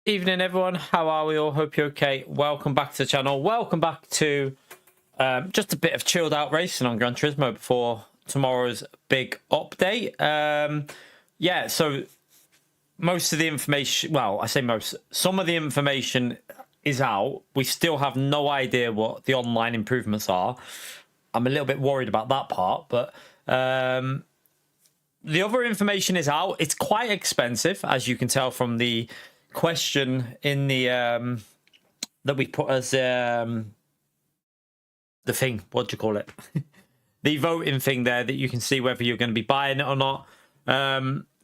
Evening everyone, how are we all? Hope you're okay. Welcome back to the channel. Welcome back to just a bit of chilled out racing on Gran Turismo before tomorrow's big update. Yeah, so most of the information, well, I say most, some of the information is out. We still have no idea what the online improvements are. I'm a little bit worried about that part, but the other information is out. It's quite expensive, as you can tell from the question in the that we put as the thing, what do you call it? The voting thing there, that you can see whether you're going to be buying it or not.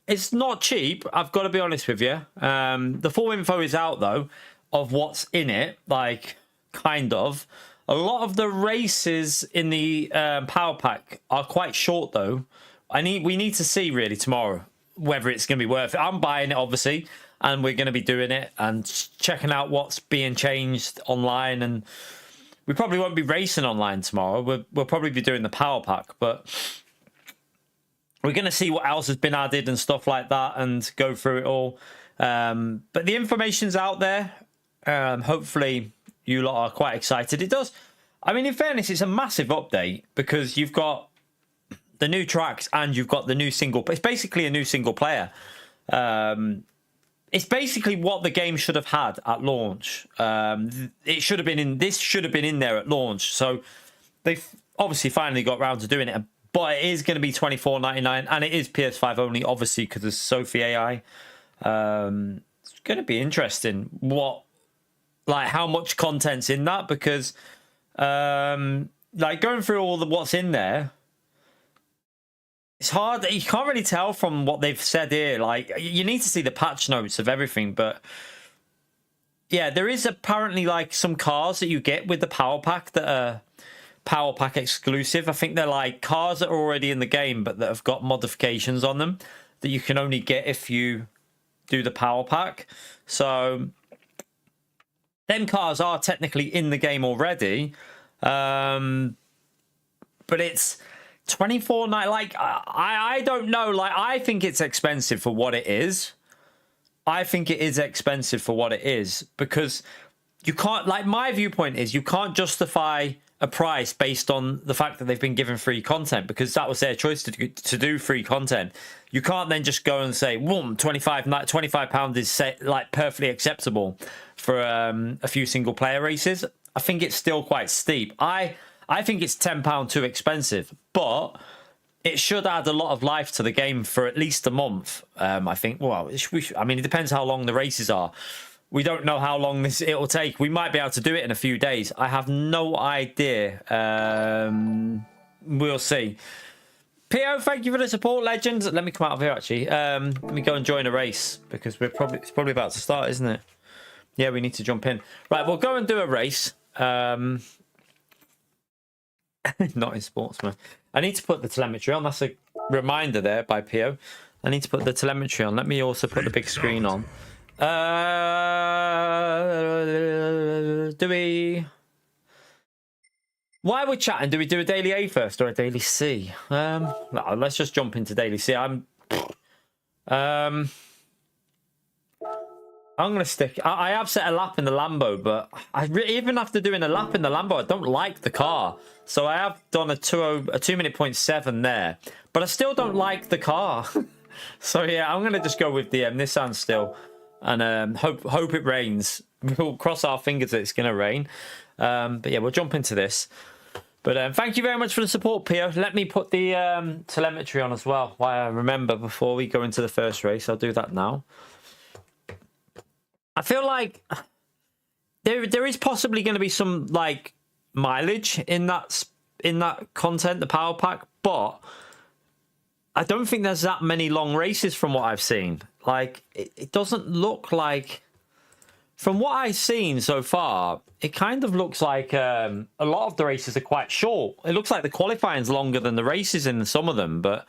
It's not cheap, I've got to be honest with you. The full info is out though of what's in it, like kind of. A lot of the races in the power pack are quite short though. We need to see really tomorrow whether it's going to be worth it. I'm buying it obviously, and we're going to be doing it and checking out what's being changed online. And we probably won't be racing online tomorrow. We'll probably be doing the power pack, but we're going to see what else has been added and stuff like that and go through it all. But the information's out there. Hopefully you lot are quite excited. It does. I mean, in fairness, it's a massive update because you've got the new tracks and you've got the new single. It's basically a new single player. It's basically what the game should have had at launch. It should have been in. This should have been in there at launch. So they've obviously finally got round to doing it. But it is going to be $24.99, and it is PS5 only, obviously, because of Sophie AI. It's going to be interesting how much content's in that, because like going through all what's in there. It's hard. You can't really tell from what they've said here. Like, you need to see the patch notes of everything. But yeah, there is apparently like some cars that you get with the power pack that are power pack exclusive. I think they're like cars that are already in the game, but that have got modifications on them that you can only get if you do the power pack. So them cars are technically in the game already. But it's $24.99. Like, I don't know. Like, I think it's expensive for what it is. I think it is expensive for what it is, because you can't, like, my viewpoint is you can't justify a price based on the fact that they've been given free content, because that was their choice to do free content. You can't then just go and say, "Whoom, £25 is set, like perfectly acceptable for a few single player races." I think it's still quite steep. I think it's £10 too expensive, but it should add a lot of life to the game for at least a month. I think. Well, I mean, it depends how long the races are. We don't know how long it'll take. We might be able to do it in a few days. I have no idea. We'll see. PO, thank you for the support, legends. Let me come out of here actually. Let me go and join a race, because it's probably about to start, isn't it? Yeah, we need to jump in. Right, we'll go and do a race. Not in sportsman. I need to put the telemetry on. That's a reminder there by PO. I need to put the telemetry on. Let me also put the big screen on. While we're chatting, do we do a daily A first or a daily C? No, let's just jump into daily C. I'm going to stick. I have set a lap in the Lambo, but even after doing a lap in the Lambo, I don't like the car. So I have done a 2:07 there, but I still don't like the car. So yeah, I'm going to just go with the Nissan still, and hope it rains. We'll cross our fingers that it's going to rain. But yeah, we'll jump into this. But thank you very much for the support, Pio. Let me put the telemetry on as well, while I remember, before we go into the first race. I'll do that now. I feel like there is possibly going to be some like mileage in that content, the power pack, but I don't think there's that many long races from what I've seen. Like, it doesn't look like, from what I've seen so far, it kind of looks like a lot of the races are quite short. It looks like the qualifying's longer than the races in some of them, but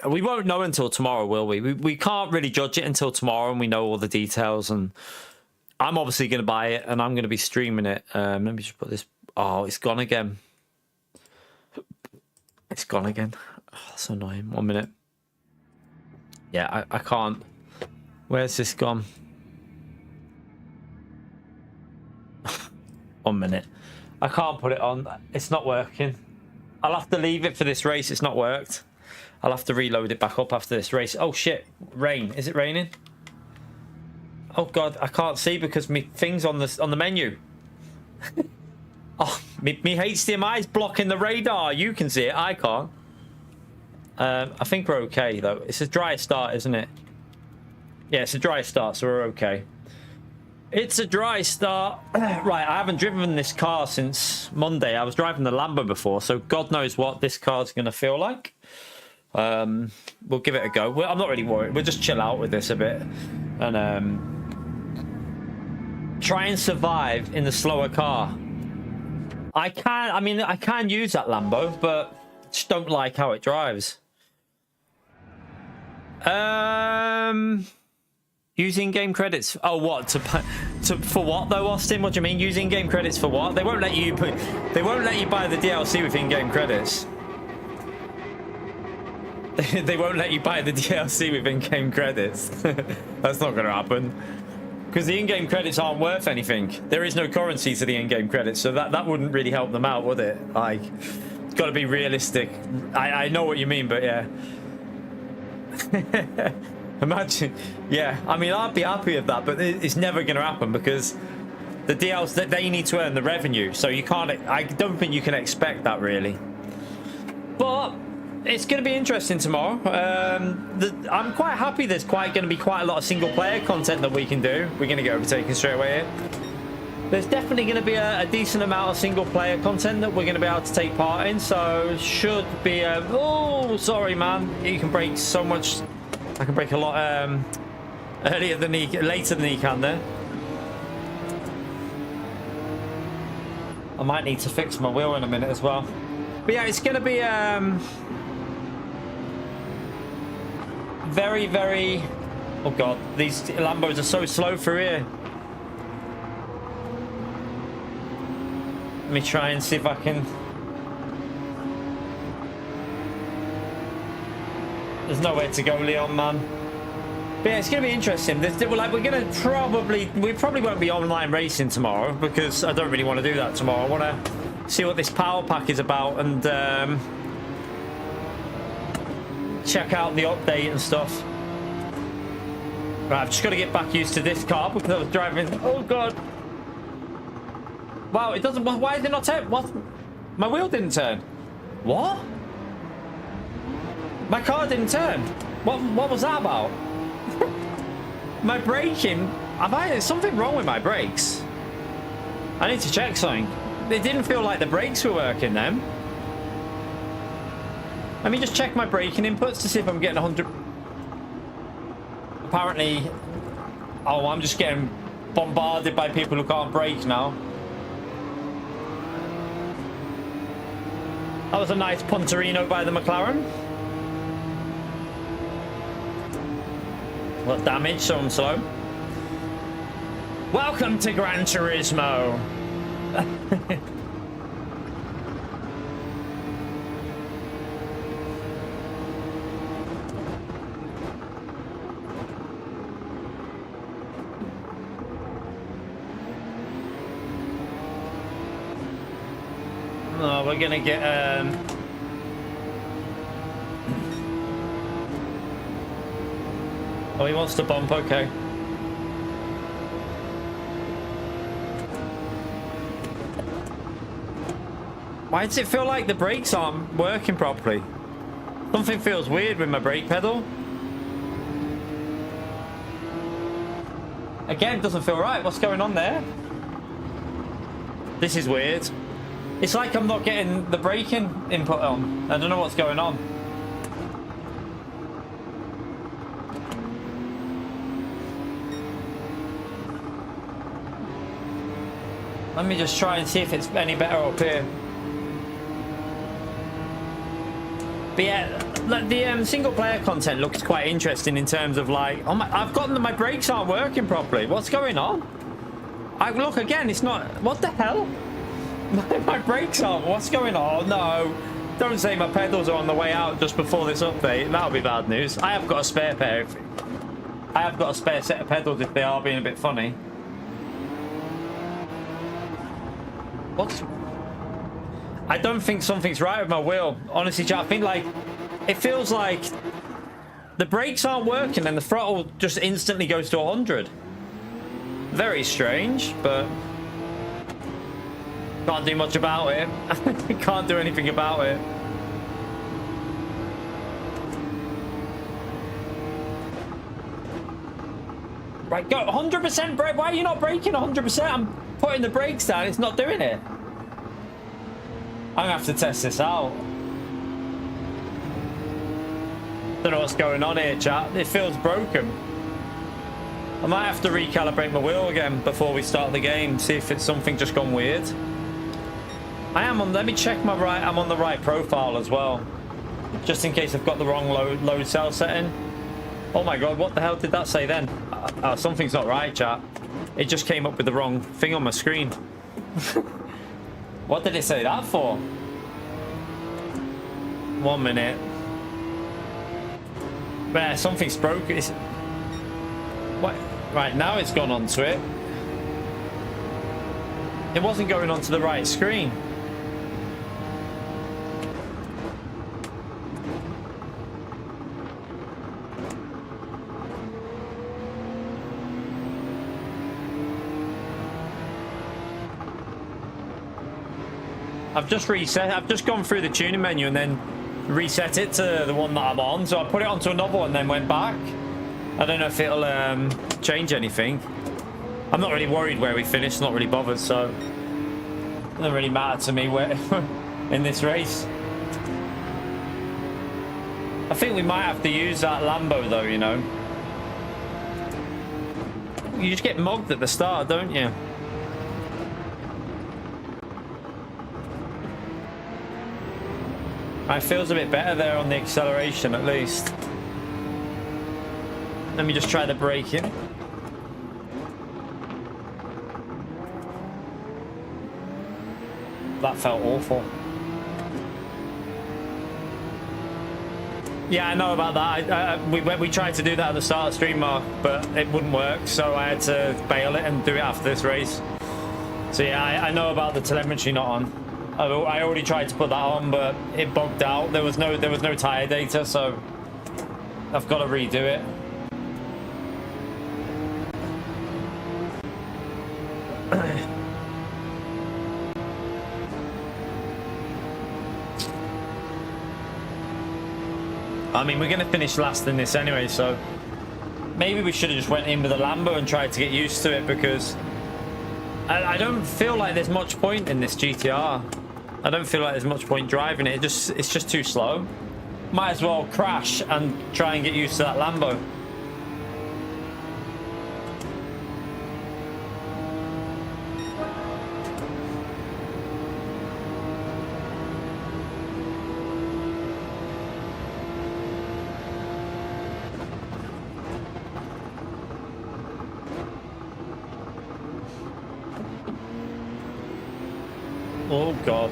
we won't know until tomorrow, will we? We can't really judge it until tomorrow, and we know all the details. And I'm obviously going to buy it, and I'm going to be streaming it. Let me just put this. Oh, it's gone again. It's gone again. Oh, that's annoying. 1 minute. Yeah, I can't. Where's this gone? 1 minute. I can't put it on. It's not working. I'll have to leave it for this race. It's not worked. I'll have to reload it back up after this race. Oh shit, rain. Is it raining? Oh god, I can't see because my thing's on the menu. Oh, me HDMI is blocking the radar. You can see it, I can't. I think we're okay though. It's a dry start, isn't it? Yeah, it's a dry start, so we're okay. It's a dry start. Right, I haven't driven this car since Monday. I was driving the Lambo before, so God knows what this car's going to feel like. We'll give it a go. I'm not really worried. We'll just chill out with this a bit. And try and survive in the slower car. I can use that Lambo, but just don't like how it drives. Using game credits. Oh, what for what though, Austin? What do you mean using game credits for what? They won't let you buy the DLC with in-game credits. They won't let you buy the DLC with in-game credits. That's not going to happen because the in-game credits aren't worth anything. There is no currency to the in-game credits, so that wouldn't really help them out, would it? Like, it's got to be realistic. I know what you mean, but yeah. Imagine, yeah. I mean, I'd be happy with that, but it's never going to happen because the DLC that they need to earn the revenue. So you can't. I don't think you can expect that really. But it's going to be interesting tomorrow. I'm quite happy. There's going to be quite a lot of single-player content that we can do. We're going to get overtaken straight away here. There's definitely going to be a decent amount of single-player content that we're going to be able to take part in. So should be. Oh, sorry, man. You can break so much. I can break a lot later than he can there. I might need to fix my wheel in a minute as well. But yeah, it's going to be very, very... Oh god, these Lambos are so slow through here. Let me try and see if I can... There's nowhere to go, Leon, man. But yeah, it's going to be interesting. We probably won't be online racing tomorrow because I don't really want to do that tomorrow. I want to see what this power pack is about and check out the update and stuff. Right, I've just got to get back used to this car because I was driving. Oh god! Wow, it doesn't. Why did it not turn? What? My wheel didn't turn. What? My car didn't turn. What was that about? My braking. There's something wrong with my brakes. I need to check something. It didn't feel like the brakes were working then. Let me just check my braking inputs to see if I'm getting 100. Apparently, oh, I'm just getting bombarded by people who can't brake now. That was a nice Punterino by the McLaren. What damage, so I'm slow. Welcome to Gran Turismo. Oh, we're gonna get Oh, he wants to bump, okay. Why does it feel like the brakes aren't working properly? Something feels weird with my brake pedal. Again, it doesn't feel right. What's going on there? This is weird. It's like I'm not getting the braking input on. I don't know what's going on. Let me just try and see if it's any better up here. But yeah, like the single player content looks quite interesting in terms of like, oh my, I've gotten that my brakes aren't working properly. What's going on? Look again, it's not, what the hell? My brakes aren't, what's going on? No, don't say my pedals are on the way out just before this update. That'll be bad news. I have got a spare pair. I have got a spare set of pedals if they are being a bit funny. What? I don't think something's right with my wheel. Honestly, chat, I think like it feels like the brakes aren't working and the throttle just instantly goes to 100. Very strange, but can't do much about it. Can't do anything about it. Right, go 100% brake. Why are you not braking 100%? I'm putting the brakes down. It's not doing it. I'm gonna have to test this out. Don't know what's going on here, chat. It feels broken. I might have to recalibrate my wheel again before we start the game. See if it's something just gone weird. I am on. Let me check my right. I'm on the right profile as well, just in case I've got the wrong load cell setting. Oh my god, what the hell did that say then? Something's not right, chat. It just came up with the wrong thing on my screen. What did it say that for? 1 minute. There, something's broken. What? Right, now it's gone onto it. It wasn't going onto the right screen. I've just reset. I've just gone through the tuning menu and then reset it to the one that I'm on. So I put it onto another one and then went back. I don't know if it'll change anything. I'm not really worried where we finished. Not really bothered. So it doesn't really matter to me where in this race. I think we might have to use that Lambo though. You know, you just get mugged at the start, don't you? It feels a bit better there on the acceleration, at least. Let me just try the braking. That felt awful. Yeah, I know about that. We tried to do that at the start of stream, Mark, but it wouldn't work, so I had to bail it and do it after this race. So yeah, I know about the telemetry not on. I already tried to put that on, but it bugged out. There was no tire data, so I've got to redo it. I mean, we're going to finish last in this anyway, so maybe we should have just went in with a Lambo and tried to get used to it, because I don't feel like there's much point in this GTR. I don't feel like there's much point driving it. It's just too slow. Might as well crash and try and get used to that Lambo. Oh God.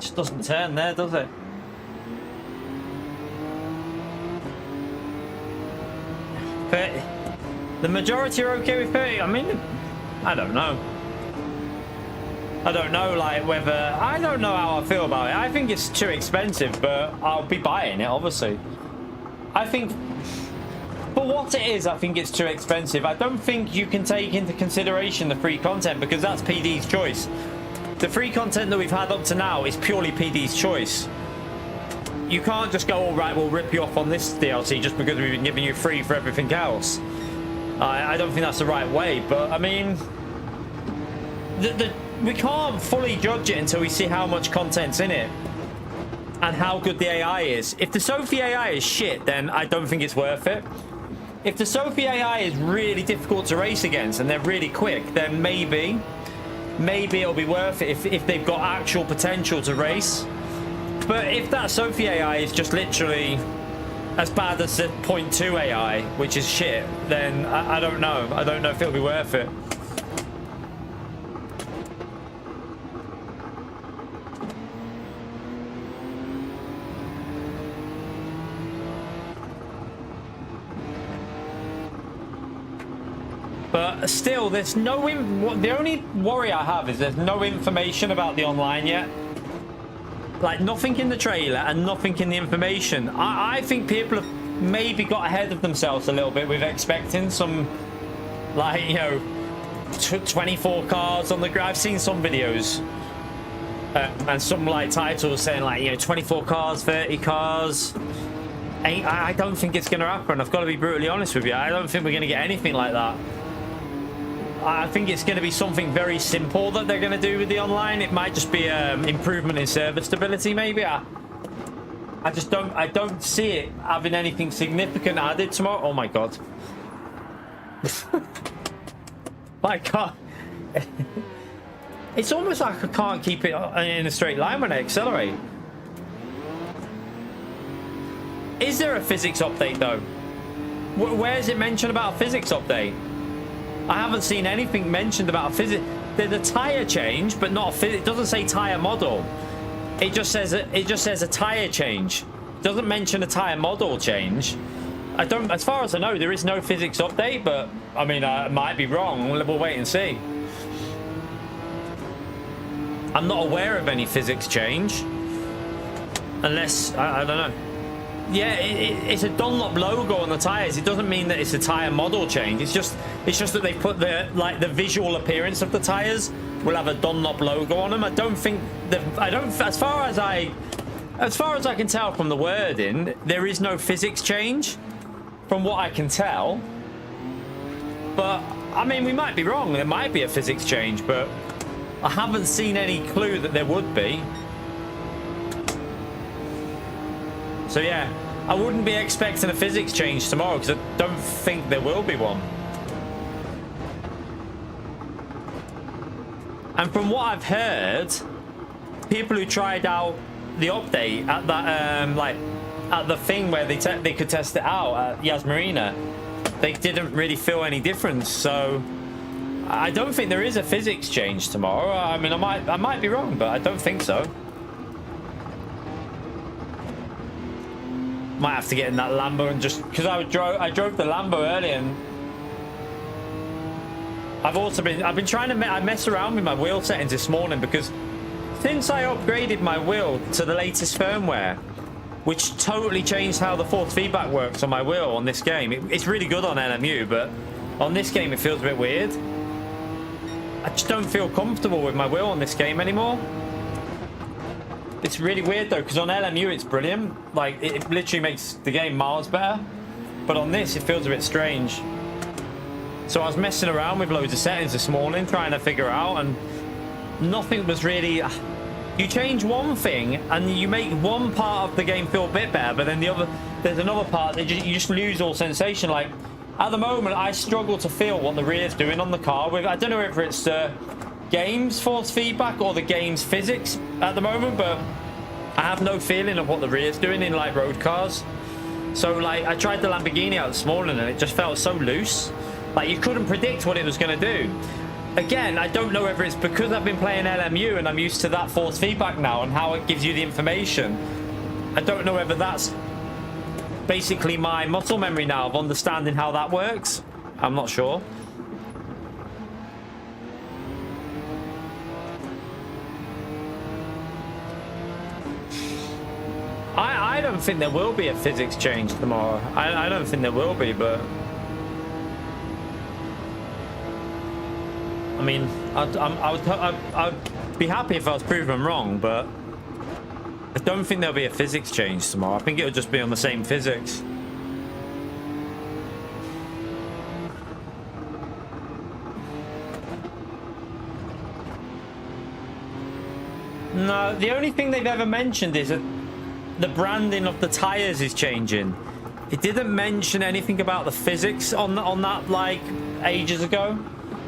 Just doesn't turn there, does it? But the majority are okay with 30. I mean, I don't know. I don't know, like, whether... I don't know how I feel about it. I think it's too expensive, but I'll be buying it, obviously. I think... For what it is, I think it's too expensive. I don't think you can take into consideration the free content, because that's PD's choice. The free content that we've had up to now is purely PD's choice. You can't just go, all right, we'll rip you off on this DLC just because we've been giving you free for everything else. I don't think that's the right way, but I mean, we can't fully judge it until we see how much content's in it and how good the AI is. If the Sophie AI is shit, then I don't think it's worth it. If the Sophie AI is really difficult to race against and they're really quick, then maybe it'll be worth it if they've got actual potential to race. But if that Sophie AI is just literally as bad as the 0.2 AI, which is shit, then I don't know. I don't know if it'll be worth it. But still, there's no... The only worry I have is there's no information about the online yet. Like, nothing in the trailer and nothing in the information. I think people have maybe got ahead of themselves a little bit with expecting some, like, you know, 24 cars on the ground. I've seen some videos and some, like, titles saying, like, you know, 24 cars, 30 cars. I don't think it's going to happen. I've got to be brutally honest with you. I don't think we're going to get anything like that. I think it's going to be something very simple that they're going to do with the online. It might just be improvement in server stability, maybe. I don't see it having anything significant added tomorrow. Oh my god. My god. It's almost like I can't keep it in a straight line when I accelerate. Is there a physics update though? Where is it mentioned about a physics update? I haven't seen anything mentioned about a physics. There's a tire change, but not a physics. It doesn't say tire model. It just says a tire change. It doesn't mention a tire model change. I don't. As far as I know, there is no physics update. But I mean, I might be wrong. We'll wait and see. I'm not aware of any physics change, unless I don't know. Yeah, it's a Dunlop logo on the tires. It doesn't mean that it's a tire model change. It's just that they put the visual appearance of the tires will have a Dunlop logo on them. I don't think as far as I can tell from the wording, there is no physics change from what I can tell. But I mean, we might be wrong. There might be a physics change, but I haven't seen any clue that there would be. So yeah, I wouldn't be expecting a physics change tomorrow because I don't think there will be one. And from what I've heard, people who tried out the update at that like at the thing where they could test it out at Yas Marina, they didn't really feel any difference. So I don't think there is a physics change tomorrow. I mean, I might be wrong, but I don't think so. Might have to get in that Lambo and just because I drove the Lambo earlier, and I've been trying to mess around with my wheel settings this morning because since I upgraded my wheel to the latest firmware, which totally changed how the force feedback works on my wheel on this game. It's really good on LMU, but on this game it feels a bit weird. I just don't feel comfortable with my wheel on this game anymore. It's really weird though, because on LMU it's brilliant. Like, it literally makes the game miles better. But on this, it feels a bit strange. So I was messing around with loads of settings this morning, trying to figure out, and nothing was really... You change one thing, and you make one part of the game feel a bit better, but then there's another part that you just lose all sensation. Like, at the moment, I struggle to feel what the rear's doing on the car. I don't know if it's game's force feedback or the game's physics at the moment, but I have no feeling of what the rear's doing in like road cars. So like I tried the Lamborghini out this morning and it just felt so loose, like you couldn't predict what it was going to do. Again, I don't know whether it's because I've been playing LMU and I'm used to that force feedback now and how it gives you the information. I don't know whether that's basically my muscle memory now of understanding how that works. I'm not sure. I don't think there will be a physics change tomorrow. I don't think there will be, but I mean, I'd be happy if I was proven wrong, but I don't think there'll be a physics change tomorrow. I think it'll just be on the same physics. No, the only thing they've ever mentioned is that the branding of the tires is changing. It didn't mention anything about the physics on that like ages ago.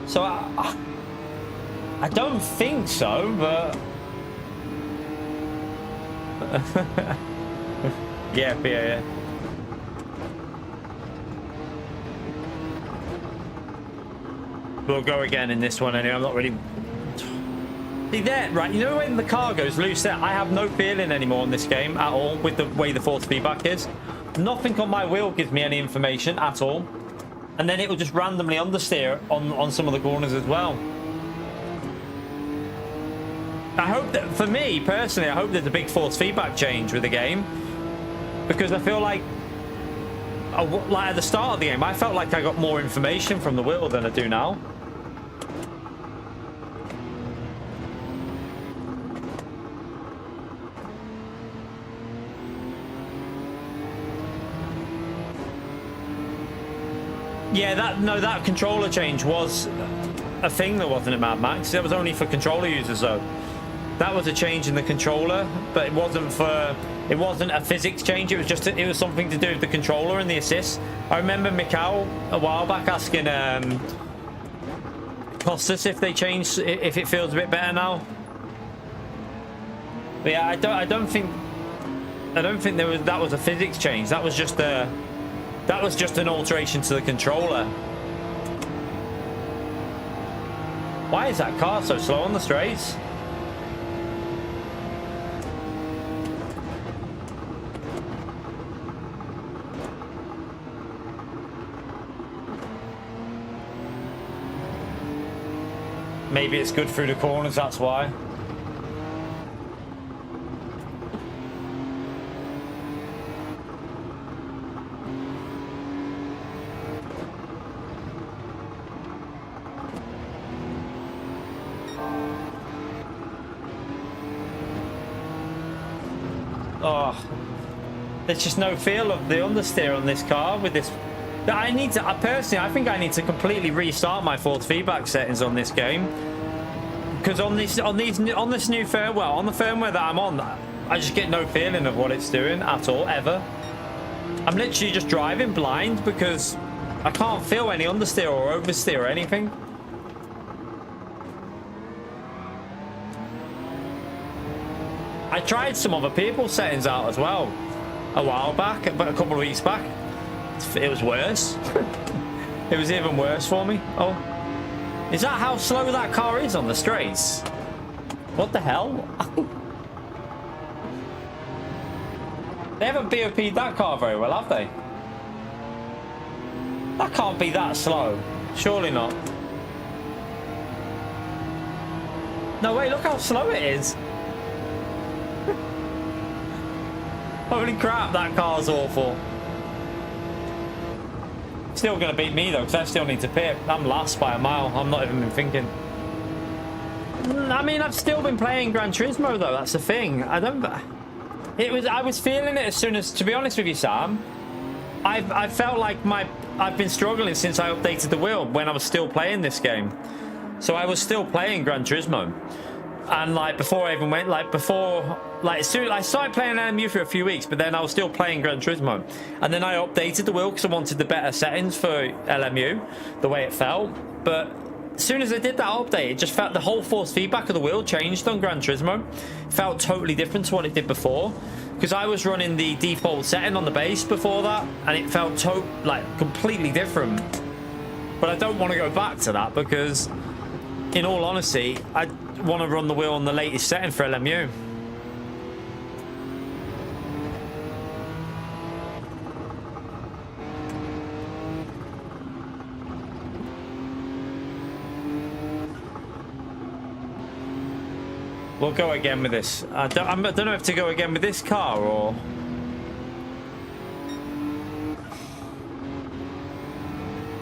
So I don't think so, but yeah. We'll go again in this one anyway. I'm not really... See there, right? You know when the car goes loose there? I have no feeling anymore in this game at all with the way the force feedback is. Nothing on my wheel gives me any information at all. And then it will just randomly understeer on some of the corners as well. I hope that, for me, personally, I hope there's a big force feedback change with the game. Because I feel like at the start of the game, I felt like I got more information from the wheel than I do now. Yeah, that controller change was a thing that wasn't at Mad Max. That was only for controller users though. That was a change in the controller, but it wasn't a physics change. It was just it was something to do with the controller and the assist. I remember Mikhail a while back asking Costas if they changed, if it feels a bit better now. But yeah, I don't think that was a physics change. That was just an alteration to the controller. Why is that car so slow on the straights? Maybe it's good through the corners, that's why. Oh, there's just no feel of the understeer on this car with this. I personally, I think I need to completely restart my force feedback settings on this game, because on this new firmware, well, on the firmware that I'm on, I just get no feeling of what it's doing at all ever. I'm literally just driving blind because I can't feel any understeer or oversteer or anything. I tried some other people's settings out as well a while back, but a couple of weeks back. It was worse. It was even worse for me. Oh, is that how slow that car is on the straights? What the hell? They haven't BOP'd that car very well, have they? That can't be that slow. Surely not. No, wait, look how slow it is. Holy crap, that car's awful. Still going to beat me though, because I still need to pit. I'm last by a mile. I'm not even been thinking. I mean, I've still been playing Gran Turismo though. That's the thing. I was feeling it as soon as, to be honest with you, Sam. I felt like I've been struggling since I updated the wheel when I was still playing this game. So I was still playing Gran Turismo. And like before I even went, soon I started playing LMU for a few weeks, but then I was still playing Gran Turismo. And then I updated the wheel because I wanted the better settings for LMU, the way it felt. But as soon as I did that update, it just felt the whole force feedback of the wheel changed on Gran Turismo. It felt totally different to what it did before, because I was running the default setting on the base before that, and it felt completely different. But I don't want to go back to that because, in all honesty, I want to run the wheel on the latest setting for LMU. We'll go again with this. I don't know if to go again with this car or...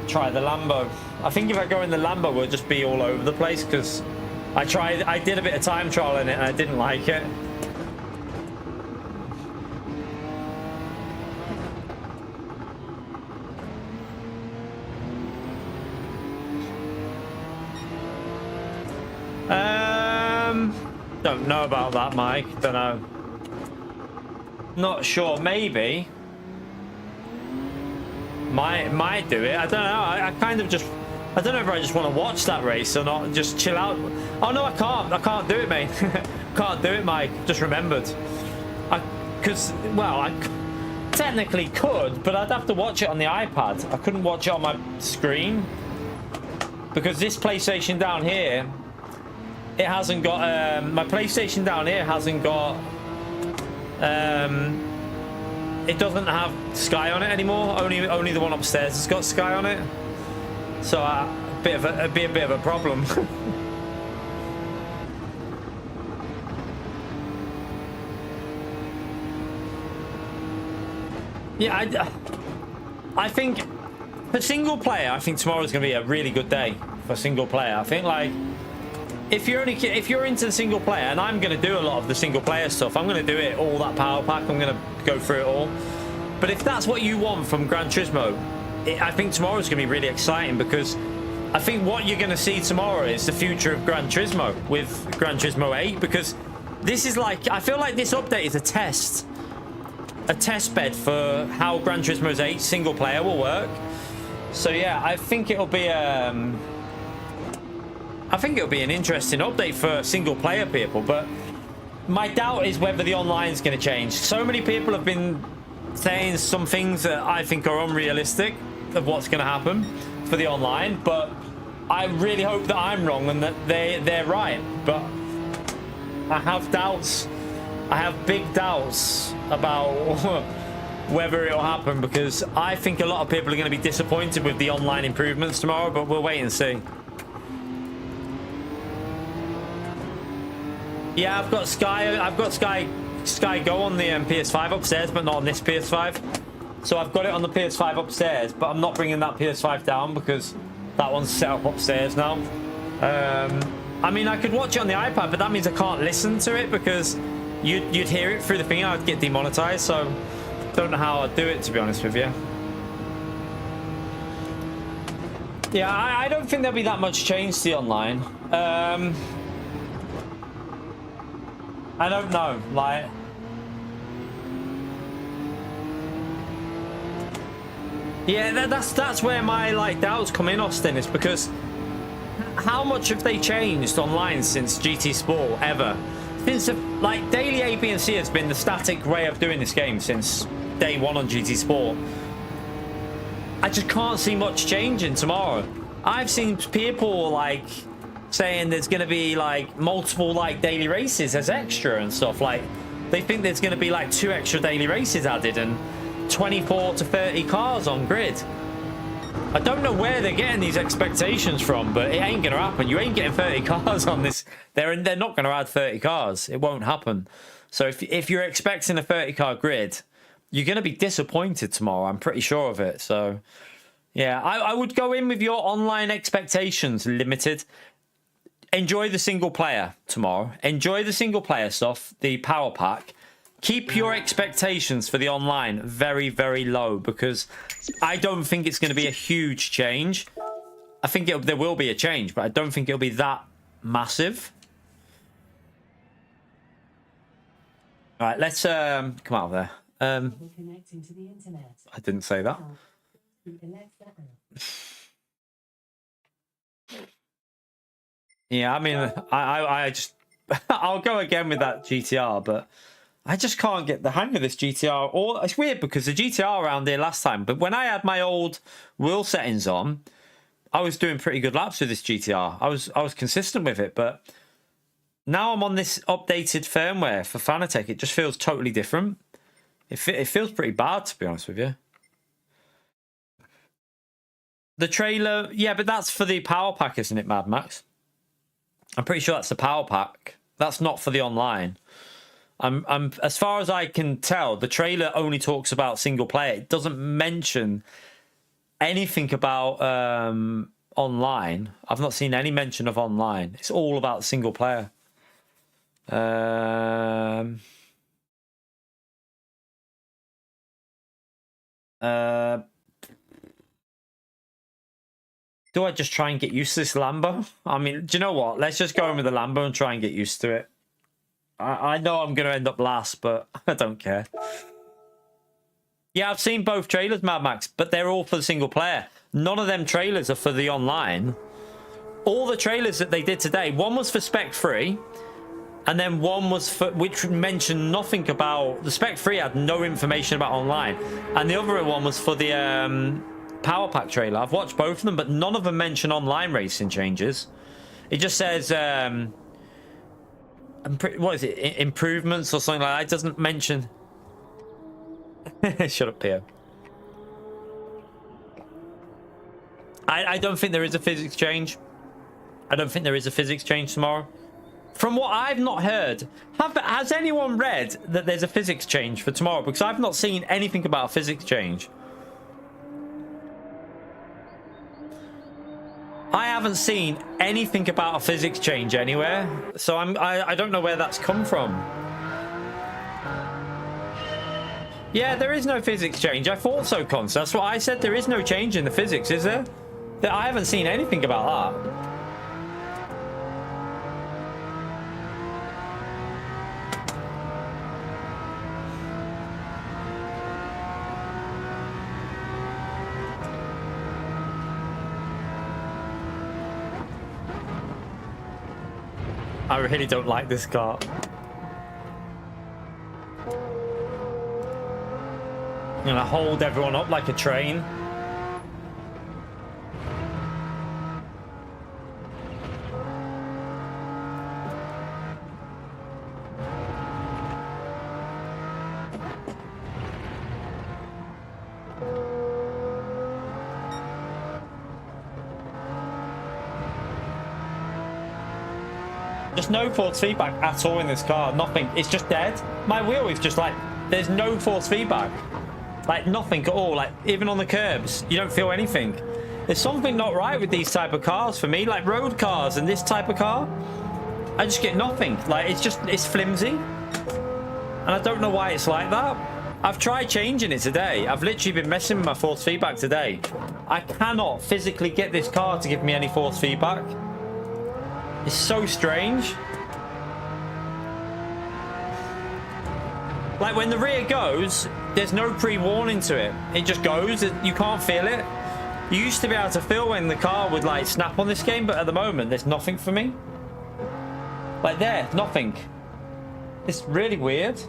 try the Lambo. I think if I go in the Lambo, we'll just be all over the place, because I did a bit of time trial in it and I didn't like it. Don't know about that, Mike. Don't know. Not sure. Maybe. Might do it. I don't know. I kind of just... I don't know if I just want to watch that race or not and just chill out. Oh, no, I can't. I can't do it, mate. Can't do it, Mike. Just remembered. Because, well, I technically could, but I'd have to watch it on the iPad. I couldn't watch it on my screen. Because this PlayStation down here, it hasn't got... my PlayStation down here hasn't got... it doesn't have Sky on it anymore. Only the one upstairs has got Sky on it. So it'd be a bit of a problem. Yeah, I think for single player, I think tomorrow's going to be a really good day for single player. I think like if you're into the single player, and I'm going to do a lot of the single player stuff. I'm going to do it all that power pack. I'm going to go through it all. But if that's what you want from Gran Turismo, I think tomorrow's going to be really exciting because I think what you're going to see tomorrow is the future of Gran Turismo with Gran Turismo 8 because this is like, I feel like this update is a test bed for how Gran Turismo 8 single player will work. So yeah, I think it'll be an interesting update for single player people, but my doubt is whether the online is going to change. So many people have been saying some things that I think are unrealistic of what's going to happen for the online, but I really hope that I'm wrong and that they're right. But I have doubts. I have big doubts about whether it'll happen because I think a lot of people are going to be disappointed with the online improvements tomorrow, but we'll wait and see. Yeah, I've got Sky Go on the PS5 upstairs, but not on this PS5. So I've got it on the PS5 upstairs, but I'm not bringing that PS5 down because that one's set up upstairs now. I mean, I could watch it on the iPad, but that means I can't listen to it because you'd hear it through the thing and I'd get demonetized. So don't know how I'd do it, to be honest with you. Yeah, I don't think there'll be that much change to the online. I don't know, like... Yeah, that's where my like doubts come in, Austin, is because how much have they changed online since GT Sport ever? Since like daily A, B, and C has been the static way of doing this game since day one on GT Sport. I just can't see much changing tomorrow. I've seen people like saying there's going to be like multiple like daily races as extra and stuff. Like they think there's going to be like 2 extra daily races added and 24 to 30 cars on grid. I don't know where they're getting these expectations from, but it ain't gonna happen. You ain't getting 30 cars on this. They're not gonna add 30 cars. It won't happen. So if you're expecting a 30 car grid, you're gonna be disappointed tomorrow. I'm pretty sure of it. So yeah, I would go in with your online expectations limited. Enjoy the single player tomorrow. Enjoy the single player stuff, the power pack. Keep your expectations for the online very, very low because I don't think it's going to be a huge change. I think there will be a change, but I don't think it'll be that massive. All right, let's come out of there. I didn't say that. Yeah, I mean, I just I'll go again with that GTR, but I just can't get the hang of this GTR. Or it's weird because the GTR around here last time, but when I had my old wheel settings on, I was doing pretty good laps with this GTR. I was consistent with it, but now I'm on this updated firmware for Fanatec. It just feels totally different. It feels pretty bad, to be honest with you. The trailer, yeah, but that's for the power pack, isn't it, Mad Max? I'm pretty sure that's the power pack. That's not for the online. I'm as far as I can tell, the trailer only talks about single player. It doesn't mention anything about online. I've not seen any mention of online. It's all about single player. Do I just try and get used to this Lambo? I mean, do you know what? Let's just go in with the Lambo and try and get used to it. I know I'm going to end up last, but I don't care. Yeah, I've seen both trailers, Mad Max, but they're all for the single player. None of them trailers are for the online. All the trailers that they did today, one was for Spec 3, and then one was for, which mentioned nothing about, the Spec 3 had no information about online, and the other one was for the Power Pack trailer. I've watched both of them, but none of them mention online racing changes. It just says, what is it, improvements or something like that. It doesn't mention... Shut up, Pio. I don't think there is a physics change. I don't think there is a physics change tomorrow. From what I've not heard, has anyone read that there's a physics change for tomorrow? Because I've not seen anything about a physics change. I haven't seen anything about a physics change anywhere. So I don't know where that's come from. Yeah, there is no physics change. I thought so, Cons. That's what I said. There is no change in the physics, is there? I haven't seen anything about that. I really don't like this car. I'm gonna hold everyone up like a train. Just no force feedback at all in this car. Nothing. It's just dead. My wheel is just like, there's no force feedback. Like nothing at all. Like even on the curbs, you don't feel anything. There's something not right with these type of cars for me, like road cars and this type of car. I just get nothing. Like it's flimsy. And I don't know why it's like that. I've tried changing it today. I've literally been messing with my force feedback today. I cannot physically get this car to give me any force feedback. It's so strange. Like when the rear goes, there's no pre-warning to it. It just goes. You can't feel it. You used to be able to feel when the car would like snap on this game, but at the moment there's nothing for me. Like there, nothing. It's really weird.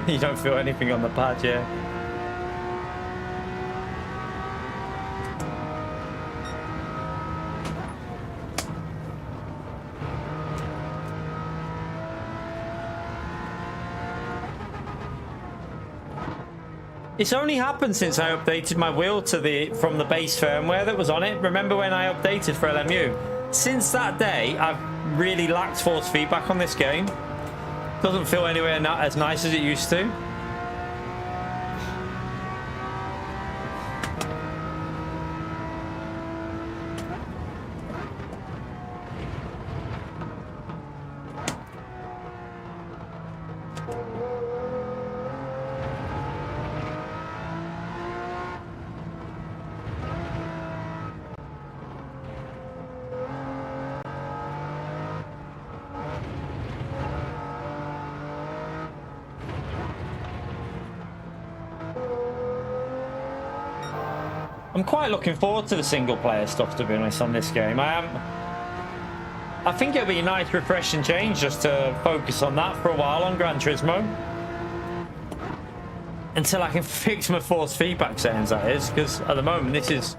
You don't feel anything on the pad, yeah. It's only happened since I updated my wheel to from the base firmware that was on it. Remember when I updated for LMU? Since that day, I've really lacked force feedback on this game. Doesn't feel anywhere as nice as it used to. I'm quite looking forward to the single player stuff, to be honest, on this game. I think it'll be a nice refreshing change just to focus on that for a while on Gran Turismo. Until I can fix my force feedback settings, that is, because at the moment this is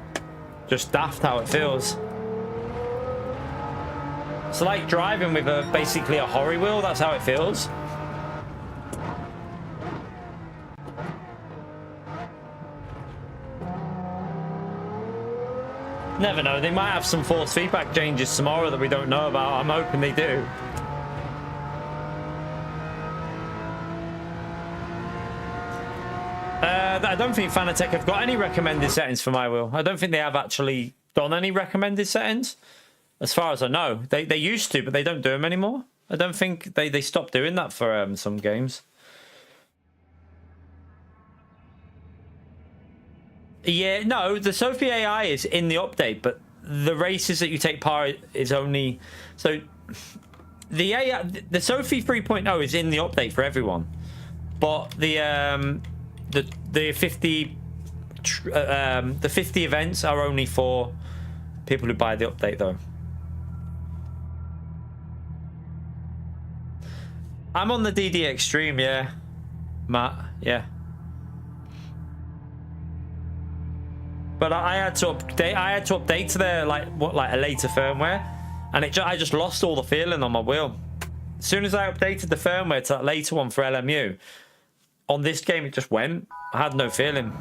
just daft how it feels. It's like driving with basically a Hori wheel, that's how it feels. Never know, they might have some force feedback changes tomorrow that we don't know about. I'm hoping they do. I don't think Fanatec have got any recommended settings for my wheel. I don't think they have actually done any recommended settings. As far as I know. They used to, but they don't do them anymore. I don't think they stopped doing that for some games. Yeah, no, the Sophie AI is in the update, but the races that you take part is only so the AI, the Sophie 3.0 is in the update for everyone, but the 50 the 50 events are only for people who buy the update though. I'm on the DD Extreme, yeah, Matt, yeah. But I had to update. I had to update to their like a later firmware, and I just lost all the feeling on my wheel. As soon as I updated the firmware to that later one for LMU, on this game it just went. I had no feeling.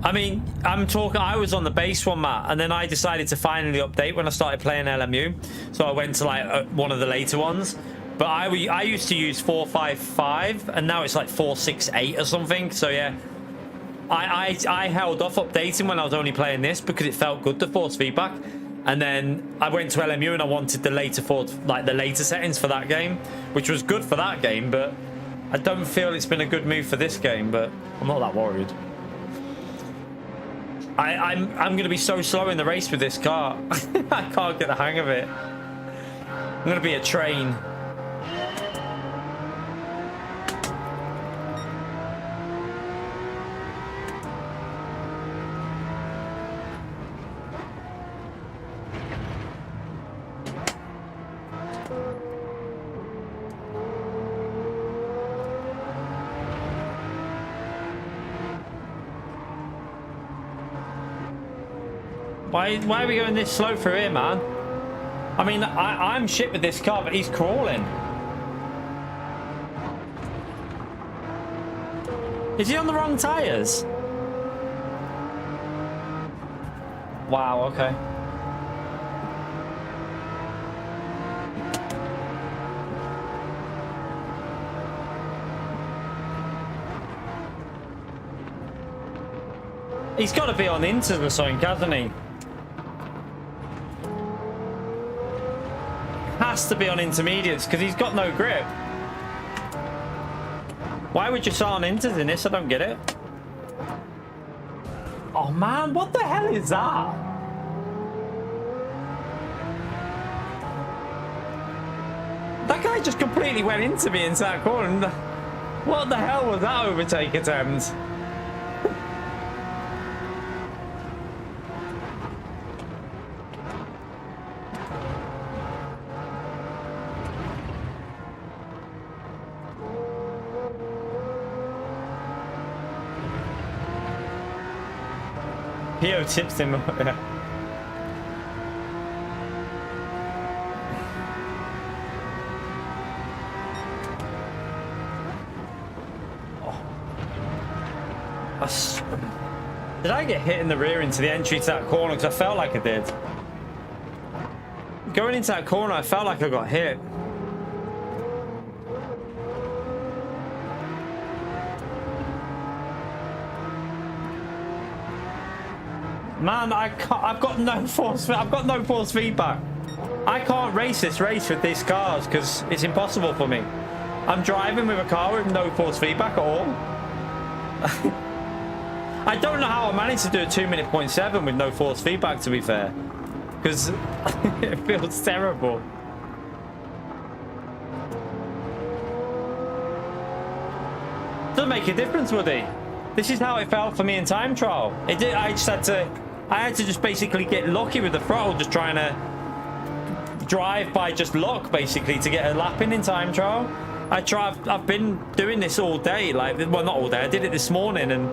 I mean, I was on the base one, Matt, and then I decided to finally update when I started playing LMU. So I went to like one of the later ones. But I used to use 455, and now it's like 468 or something. So yeah, I held off updating when I was only playing this because it felt good to force feedback. And then I went to LMU and I wanted the later settings for that game, which was good for that game. But I don't feel it's been a good move for this game. But I'm not that worried. I'm going to be so slow in the race with this car. I can't get the hang of it. I'm going to be a train. Why are we going this slow through here, man? I mean, I'm shit with this car, but he's crawling. Is he on the wrong tires? Wow, okay. He's got to be on inters or something, hasn't he? Has to be on intermediates because he's got no grip. Why would you start on inters in this? I don't get it. Oh man, what the hell is that? That guy just completely went into me into that corner. What the hell was that overtake attempt? Pio tips him. Yeah. Did I get hit in the rear into the entry to that corner? Because I felt like I did. Going into that corner, I felt like I got hit. Man, I've got no force feedback. I can't race this race with these cars because it's impossible for me. I'm driving with a car with no force feedback at all. I don't know how I managed to do a 2-minute 0.7 with no force feedback, to be fair, because it feels terrible. Doesn't make a difference, would it? This is how it felt for me in time trial. It did. I had to just basically get lucky with the throttle, just trying to drive by just luck, basically, to get a lap in time trial. I've been doing this all day, like, well, not all day. I did it this morning, and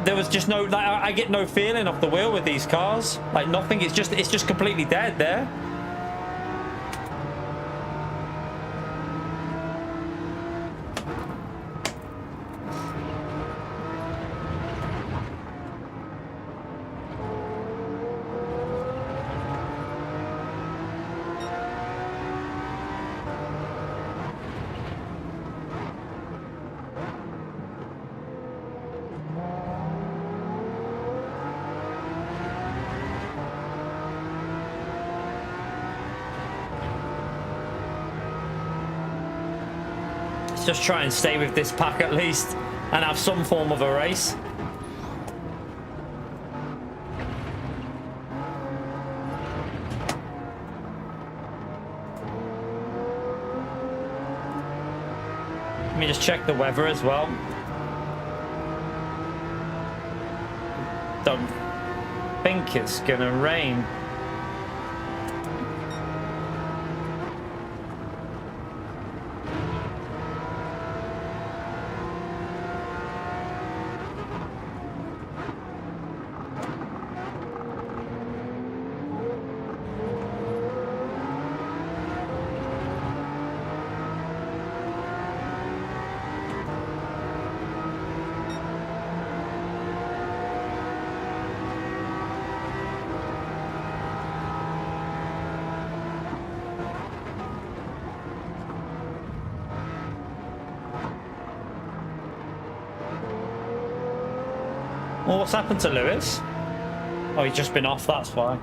there was just no, like, I get no feeling off the wheel with these cars, like nothing. It's just completely dead there. Let's just try and stay with this pack at least and have some form of a race. Let me just check the weather as well. Don't think it's gonna rain. Well, what's happened to Lewis? Oh, he's just been off, that's why.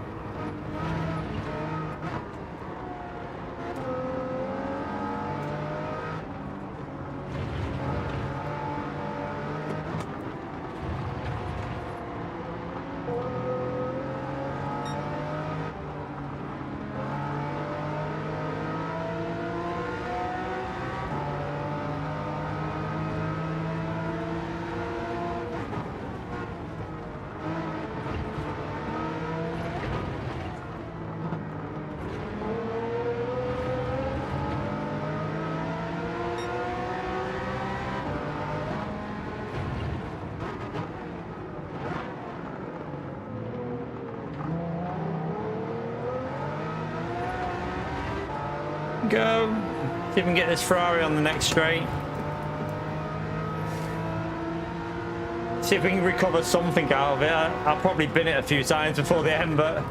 Go. See if we can get this Ferrari on the next straight. See if we can recover something out of it. I'll probably bin it a few times before the end, but...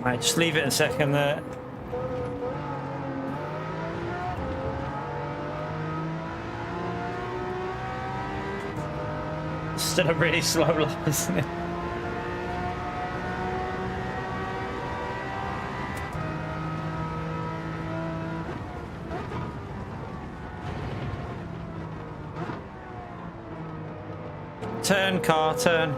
Right, just leave it a second there. Still a really slow lap, isn't it? Turn, car, turn.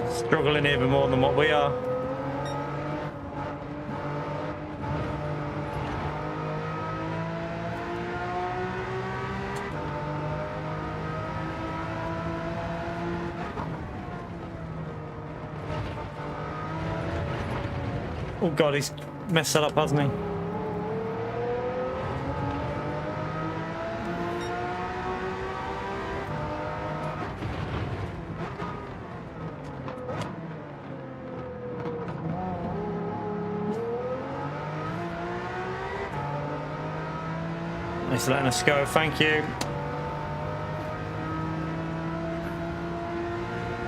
Struggling even more than what we are. Oh God, he's messed that up, hasn't he? He's letting us go, thank you.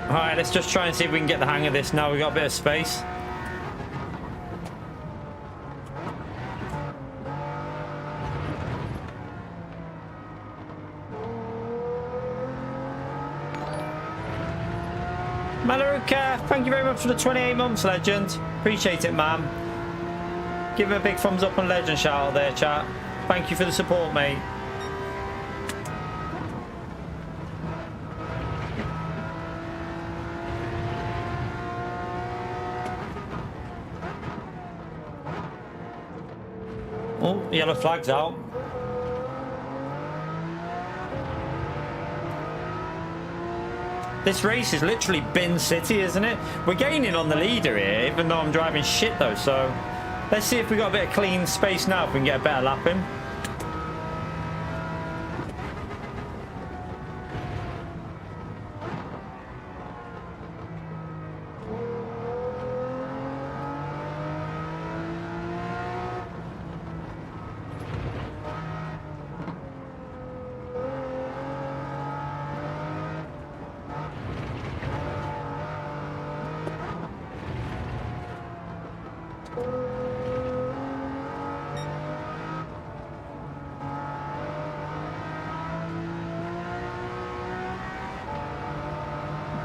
Alright, let's just try and see if we can get the hang of this now. We've got a bit of space. Malaruka, thank you very much for the 28 months, legend. Appreciate it, man. Give him a big thumbs up on legend shout out there, chat. Thank you for the support, mate. Oh, yellow flag's out. This race is literally bin city, isn't it? We're gaining on the leader here, even though I'm driving shit though, so Let's see if we got a bit of clean space now, if we can get a better lap in.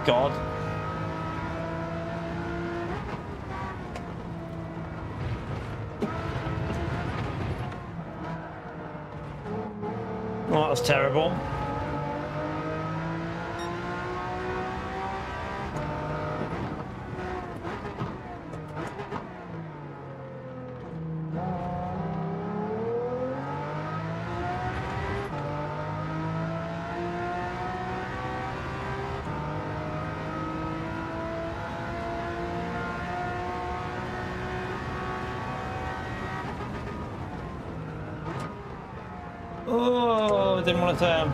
God. Oh, that was terrible. Oh, didn't want to turn.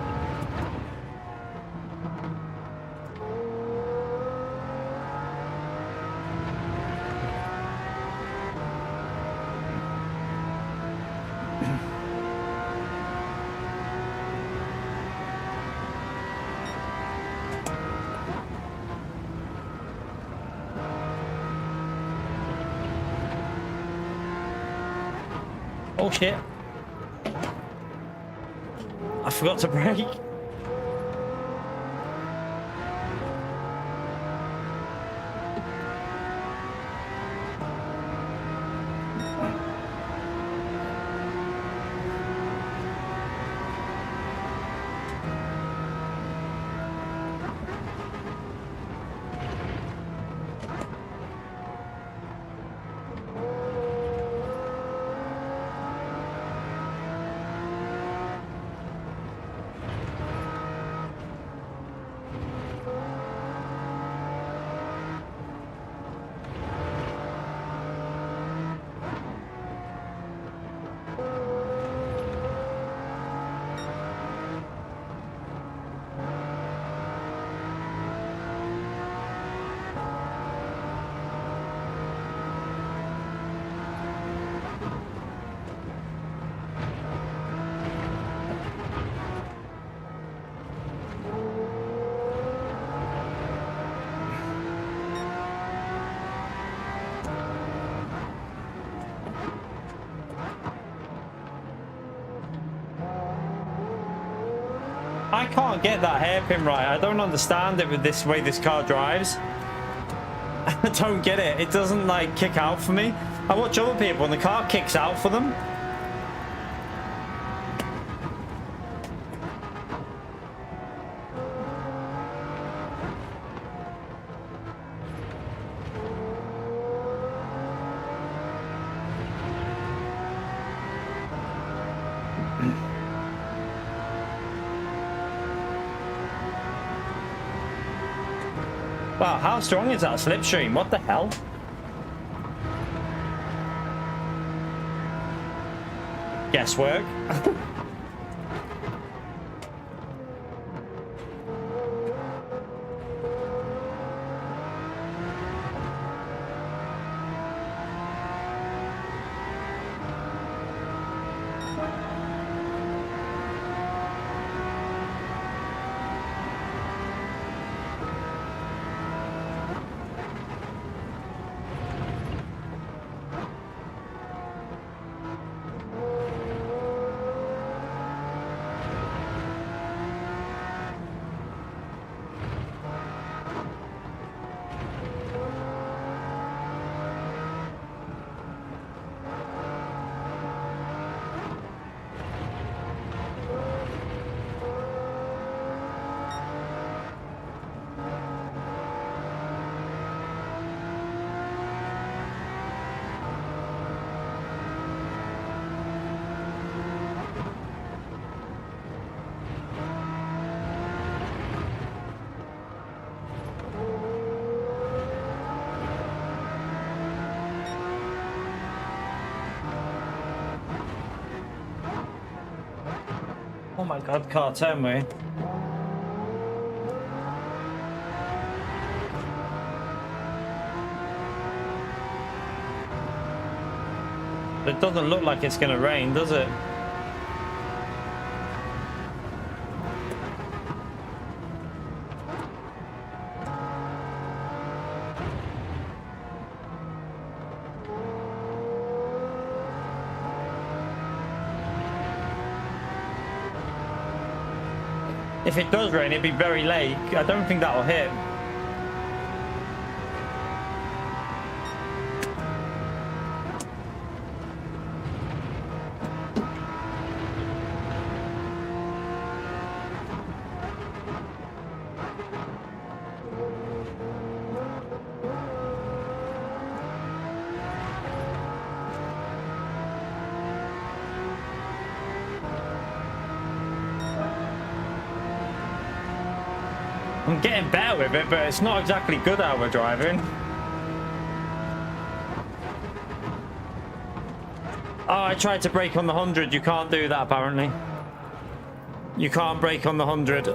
Oh shit. I forgot to brake. I can't get that hairpin right. I don't understand it with this way this car drives. I don't get it. It doesn't like kick out for me. I watch other people and the car kicks out for them. Wow, how strong is that slipstream? What the hell? Guesswork. my god, car, turn me. It doesn't look like it's going to rain, does it? If it does rain, it'd be very late. I don't think that'll hit. I'm getting better with it, but it's not exactly good how we're driving. Oh, I tried to brake on the 100. You can't do that, apparently. You can't brake on the 100.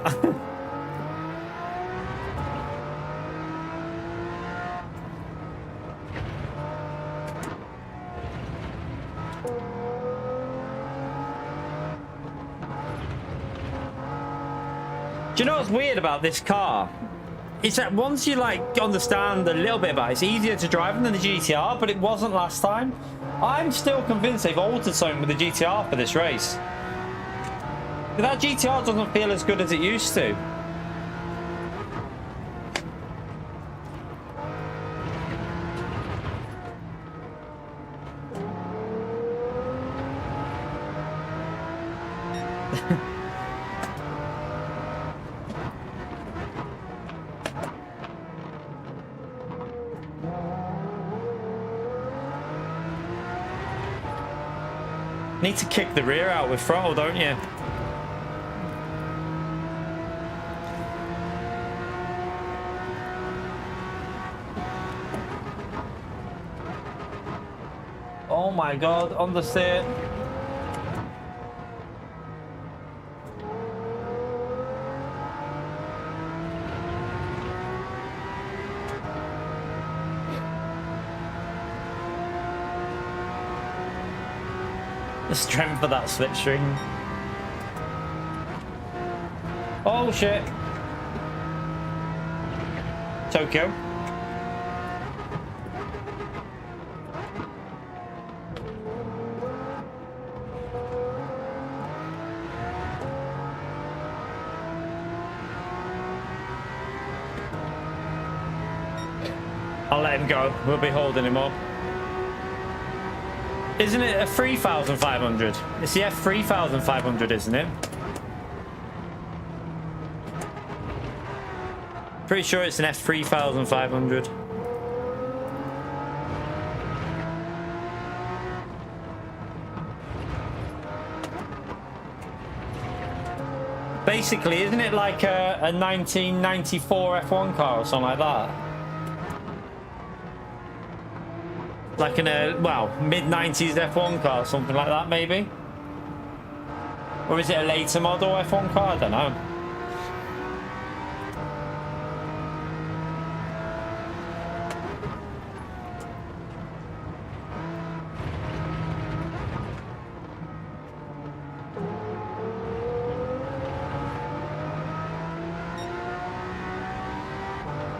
Do you know what's weird about this car? It's that once you like understand a little bit about it, it's easier to drive than the GTR, but it wasn't last time. I'm still convinced they've altered something with the GTR for this race. That GTR doesn't feel as good as it used to. Need to kick the rear out with throttle, don't you? Oh my god, understeer. The strength of that slipstream. Oh shit. Tokyo. I'll let him go. We'll be holding him up. Isn't it a 3,500? It's the F3500, isn't it? Pretty sure it's an F3500. Basically, isn't it like a 1994 F1 car or something like that? Like in a, well, mid-90s F1 car, something like that, maybe? Or is it a later model F1 car? I don't know.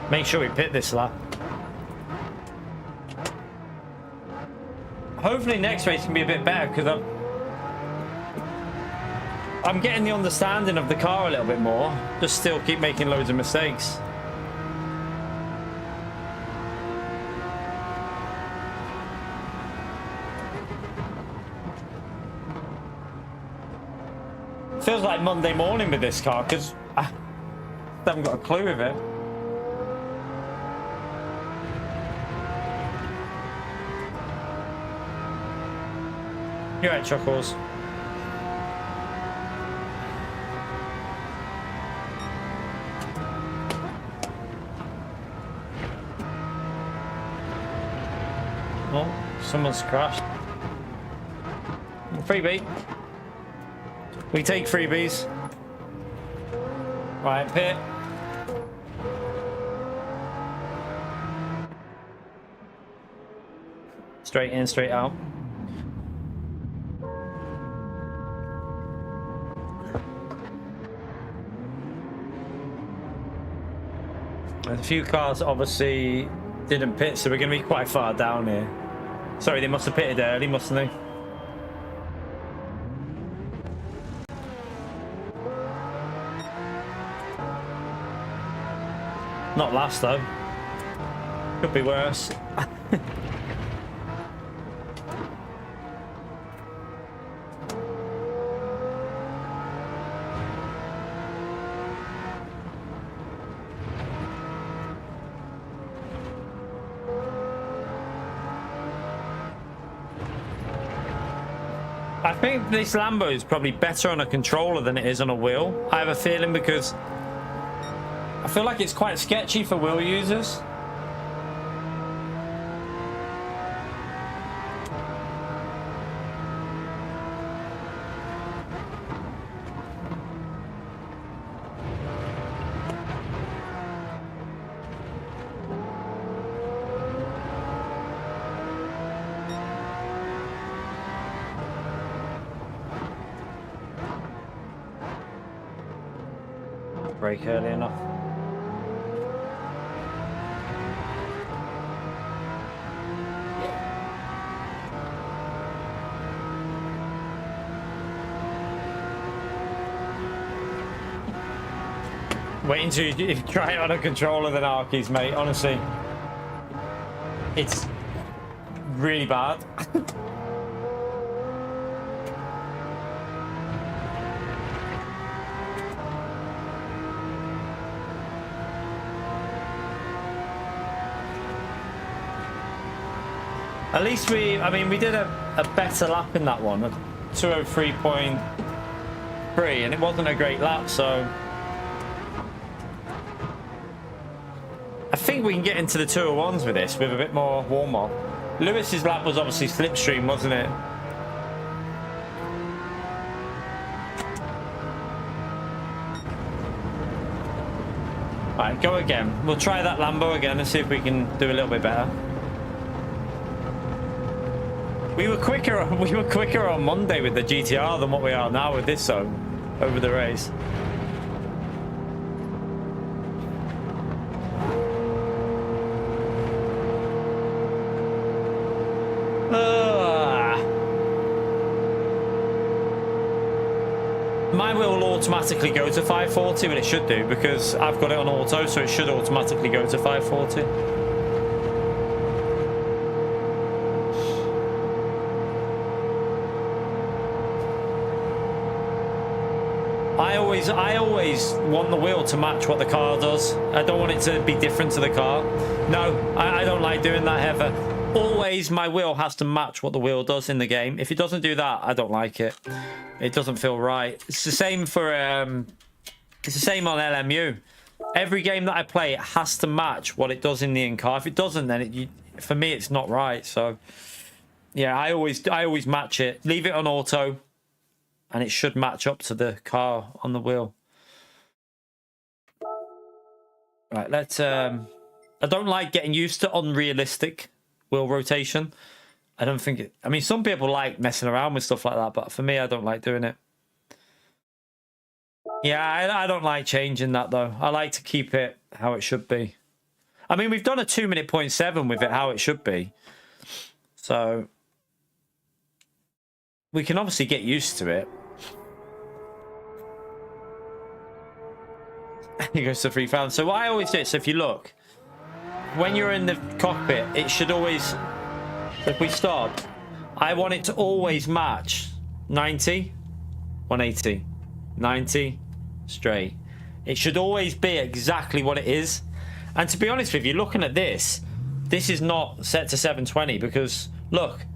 Make sure we pit this lap. Hopefully next race can be a bit better because I'm getting the understanding of the car a little bit more. Just still keep making loads of mistakes. Feels like Monday morning with this car because I haven't got a clue with it. You're right, Chuckles. Oh, someone's crashed. Freebie. We take freebies. Right, pit. Straight in, straight out. There's a few cars obviously didn't pit, so we're going to be quite far down here. Sorry, they must have pitted early, mustn't they? Not last though. Could be worse. I think this Lambo is probably better on a controller than it is on a wheel. I have a feeling, because I feel like it's quite sketchy for wheel users. Brake early enough. Waiting to try it on a controller than Arkies, mate. Honestly, it's really bad. At least we did a better lap in that one, a 203.3, and it wasn't a great lap, so I think we can get into the 201s with this with a bit more warm-up. Lewis's lap was obviously slipstream, wasn't it? Alright, go again. We'll try that Lambo again and see if we can do a little bit better. We were quicker on Monday with the GTR than what we are now with this zone over the race. Mine will automatically go to 540 when it should do, because I've got it on auto, so it should automatically go to 540. I always want the wheel to match what the car does. I don't want it to be different to the car. No, I don't like doing that ever. Always my wheel has to match what the wheel does in the game. If it doesn't do that, I don't like it. It doesn't feel right. It's the same for it's the same on LMU. Every game that I play, it has to match what it does in the in-car. If it doesn't, then for me it's not right. So yeah, I always match it. Leave it on auto, and it should match up to the car on the wheel. Right, let's... I don't like getting used to unrealistic wheel rotation. I don't think it... I mean, some people like messing around with stuff like that, but for me, I don't like doing it. Yeah, I don't like changing that, though. I like to keep it how it should be. I mean, we've done a 2-minute 0.7 with it how it should be. So... we can obviously get used to it. He goes to 3,000. So what I always do, so if you look, when you're in the cockpit, it should always, so if we stop, I want it to always match 90, 180, 90, straight. It should always be exactly what it is. And to be honest with you, looking at this is not set to 720, because look,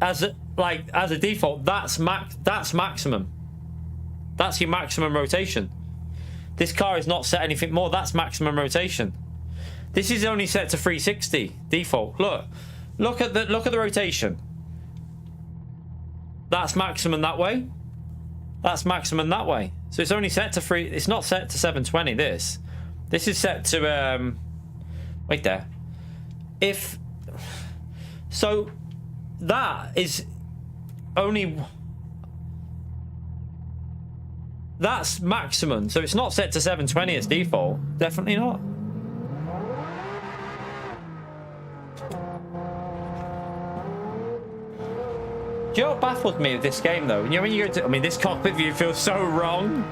as a default, that's maximum. That's your maximum rotation. This car is not set anything more. That's maximum rotation. This is only set to 360 default. Look at the rotation. That's maximum that way. That's maximum that way. So it's only set to 3. It's not set to 720. This is set to wait there. If so, that is only. That's maximum. So it's not set to 720 as default. Definitely not. Do you know what baffles me with this game, though? You know, when you go to, I mean, this cockpit view feels so wrong.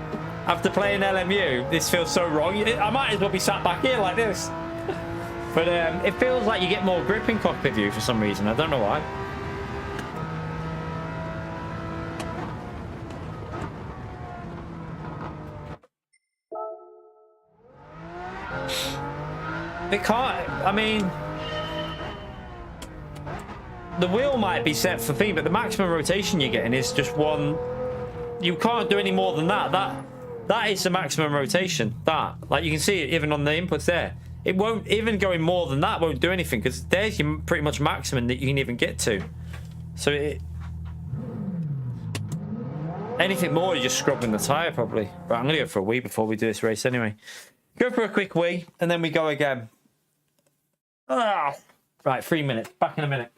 After playing LMU, this feels so wrong. I might as well be sat back here like this. But it feels like you get more grip in cockpit view for some reason. I don't know why. It can't, I mean... The wheel might be set for thing, but the maximum rotation you're getting is just 1. You can't do any more than that. That is the maximum rotation. That, like, you can see it even on the inputs there. It won't even going more than that won't do anything, because there's your pretty much maximum that you can even get to. So anything more, you're just scrubbing the tire probably. Right, I'm gonna go for a wee before we do this race anyway. Go for a quick wee and then we go again. Ah, right, 3 minutes. Back in a minute.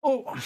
Oh.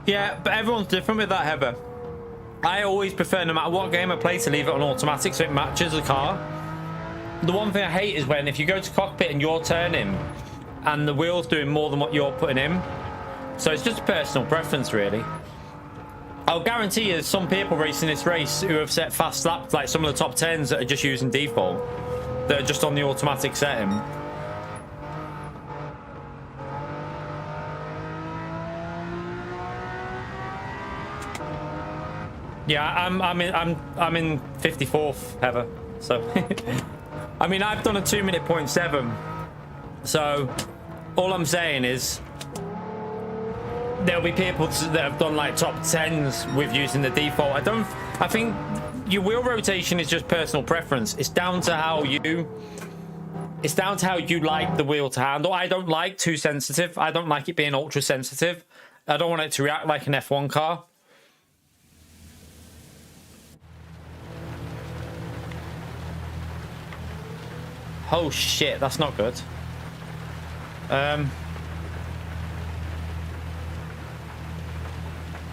Yeah, but everyone's different with that, Heather. I always prefer, no matter what game I play, to leave it on automatic so it matches the car. The one thing I hate is when if you go to cockpit and you're turning and the wheel's doing more than what you're putting in. So it's just a personal preference, really. I'll guarantee you there's some people racing this race who have set fast laps, like some of the top 10s that are just using default, that are just on the automatic setting. Yeah, I'm in 54th, Heather. So, I mean, I've done a 2-minute 0.7. So, all I'm saying is there'll be people that have done like top 10s with using the default. I think your wheel rotation is just personal preference. It's down to how you like the wheel to handle. I don't like too sensitive. I don't like it being ultra sensitive. I don't want it to react like an F1 car. Oh shit, that's not good.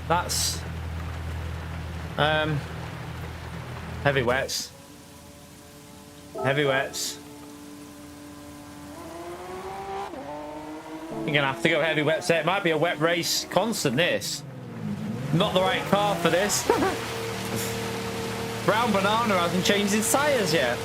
That's Heavy wets. Heavy wets. You're gonna have to go heavy wets there. It might be a wet race constant, this. Not the right car for this. Brown Banana hasn't changed his tyres yet.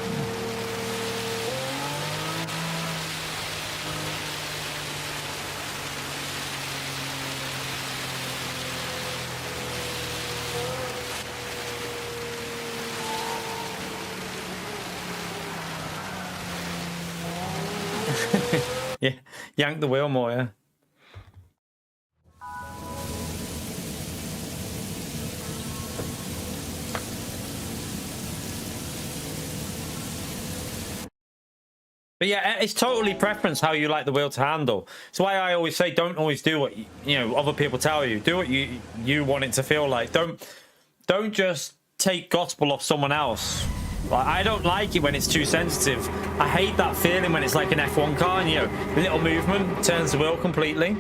Yeah, yank the wheel more, yeah. But yeah, it's totally preference how you like the wheel to handle. It's why I always say don't always do what you know other people tell you. Do what you want it to feel like. Don't just take gospel off someone else. Like, I don't like it when it's too sensitive. I hate that feeling when it's like an F1 car and, you know, a little movement turns the wheel completely.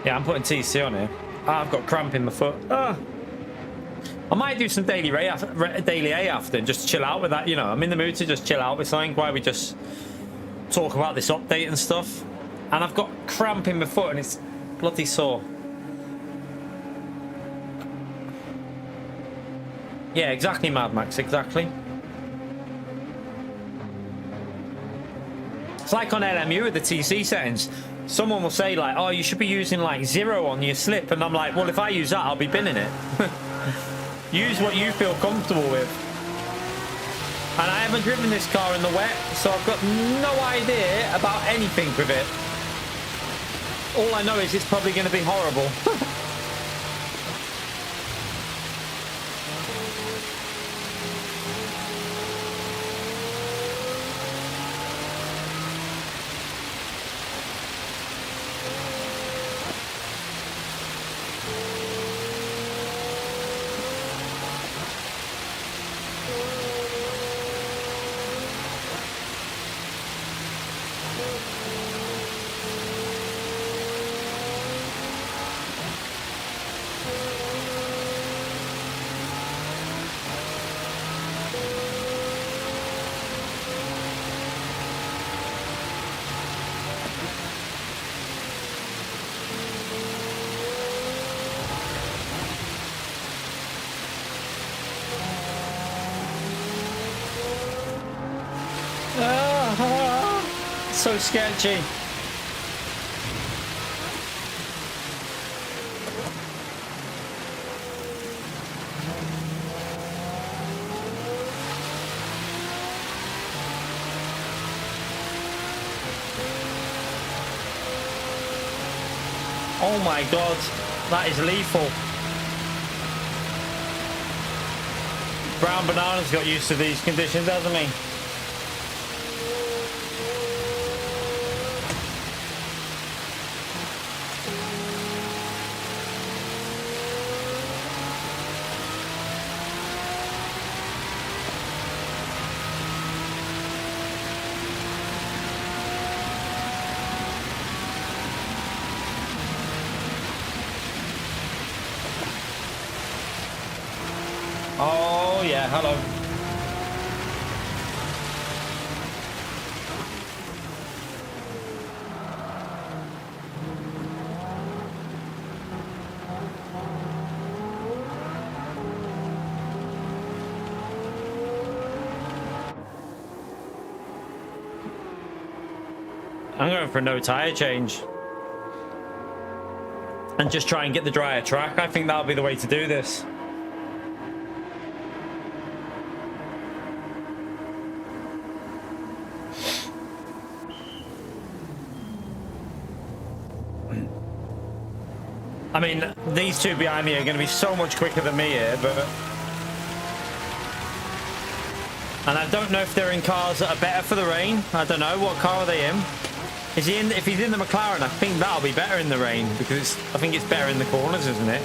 Yeah, I'm putting TC on here. I've got cramp in my foot. I might do some daily A after and just chill out with that. You know, I'm in the mood to just chill out with something while we just talk about this update and stuff. And I've got cramp in my foot and it's bloody sore. Yeah, exactly, Mad Max, exactly. It's like on LMU with the TC settings. Someone will say like, oh, you should be using like 0 on your slip. And I'm like, well, if I use that, I'll be binning it. Use what you feel comfortable with. And I haven't driven this car in the wet, so I've got no idea about anything with it. All I know is it's probably going to be horrible. So sketchy. Oh my god, that is lethal. Brown Banana's got used to these conditions, hasn't he? Oh yeah, hello. I'm going for no tire change and just try and get the drier track. I think that'll be the way to do this. I mean, these two behind me are going to be so much quicker than me here, but... And I don't know if they're in cars that are better for the rain. I don't know. What car are they in? Is he in? If he's in the McLaren, I think that'll be better in the rain, because I think it's better in the corners, isn't it?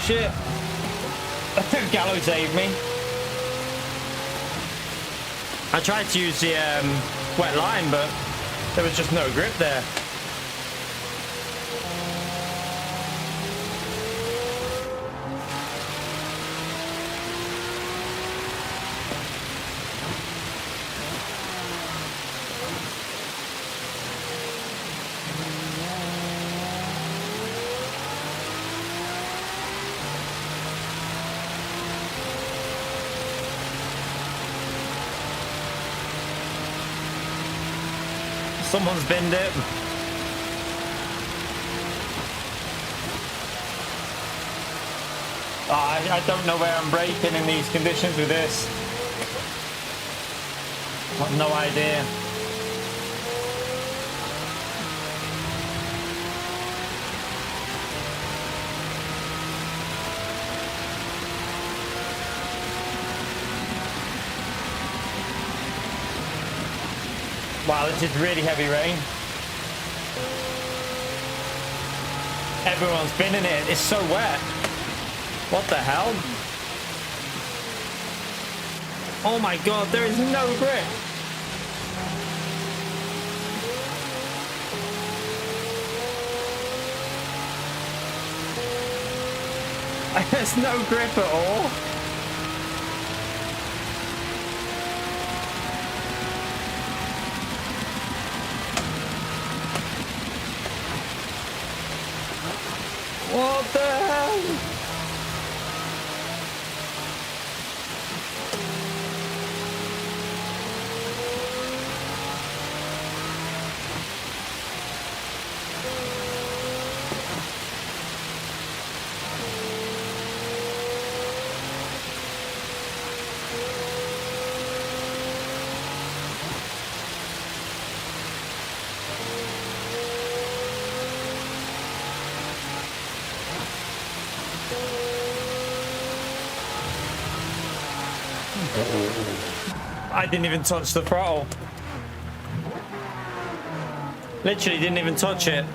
shit. Gallo saved me. I tried to use the wet line, but there was just no grip there. Someone's binned it. Oh, I don't know where I'm braking in these conditions with this. I've no idea. Wow, this is really heavy rain. Everyone's been in it. It's so wet. What the hell? Oh my god, there is no grip. There's no grip at all. What the hell? I didn't even touch the throttle. Literally didn't even touch it.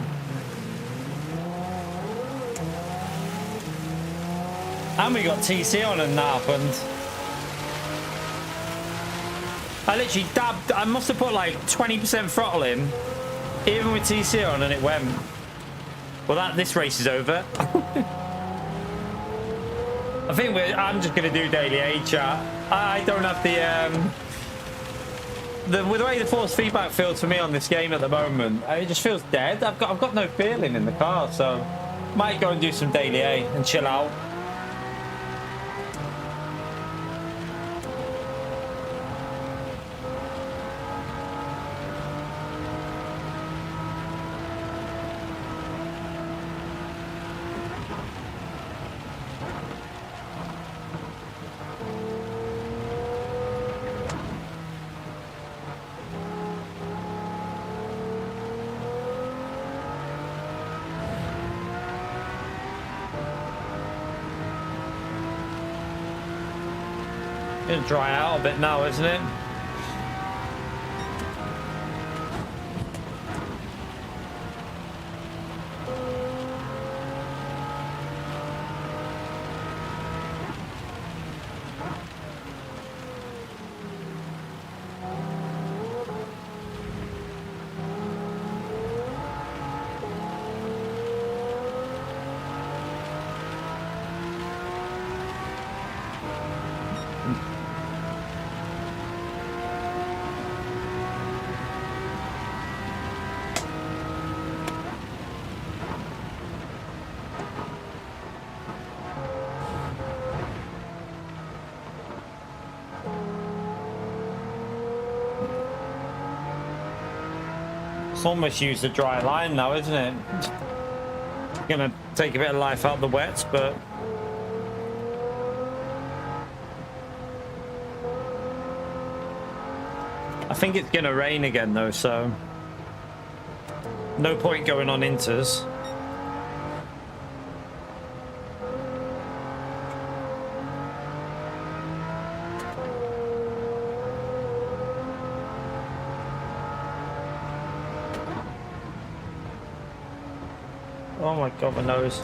And we got TC on and that happened. I literally dabbed, I must have put like 20% throttle in, even with TC on, and it went. Well, this race is over. I think I'm just going to do daily A chat. I don't have the way the force feedback feels for me on this game at the moment. It just feels dead. I've got no feeling in the car, so might go and do some daily A and chill out. Gonna dry out a bit now, isn't it? Almost used a dry line now, isn't it? Gonna take a bit of life out of the wets, but I think it's gonna rain again though, so no point going on inters. Oh my god, my nose.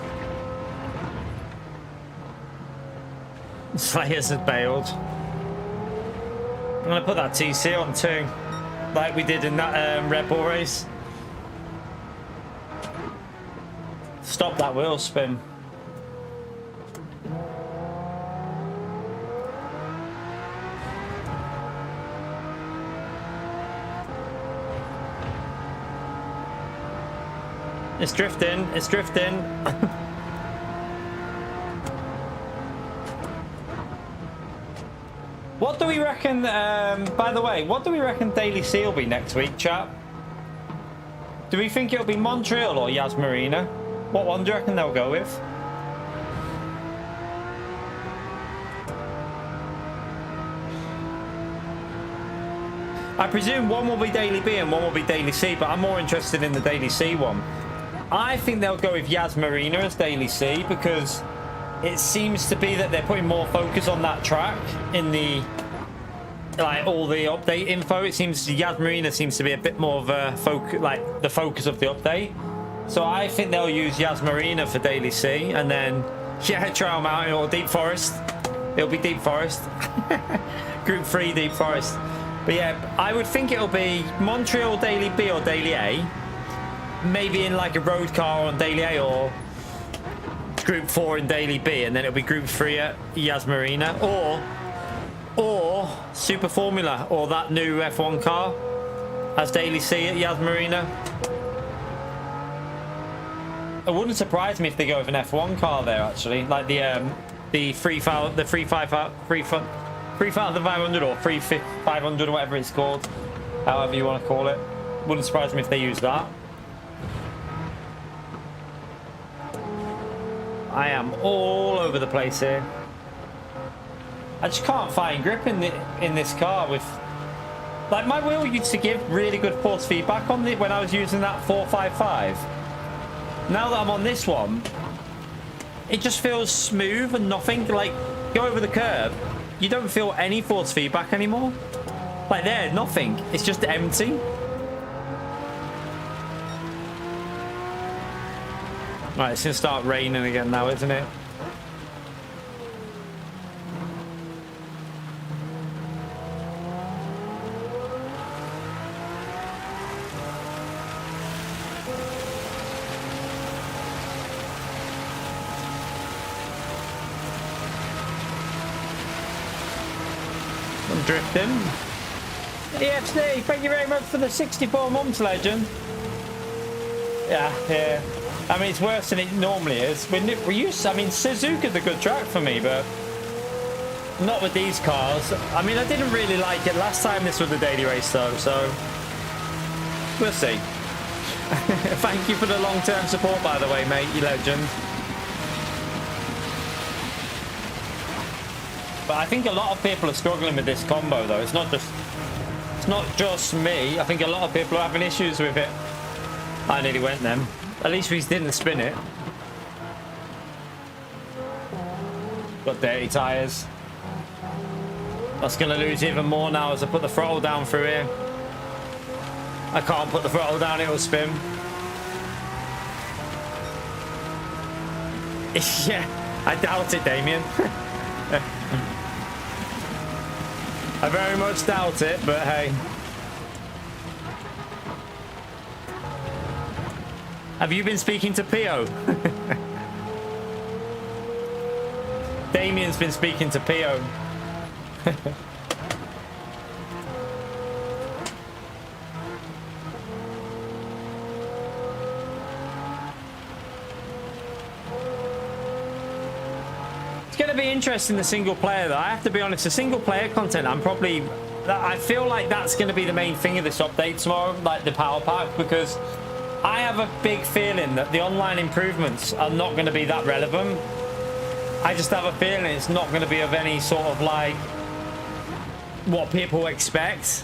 Slayers has bailed. I'm gonna put that TC on too, like we did in that Red Bull race. Stop that wheel spin. It's drifting, it's drifting. What do we reckon, by the way, what do we reckon Daily C will be next week, chat? Do we think it'll be Montreal or Yas Marina? What one do you reckon they'll go with? I presume one will be Daily B and one will be Daily C, but I'm more interested in the Daily C one. I think they'll go with Yas Marina as Daily C because it seems to be that they're putting more focus on that track in the, like, all the update info. It seems Yas Marina seems to be a bit more of a focus, like the focus of the update. So I think they'll use Yas Marina for Daily C, and then Trail Mountain or Deep Forest. It'll be Deep Forest. Group 3 Deep Forest. But yeah, I would think it'll be Montreal Daily B or Daily A. Maybe in like a road car on Daily A, or Group 4 in Daily B, and then it'll be Group 3 at Yas Marina, or Super Formula or that new F1 car as Daily C at Yas Marina. It wouldn't surprise me if they go with an F1 car there, actually, like the 3,500 or 3,500 or whatever it's called, however you want to call it. Wouldn't surprise me if they use that. I am all over the place here. I just can't find grip in this car with, like, my wheel used to give really good force feedback on it when I was using that 455. Now that I'm on this one, it just feels smooth and nothing. Like, go over the curb, you don't feel any force feedback anymore. Like there, nothing. It's just empty. Right, it's gonna start raining again now, isn't it? I'm drifting. EFC, thank you very much for the 64 months, legend. Yeah. I mean, it's worse than it normally is. I mean, Suzuka's a good track for me, but not with these cars. I mean, I didn't really like it last time this was the daily race, though, so we'll see. Thank you for the long-term support, by the way, mate, you legend. But I think a lot of people are struggling with this combo, though. It's not just me. I think a lot of people are having issues with it. I nearly went then. At least we didn't spin it. Got dirty tyres. That's going to lose even more now as I put the throttle down through here. I can't put the throttle down, it'll spin. Yeah, I doubt it, Damien. I very much doubt it, but hey. Have you been speaking to Pio? Damien's been speaking to Pio. It's going to be interesting, the single player, though. I have to be honest, the single player content, I feel like that's going to be the main thing of this update tomorrow, like the power pack, because I have a big feeling that the online improvements are not going to be that relevant. I just have a feeling it's not going to be of any sort of, like, what people expect.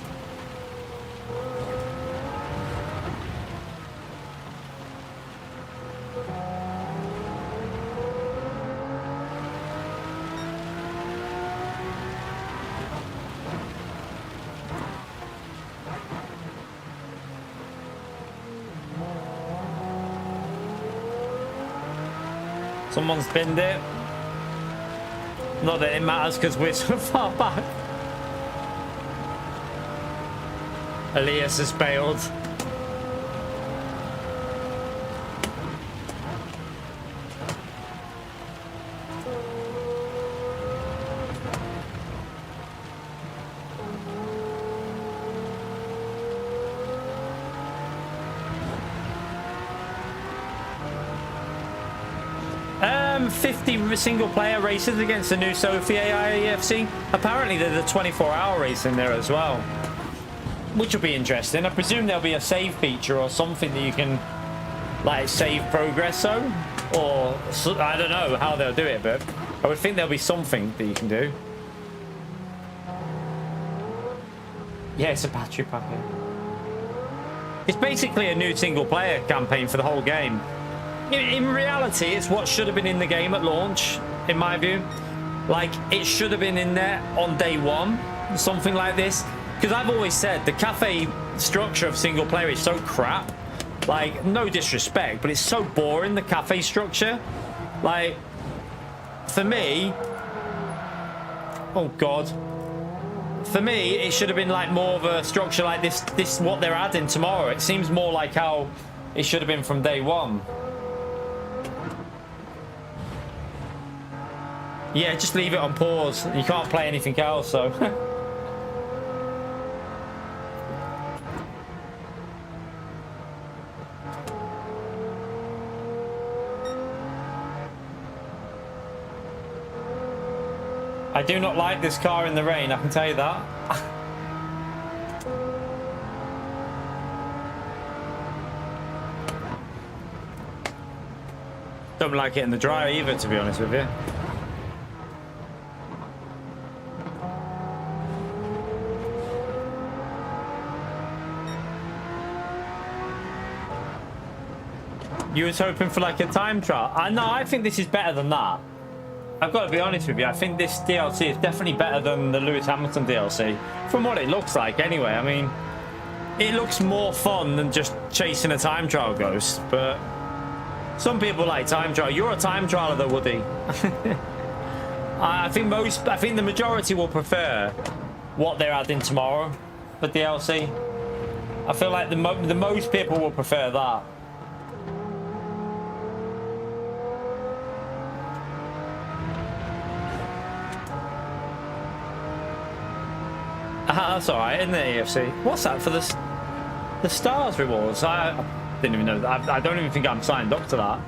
Someone's binned it. Not that it matters because we're so far back. Elias has bailed. 50 single player races against the new Sophie AIEFC. Apparently there's a 24-hour race in there as well, which will be interesting. I presume there'll be a save feature or something that you can like save progress on, or I don't know how they'll do it, but I would think there'll be something that you can do. Yeah, it's a battery packet. It's basically a new single player campaign for the whole game. In reality, it's what should have been in the game at launch, in my view. Like, it should have been in there on day one, something like this. Because I've always said the cafe structure of single player is so crap. Like, no disrespect, but it's so boring, the cafe structure. Like, for me... Oh, God. For me, it should have been like more of a structure like this. This is what they're adding tomorrow. It seems more like how it should have been from day one. Yeah, just leave it on pause. You can't play anything else, so... I do not like this car in the rain, I can tell you that. Don't like it in the dry either, to be honest with you. You was hoping for like a time trial. No, I think this is better than that. I've got to be honest with you. I think this DLC is definitely better than the Lewis Hamilton DLC. From what it looks like anyway. I mean, it looks more fun than just chasing a time trial ghost. But some people like time trial. You're a time trialer though, Woody. I think the majority will prefer what they're adding tomorrow for DLC. I feel like the most people will prefer that. That's alright, isn't it, EFC? What's that for the stars rewards? I didn't even know that. I don't even think I'm signed up to that.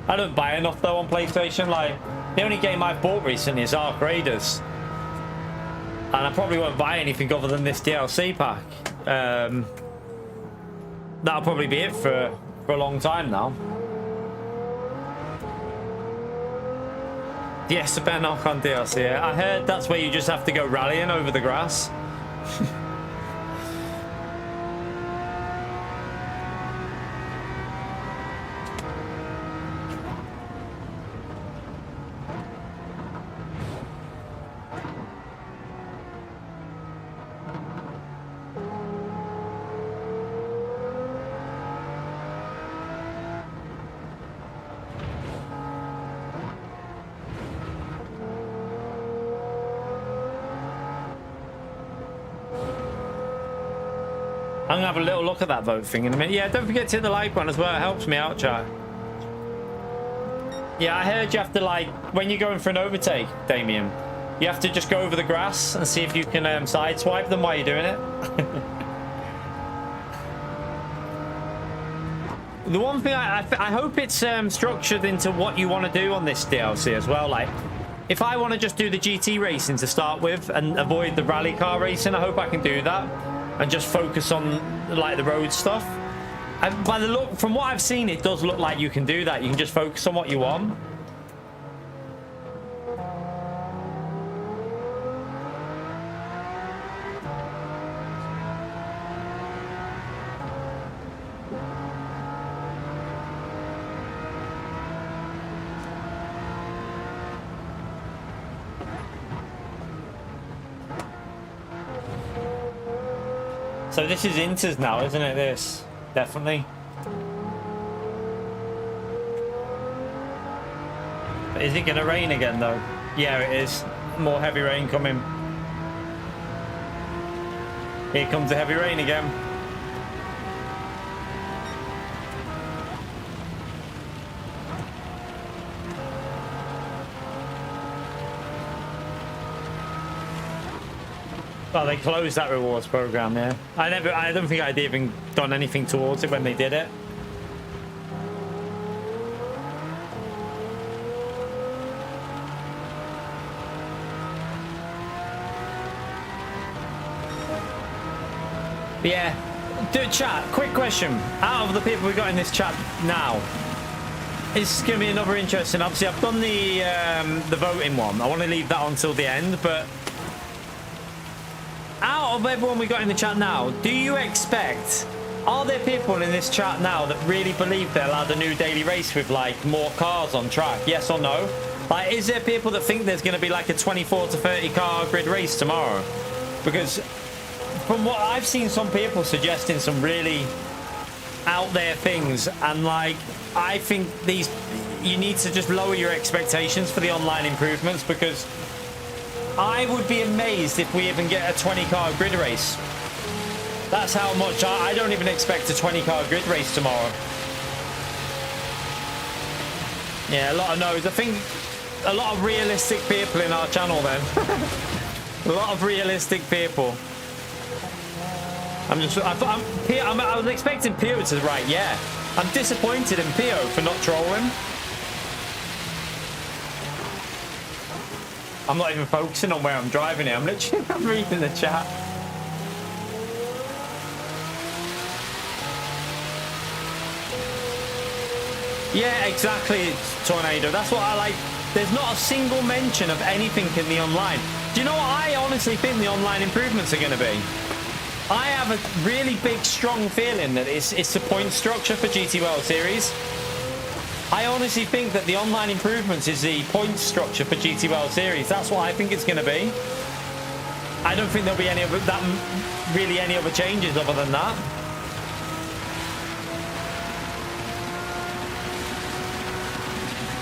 I don't buy enough though on PlayStation. Like, the only game I've bought recently is Ark Raiders, and I probably won't buy anything other than this DLC pack. That'll probably be it for a long time now. Yes, the better knock on DLC. I heard that's where you just have to go rallying over the grass. I'm gonna have a little look at that vote thing in a minute. Yeah, don't forget to hit the like button as well. It helps me out, chat. Yeah, I heard you have to, like, when you're going for an overtake, Damien, you have to just go over the grass and see if you can sideswipe them while you're doing it. The one thing I hope it's structured into what you want to do on this DLC as well. Like, if I want to just do the GT racing to start with and avoid the rally car racing, I hope I can do that and just focus on like the road stuff. And by the look, from what I've seen, it does look like you can do that. You can just focus on what you want. So this is Inters now, isn't it? This, definitely. But is it going to rain again, though? Yeah, it is. More heavy rain coming. Here comes the heavy rain again. Well, they closed that rewards program, yeah. I don't think I'd even done anything towards it when they did it. But yeah, do chat. Quick question: out of the people we got in this chat now, it's going to be another interesting. Obviously, I've done the voting one. I want to leave that until the end, but out of everyone we got in the chat now, do you expect? Are there people in this chat now that really believe they'll add a new daily race with like more cars on track? Yes or no? Like, is there people that think there's going to be like a 24 to 30 car grid race tomorrow? Because from what I've seen, some people suggesting some really out there things, and like, I think you need to just lower your expectations for the online improvements, because I would be amazed if we even get a 20 car grid race. That's how much I don't even expect a 20 car grid race tomorrow. Yeah, a lot of no's. I think a lot of realistic people in our channel then. A lot of realistic people. I was expecting Pio to write, yeah. I'm disappointed in Pio for not trolling. I'm not even focusing on where I'm driving it. I'm literally reading the chat. Yeah, exactly, Tornado. That's what I like. There's not a single mention of anything in the online. Do you know what I honestly think the online improvements are going to be? I have a really big, strong feeling that it's a point structure for GT World Series. I honestly think that the online improvements is the point structure for GT World Series. That's what I think it's going to be. I don't think there'll be any other changes other than that.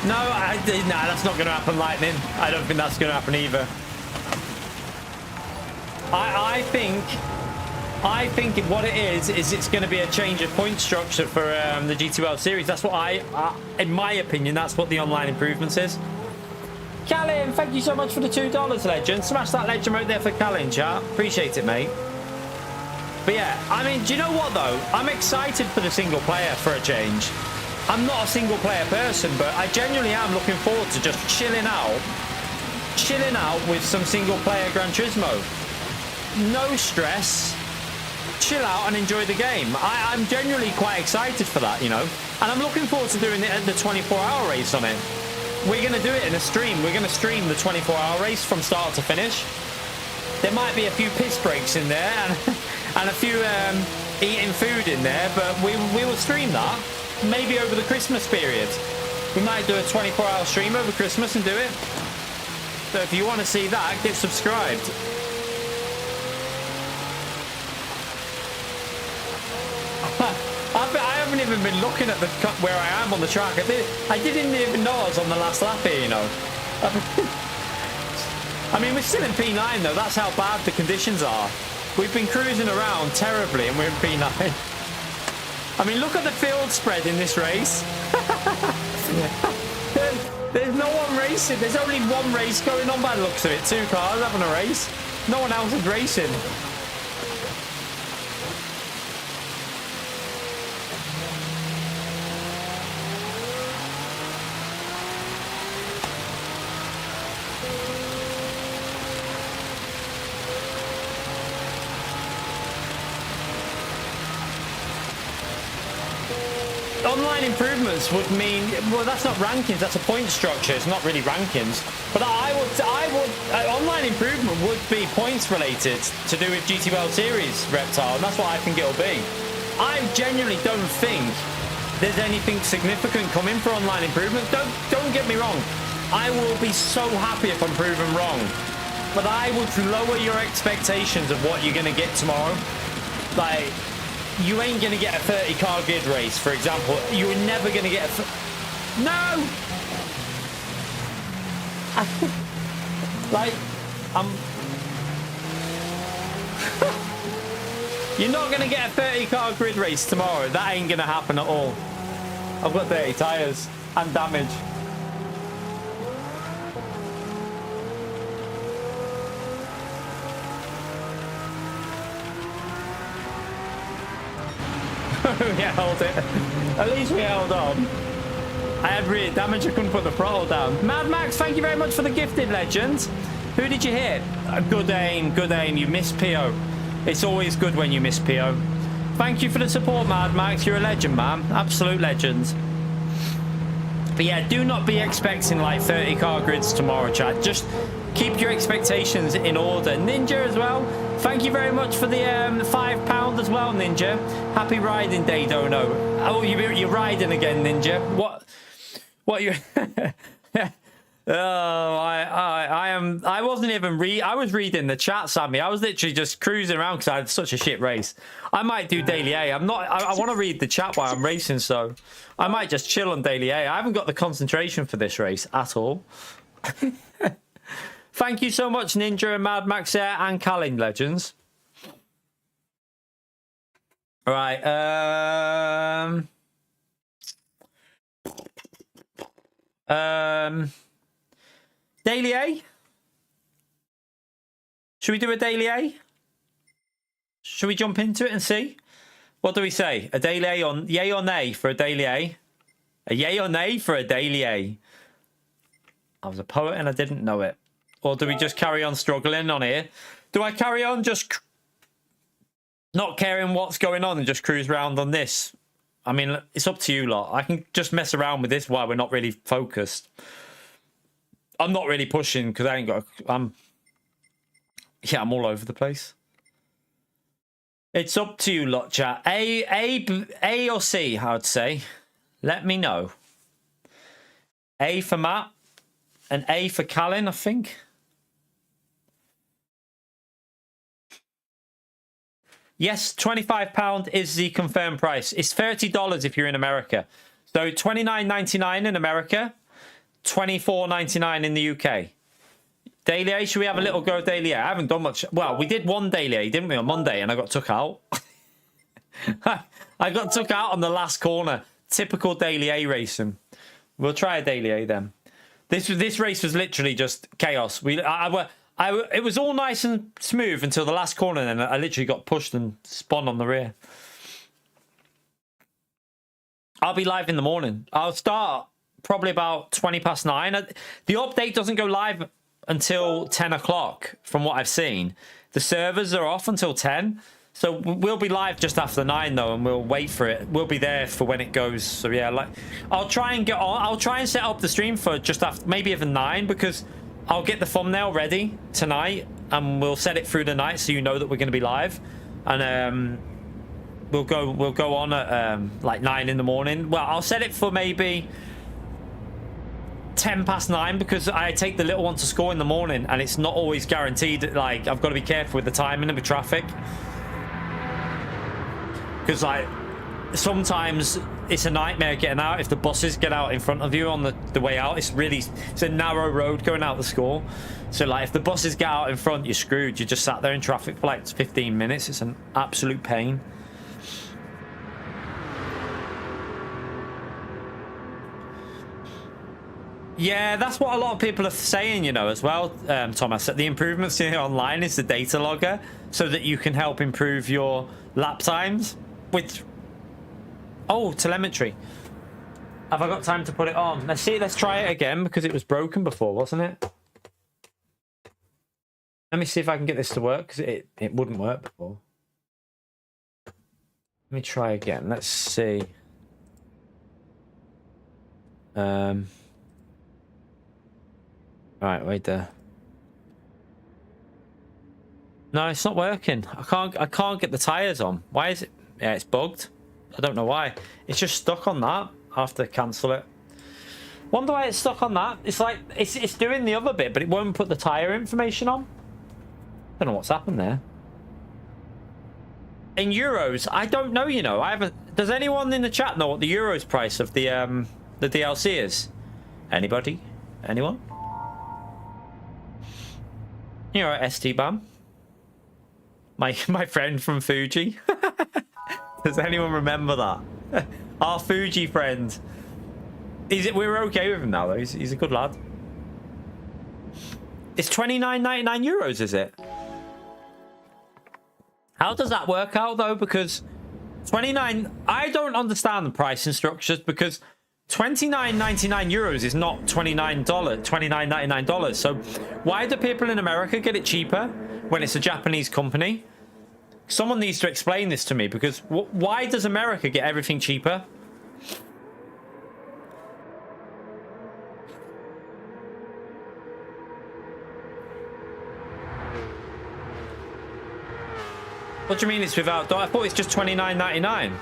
No, that's not going to happen, Lightning. I don't think that's going to happen either. I think what it is it's going to be a change of point structure for the GT World Series. That's what in my opinion, that's what the online improvements is. Callum, thank you so much for the $2, legend. Smash that legend right there for Callum, chat. Appreciate it, mate. But yeah, I mean, do you know what though? I'm excited for the single player for a change. I'm not a single player person, but I genuinely am looking forward to just chilling out with some single player Gran Turismo. No stress. Chill out and enjoy the game. I'm genuinely quite excited for that, you know, and I'm looking forward to doing the 24-hour race on it. We're going to do it in a stream. We're going to stream the 24-hour race from start to finish. There might be a few piss breaks in there and a few eating food in there, but we will stream that maybe over the Christmas period. We might do a 24-hour stream over Christmas and do it. So if you want to see that, get subscribed. I haven't even been looking at where I am on the track. I didn't even know I was on the last lap here, you know. I mean, we're still in P9 though. That's how bad the conditions are. We've been cruising around terribly and we're in P9. I mean, look at the field spread in this race. There's no one racing. There's only one race going on by the looks of it. 2 cars having a race. No one else is racing. Online improvements would mean, well, that's not rankings, that's a point structure. It's not really rankings. But I would online improvement would be points related to do with GT World Series, Reptile, and that's what I think it'll be. I genuinely don't think there's anything significant coming for online improvement. Don't get me wrong. I will be so happy if I'm proven wrong. But I would lower your expectations of what you're going to get tomorrow. Like, you ain't going to get a 30-car grid race, for example. You're never going to get a... No! Like, I'm... You're not going to get a 30-car grid race tomorrow. That ain't going to happen at all. I've got dirty tyres and damage. We held it. At least we held on. I had rear damage. I couldn't put the throttle down. Mad Max, thank you very much for the gifted, legend. Who did you hit? Good aim. Good aim. You missed PO. It's always good when you miss PO. Thank you for the support, Mad Max. You're a legend, man. Absolute legend. But yeah, do not be expecting like 30-car grids tomorrow, chat. Just keep your expectations in order. Ninja as well. Thank you very much for the £5 as well, Ninja. Happy riding day, Dono. Oh, you're riding again, Ninja. What you? Oh, I wasn't even I was reading the chat, Sammy. I was literally just cruising around because I had such a shit race. I might do Daily A. I'm not. I want to read the chat while I'm racing, so I might just chill on Daily A. I haven't got the concentration for this race at all. Thank you so much, Ninja and Mad Max Air and Calling Legends. All right. Daily A? Should we do a Daily A? Should we jump into it and see? What do we say? A Daily A on yay or nay for a Daily A? A yay or nay for a Daily A? I was a poet and I didn't know it. Or do we just carry on struggling on here? Do I carry on just not caring what's going on and just cruise around on this? I mean, it's up to you lot. I can just mess around with this while we're not really focused. I'm not really pushing because I ain't got... I'm all over the place. It's up to you lot, chat. A or C, I would say. Let me know. A for Matt. And A for Callan, I think. Yes, £25 is the confirmed price. It's $30 if you're in America. So $29.99 in America, $24.99 in the UK. Daily A, should we have a little go Daily A? I haven't done much. Well, we did one Daily A, didn't we, on Monday, and I got took out. I got took out on the last corner. Typical Daily A racing. We'll try a Daily A then. This race was literally just chaos. It was all nice and smooth until the last corner, and then I literally got pushed and spun on the rear. I'll be live in the morning. I'll start probably about 9:20. The update doesn't go live until 10 o'clock, from what I've seen. The servers are off until 10. So we'll be live just after 9 though, and we'll wait for it. We'll be there for when it goes. So yeah, like I'll try and get on. I'll try and set up the stream for just after, maybe even 9, because I'll get the thumbnail ready tonight, and we'll set it through the night so you know that we're going to be live, and we'll go on at like 9 in the morning. Well, I'll set it for maybe 9:10 because I take the little one to school in the morning, and it's not always guaranteed. Like I've got to be careful with the timing and the traffic. Because like sometimes it's a nightmare getting out if the buses get out in front of you on the way out. It's a narrow road going out the school. So like if the buses get out in front, you're screwed. You're just sat there in traffic for like 15 minutes. It's an absolute pain. Yeah, that's what a lot of people are saying, you know, as well, Thomas. The improvements here online is the data logger, so that you can help improve your lap times with... Oh, telemetry. Have I got time to put it on? Let's try it again, because it was broken before, wasn't it? Let me see if I can get this to work, because it wouldn't work before. Let me try again. Let's see. Right, wait there. No, it's not working. I can't get the tires on. Why is it? Yeah, it's bugged. I don't know why. It's just stuck on that. I have to cancel it. Wonder why it's stuck on that. It's like it's doing the other bit, but it won't put the tire information on. Don't know what's happened there. In euros, I don't know. You know, I haven't. Does anyone in the chat know what the euros price of the DLC is? Anybody? Anyone? You're right, ST-BAM. My friend from Fuji. Does anyone remember that? Our Fuji friend. We're okay with him now, though. He's a good lad. It's 29.99 euros, is it? How does that work out, though? Because 29... I don't understand the pricing structures, because 29.99 euros is not $29.99. So why do people in America get it cheaper when it's a Japanese company? Someone needs to explain this to me, because why does America get everything cheaper? What do you mean it's without... I thought it's just $29.99.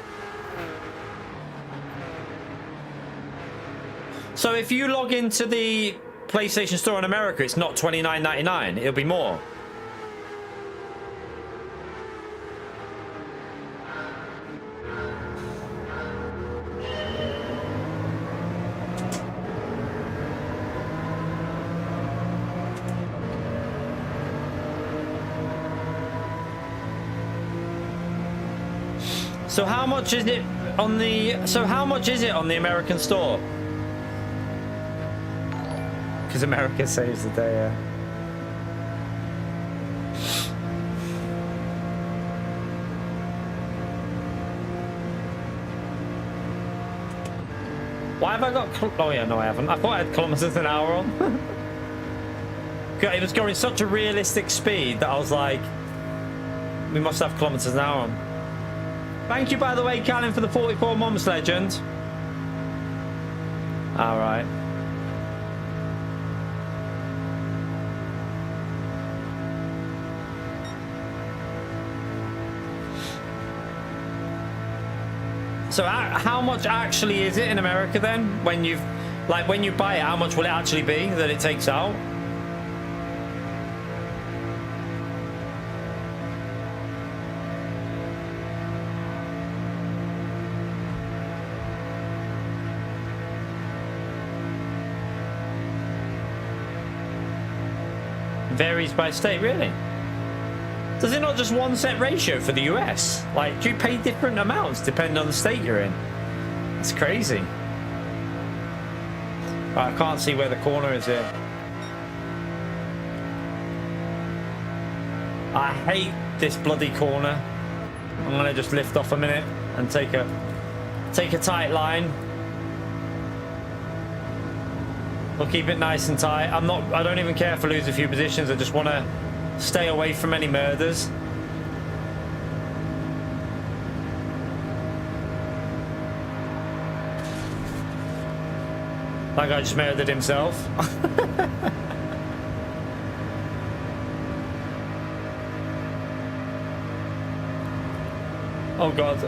So if you log into the PlayStation Store in America, it's not $29.99. It'll be more. So how much is it on the... So how much is it on the American store? Because America saves the day, yeah. Why have I got... Oh, yeah, no, I haven't. I thought I had kilometers an hour on. It was going such a realistic speed that I was like, we must have kilometers an hour on. Thank you, by the way, Callan, for the 44 months, legend. All right. So how much actually is it in America then? When you buy it, how much will it actually be that it takes out? Varies by state, really? Does it not just one set ratio for the US? Like, do you pay different amounts depending on the state you're in? It's crazy. Right, I can't see where the corner is here. I hate this bloody corner. I'm gonna just lift off a minute and take a tight line. We'll keep it nice and tight. I don't even care if I lose a few positions. I just want to stay away from any murders. That guy just murdered himself. Oh God.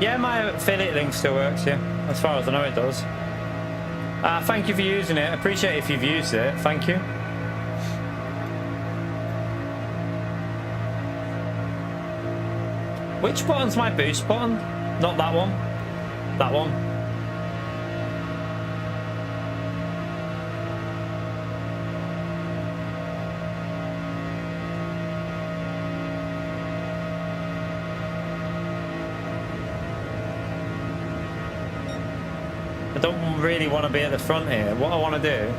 Yeah, my affiliate link still works, yeah. As far as I know it does. Thank you for using it. I appreciate it if you've used it. Thank you. Which button's my boost button? Not that one. That one. I don't really want to be at the front here. What I want to do,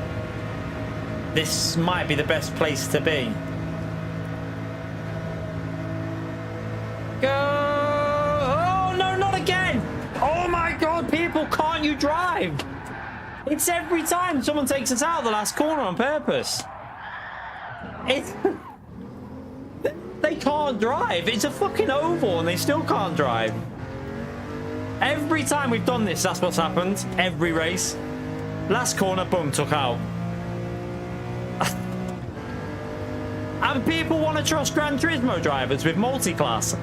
this might be the best place to be. Go! Oh, no, not again! Oh my god, people, can't you drive? It's every time someone takes us out of the last corner on purpose. It's... They can't drive. It's a fucking oval and they still can't drive. Every time we've done this, that's what's happened. Every race. Last corner, boom, took out. And people want to trust Gran Turismo drivers with multi-class.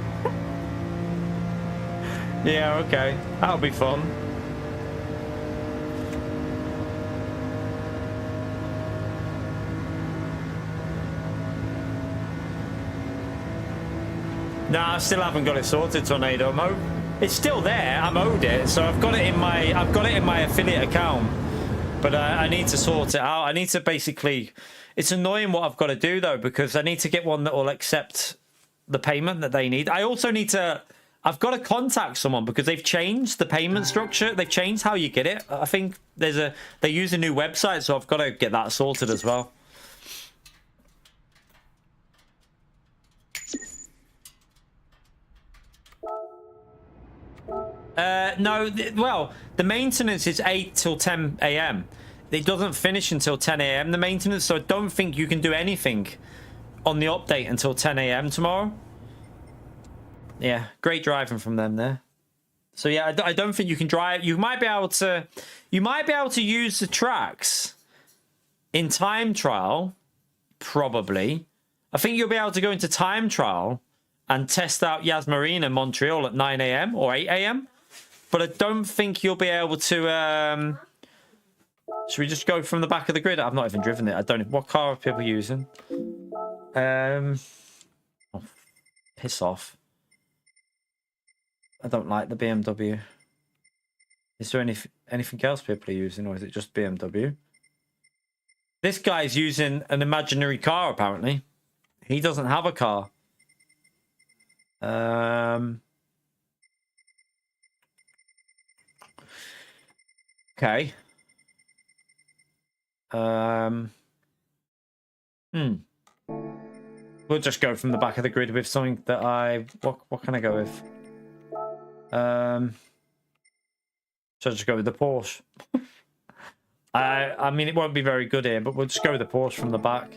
Yeah, okay. That'll be fun. No, I still haven't got it sorted, Tornado. It's still there. I'm owed it, so I've got it in my affiliate account. But I need to sort it out. I need to basically. It's annoying what I've got to do though, because I need to get one that will accept the payment that they need. I also need to. I've got to contact someone because they've changed the payment structure. They've changed how you get it. I think they use a new website, so I've got to get that sorted as well. No, well, the maintenance is 8 till 10 a.m. It doesn't finish until 10 a.m. the maintenance, so I don't think you can do anything on the update until 10 a.m. tomorrow. Yeah, great driving from them there. So yeah, I don't think you can drive. You might be able to use the tracks in time trial, probably. I think you'll be able to go into time trial and test out Yas Marina in Montreal at 9 a.m. or 8 a.m. But I don't think you'll be able to... Should we just go from the back of the grid? I've not even driven it. I don't know. What car are people using? Oh, piss off. I don't like the BMW. Is there anything else people are using, or is it just BMW? This guy's using an imaginary car, apparently. He doesn't have a car. Okay. We'll just go from the back of the grid with something that what can I go with? So just go with the Porsche. I mean, it won't be very good here, but we'll just go with the Porsche from the back.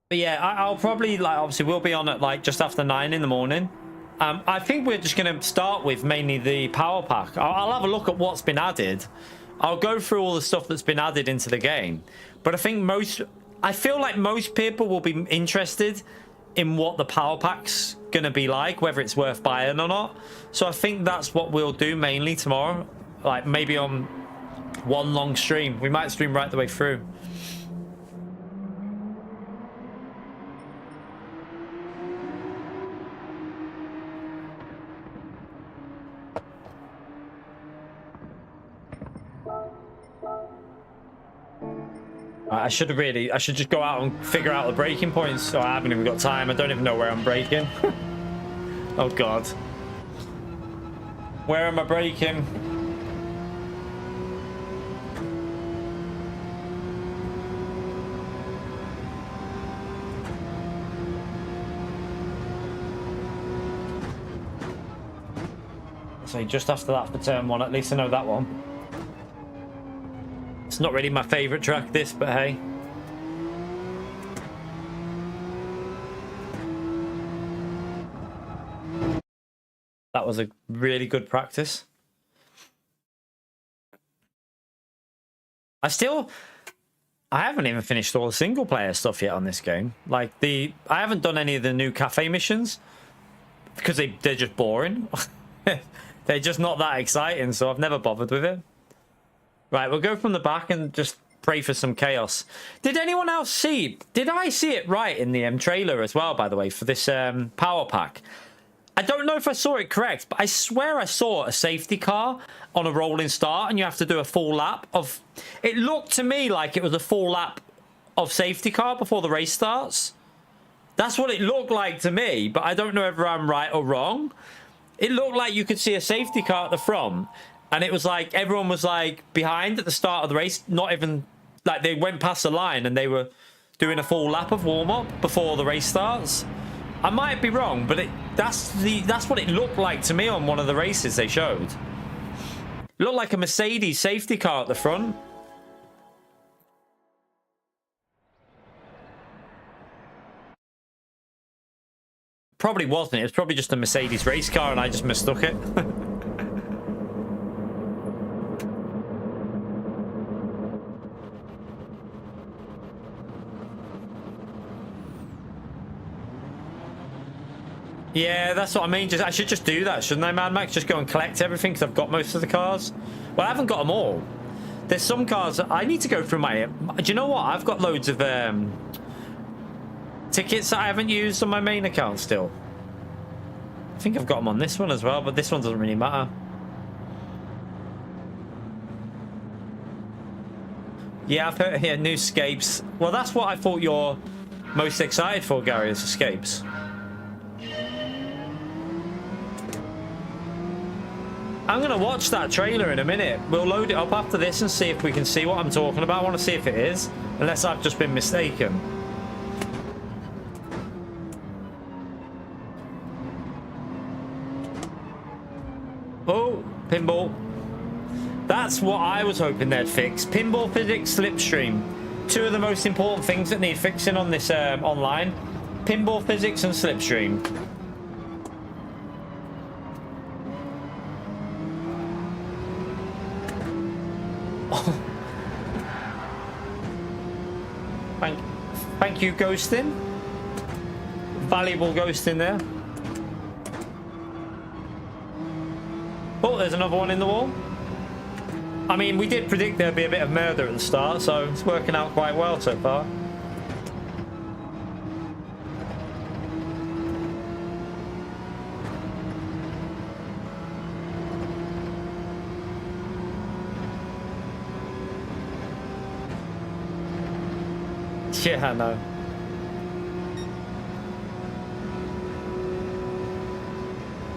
But yeah, I'll probably, like, obviously we'll be on at like just after 9 in the morning. I think we're just going to start with mainly the power pack. I'll have a look at what's been added. I'll go through all the stuff that's been added into the game. But I feel like most people will be interested in what the power pack's going to be like, whether it's worth buying or not. So I think that's what we'll do mainly tomorrow. Like maybe on one long stream. We might stream right the way through. I should just go out and figure out the braking points. So I haven't even got time. I don't even know where I'm braking. Oh God. Where am I braking? So just after that for turn 1, at least I know that one. It's not really my favourite track, this, but hey. That was a really good practice. I haven't even finished all the single player stuff yet on this game. Like I haven't done any of the new cafe missions because they're just boring. They're just not that exciting, so I've never bothered with it. Right, we'll go from the back and just pray for some chaos. Did anyone else see? Did I see it right in the trailer as well, by the way, for this power pack? I don't know if I saw it correct, but I swear I saw a safety car on a rolling start and you have to do a full lap of... It looked to me like it was a full lap of safety car before the race starts. That's what it looked like to me, but I don't know if I'm right or wrong. It looked like you could see a safety car at the front, and it was like everyone was like behind at the start of the race. Not even like they went past the line and they were doing a full lap of warm-up before the race starts. I might be wrong, but that's what it looked like to me on one of the races they showed. It looked like a Mercedes safety car at the front. Probably wasn't. It was probably just a Mercedes race car and I just mistook it. Yeah, that's what I mean. I should just do that, shouldn't I, Mad Max? Just go and collect everything because I've got most of the cars. Well, I haven't got them all. There's some cars that I need to go through my... Do you know what? I've got loads of tickets that I haven't used on my main account still. I think I've got them on this one as well, but this one doesn't really matter. Yeah, I've heard here new escapes. Well, that's what I thought you're most excited for, Gary, is escapes. I'm going to watch that trailer in a minute. We'll load it up after this and see if we can see what I'm talking about. I want to see if it is, unless I've just been mistaken. Oh, pinball. That's what I was hoping they'd fix. Pinball physics, slipstream. Two of the most important things that need fixing on this online. Pinball physics and slipstream. Thank you, ghosting. Valuable ghosting there. Oh, there's another one in the wall. I mean, we did predict there'd be a bit of murder at the start, so it's working out quite well so far. Yeah, I know.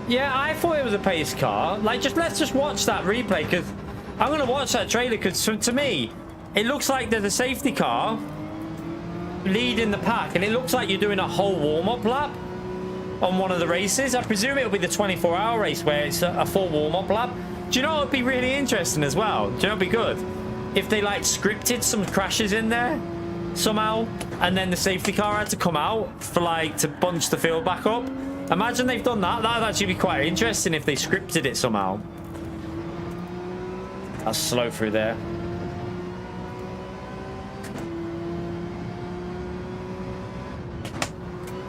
Yeah, I thought it was a pace car. Like, let's just watch that replay, because I'm going to watch that trailer, because to me, it looks like there's a safety car leading the pack, and it looks like you're doing a whole warm-up lap on one of the races. I presume it'll be the 24-hour race where it's a full warm-up lap. Do you know what would be really interesting as well? Do you know what would be good? If they, like, scripted some crashes in there somehow, and then the safety car had to come out for, like, to bunch the field back up. Imagine they've done that. That'd actually be quite interesting if they scripted it somehow. That's slow through there.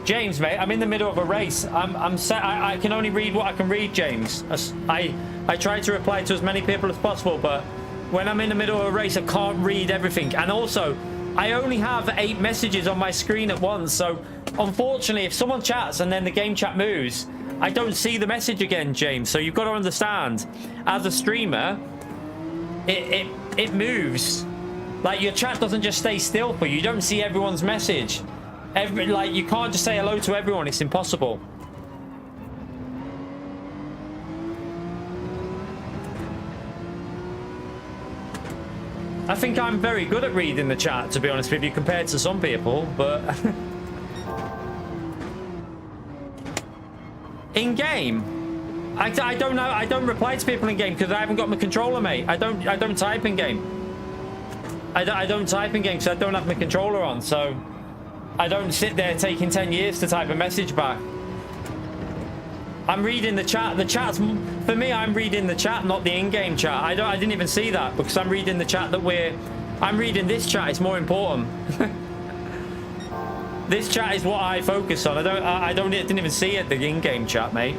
James, mate, I'm in the middle of a race. I'm set. I can only read what I can read, James. I try to reply to as many people as possible, but when I'm in the middle of a race, I can't read everything. And also, I only have 8 messages on my screen at once, so unfortunately, if someone chats and then the game chat moves, I don't see the message again, James. So you've got to understand, as a streamer, it moves. Like, your chat doesn't just stay still for you. You don't see everyone's message. Like, you can't just say hello to everyone. It's impossible. I think I'm very good at reading the chat, to be honest with you, compared to some people, but... In-game? I don't know. I don't reply to people in-game because I haven't got my controller, mate. I don't type in-game. I don't type in-game because I don't have my controller on, so... I don't sit there taking 10 years to type a message back. I'm reading the chat. The chat's, for me, I'm reading the chat, not the in-game chat. I didn't even see that because I'm reading the chat I'm reading this chat. It's more important. This chat is what I focus on. I didn't even see it, the in-game chat, mate.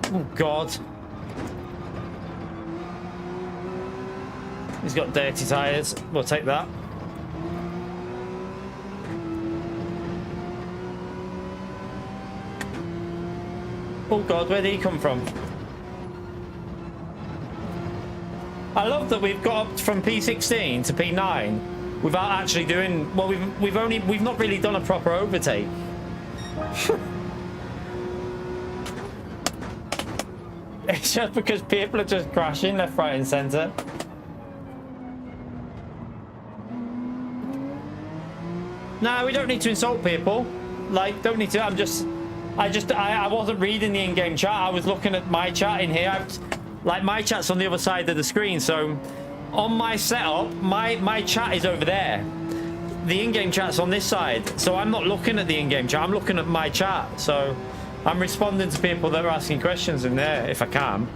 Oh, God. He's got dirty tyres. We'll take that. Oh God, where did he come from? I love that we've got up from P16 to P9 without actually doing, well, we've not really done a proper overtake. It's just because people are just crashing left, right, and centre. No, we don't need to insult people. Like, don't need to. I wasn't reading the in-game chat. I was looking at my chat in here. Like, my chat's on the other side of the screen. So, on my setup, my chat is over there. The in-game chat's on this side. So, I'm not looking at the in-game chat. I'm looking at my chat. So, I'm responding to people that are asking questions in there, if I can.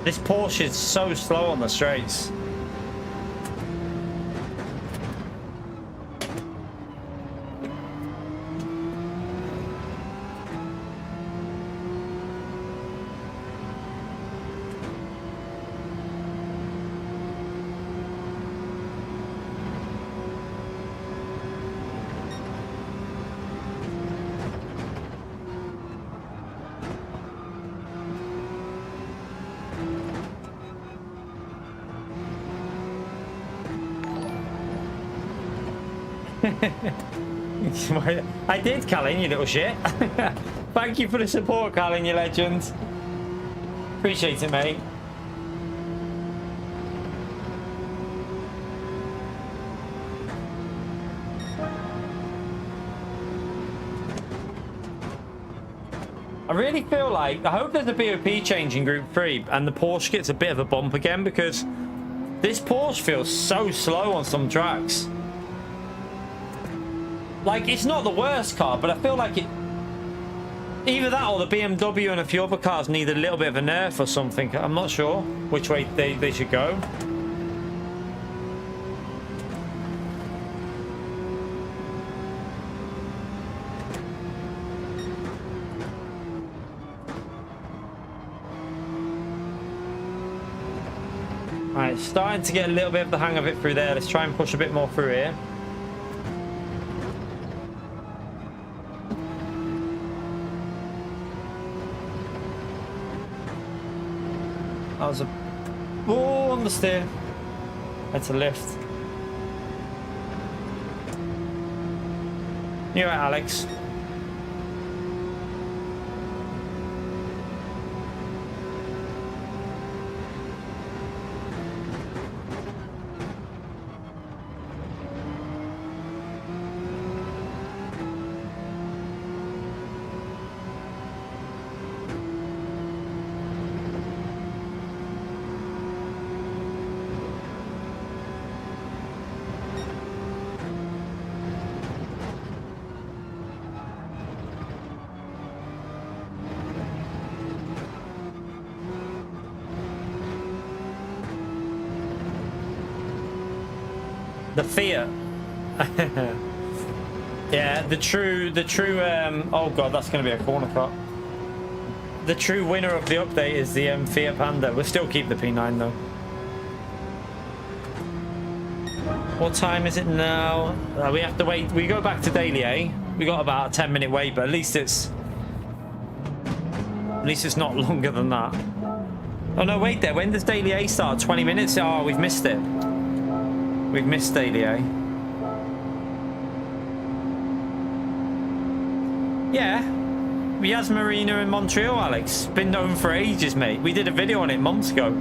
This Porsche is so slow on the straights. I did, Callan, you little shit. Thank you for the support, Callan, you legend. Appreciate it, mate. I really feel like, I hope there's a BOP change in Group 3 and the Porsche gets a bit of a bump again, because this Porsche feels so slow on some tracks. Like, it's not the worst car, but I feel like it... Either that or the BMW and a few other cars need a little bit of a nerf or something. I'm not sure which way they should go. Alright, starting to get a little bit of the hang of it through there. Let's try and push a bit more through here. That was a... Oh, on the steer. That's a lift. You're right, Alex. The Fiat. Yeah, the true oh god, that's going to be a corner cut. The true winner of the update is the Fiat Panda. We'll still keep the P9 though. What time is it now? We have to wait. We go back to Daily A. We got about a 10-minute wait, but at least it's not longer than that. Oh no, wait there. When does Daily A start? 20 minutes? Oh, we've missed it. We've missed Daily A. Yeah. Yas Marina in Montreal, Alex. Been known for ages, mate. We did a video on it months ago.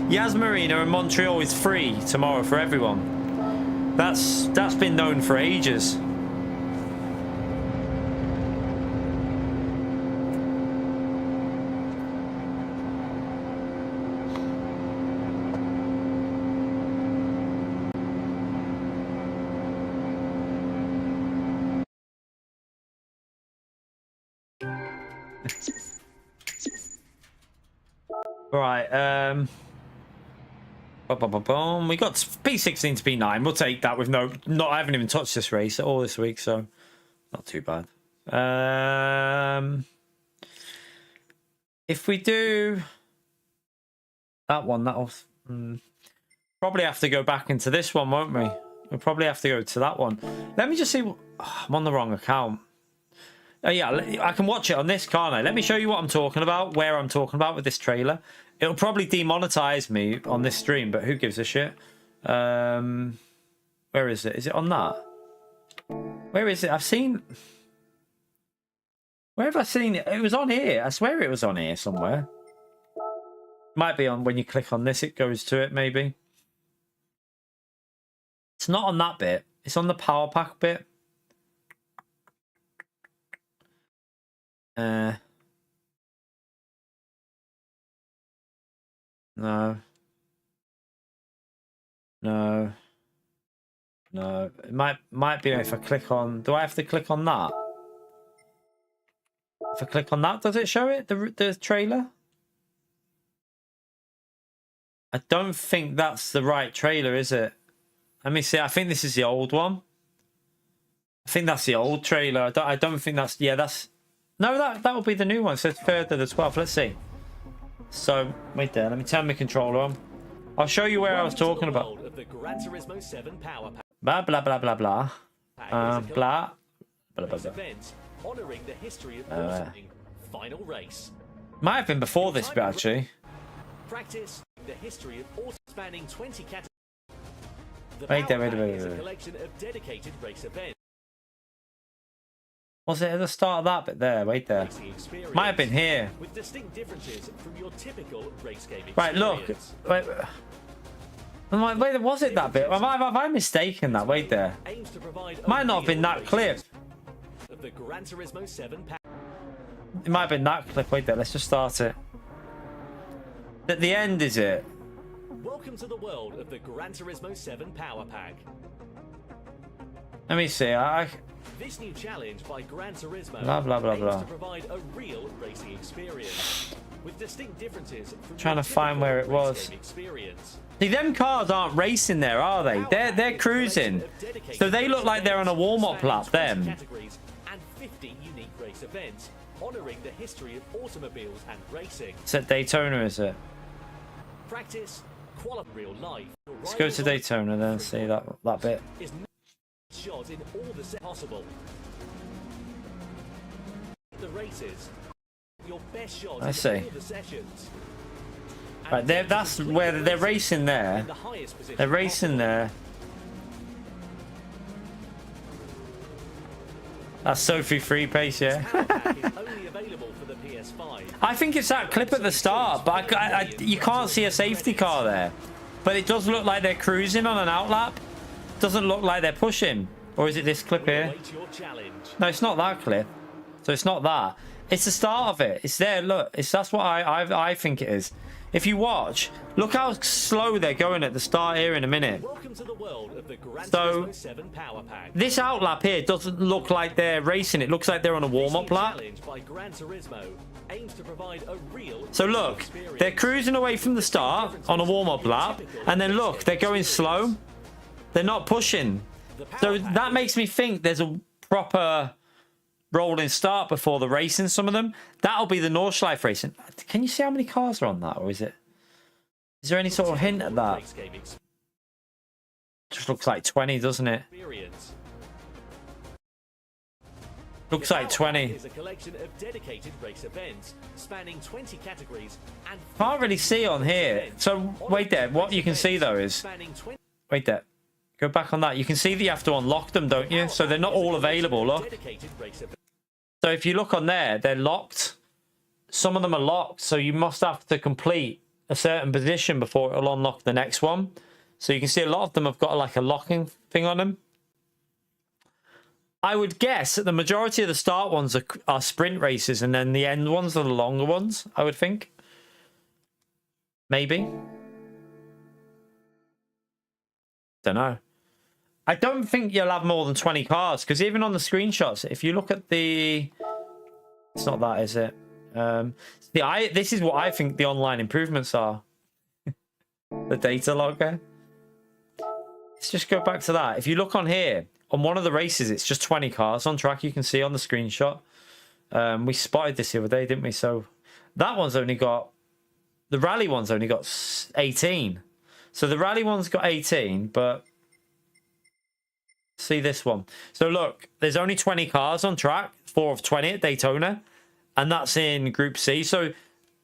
Yas Marina in Montreal is free tomorrow for everyone. That's been known for ages. Right. We got P16 to P9. We'll take that with no. Not. I haven't even touched this race all this week, so not too bad. If we do that one, that'll probably have to go back into this one, won't we? We'll probably have to go to that one. Let me just see. I'm on the wrong account. Oh yeah, I can watch it on this, can't I? Let me show you what I'm talking about, where I'm talking about with this trailer. It'll probably demonetize me on this stream, but who gives a shit? Where is it? Is it on that? Where is it? I've seen... Where have I seen it? It was on here. I swear it was on here somewhere. Might be on when you click on this, it goes to it, maybe. It's not on that bit. It's on the power pack bit. No. No. No. It might be if I click on... Do I have to click on that? If I click on that, does it show it? The trailer? I don't think that's the right trailer, is it? Let me see. I think this is the old one. I think that's the old trailer. I don't think that's... Yeah, that's... No, that will be the new one. It says 3rd of the 12th. Let's see. So, wait there. Let me turn my controller on. I'll show you where I was talking about. Gran Turismo 7 power pack. Blah, blah, blah, blah, blah. Blah. Blah, blah, blah. Honoring the history of racing. Final race. Might have been before this bit, actually. Practice the history of auto spanning 20 categories. Wait there, wait. A collection of dedicated race events. Was it at the start of that bit there? Wait there. Might have been here. With distinct differences from your typical race game experience. Right, look. Wait. I'm like, wait, was it that bit? Have I mistaken that? Wait there. Might not have been that clip. Of the Gran Turismo 7 pack. It might have been that clip. Wait there. Let's just start it. At the end, is it? Welcome to the world of the Gran Turismo 7 power pack. Let me see. This new challenge by Gran Turismo blah, blah, blah, blah. aims to provide a real racing experience with distinct differences from Trying to find where it was. Experience. See, them cars aren't racing there, are they? They're cruising. So they look like they're on a warm-up lap, them. Categories and 50 unique race events, honoring the history of automobiles and racing. It's at Daytona, is it? Practice, quality, real life. Let's go to Daytona then and see that bit. Is shot in all the sets possible. The races, your best shot I see. in all the sessions. Right, that's where they're racing there. They're racing there. That's Sophie free pace, yeah. I think it's that clip at the start, but you can't see a safety car there. But it does look like they're cruising on an outlap. Doesn't look like they're pushing. Or is it this clip here? No, it's not that clip. So it's not that. It's the start of it. It's there. Look, that's what I think it is. If you watch, look how slow they're going at the start here in a minute. So this outlap here doesn't look like they're racing. It looks like they're on a warm-up lap. So look, they're cruising away from the start on a warm-up lap, and then look, they're going slow. They're not pushing. So that makes me think there's a proper rolling start before the racing, some of them. That'll be the Nordschleife racing. Can you see how many cars are on that, or is there any sort of hint at that? Just looks like 20, doesn't it? Looks like 20. Can't really see on here. So wait there. What you can see though is, wait there. Go back on that. You can see that you have to unlock them, don't you? So they're not all available. Look. So if you look on there, they're locked. Some of them are locked, so you must have to complete a certain position before it'll unlock the next one. So you can see a lot of them have got like a locking thing on them. I would guess that the majority of the start ones are sprint races, and then the end ones are the longer ones, I would think. Maybe. Don't know. I don't think you'll have more than 20 cars, because even on the screenshots, if you look at the... It's not that, is it? This is what I think the online improvements are. The data logger. Let's just go back to that. If you look on here, on one of the races, it's just 20 cars on track. You can see on the screenshot. We spotted this the other day, didn't we? So that one's only got... The rally one's only got 18. So the rally one's got 18, but... See this one. So look, there's only 20 cars on track. 4 of 20 at Daytona. And that's in Group C. So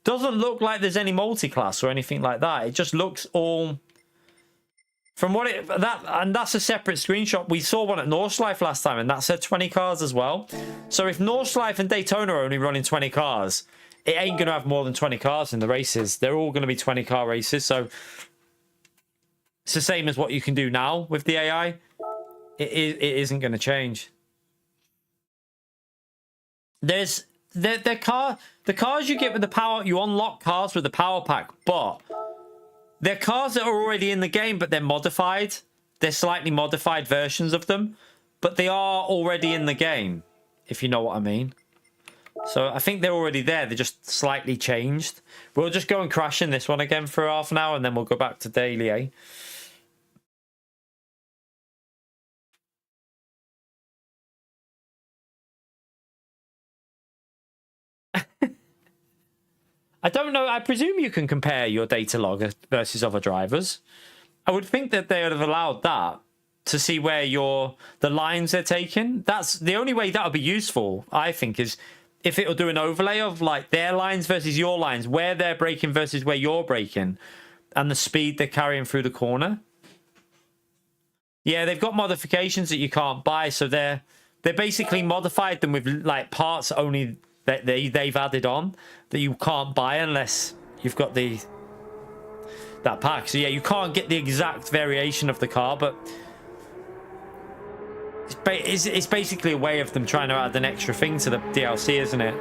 doesn't look like there's any multi-class or anything like that. It just looks all... From what it... And that's a separate screenshot. We saw one at Nordschleife last time, and that said 20 cars as well. So if Nordschleife and Daytona are only running 20 cars, it ain't going to have more than 20 cars in the races. They're all going to be 20-car races. So it's the same as what you can do now with the AI. It isn't going to change. There's the cars you get with the power. You unlock cars with the power pack, but they're cars that are already in the game, but they're modified. They're slightly modified versions of them, but they are already in the game, if you know what I mean. So I think they're already there. They're just slightly changed. We'll just go and crash in this one again for half an hour, and then we'll go back to daily, eh? I don't know. I presume you can compare your data log versus other drivers. I would think that they would have allowed that to see where the lines they're taking. That's the only way that would be useful, I think, is if it'll do an overlay of like their lines versus your lines, where they're braking versus where you're braking, and the speed they're carrying through the corner. Yeah, they've got modifications that you can't buy, so they're basically modified them with like parts only that they've added on that you can't buy unless you've got that pack. So yeah, you can't get the exact variation of the car, but it's basically a way of them trying to add an extra thing to the DLC, isn't it?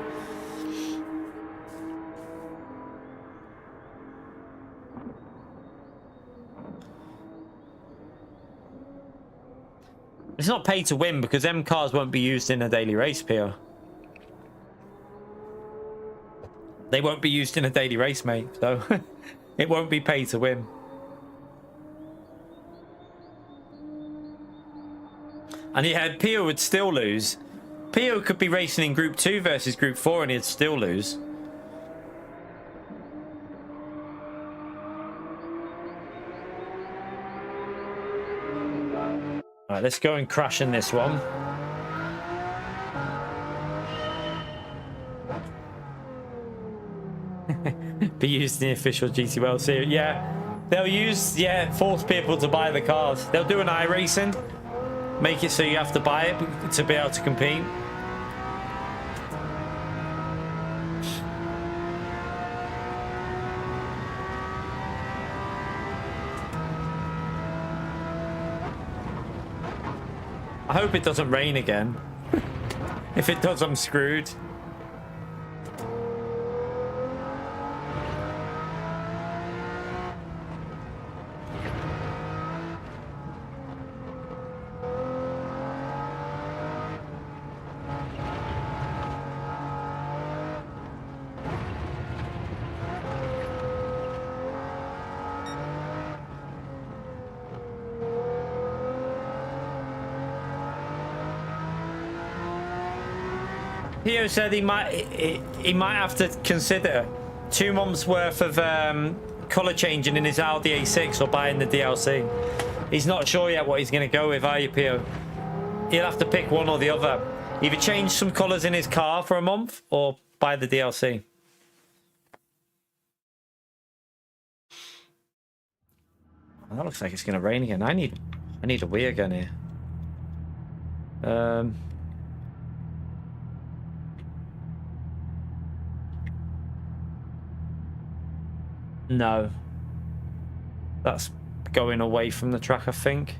It's not pay to win because them cars won't be used in a daily race, Pio. They won't be used in a daily race, mate. So it won't be pay to win. And yeah, Pio would still lose. Pio could be racing in Group 2 versus Group 4 and he'd still lose. Alright, let's go and crash in this one. Be used in the official GT World Series. Yeah, they'll force people to buy the cars. They'll do an iRacing, make it so you have to buy it to be able to compete. I hope it doesn't rain again. If it does, I'm screwed. Pio said he might have to consider 2 months worth of colour changing in his Audi A6 or buying the DLC. He's not sure yet what he's going to go with, are you, Pio? He'll have to pick one or the other. Either change some colours in his car for a month or buy the DLC. Well, that looks like it's going to rain again. I need a wheel gun here. No. That's going away from the track, I think.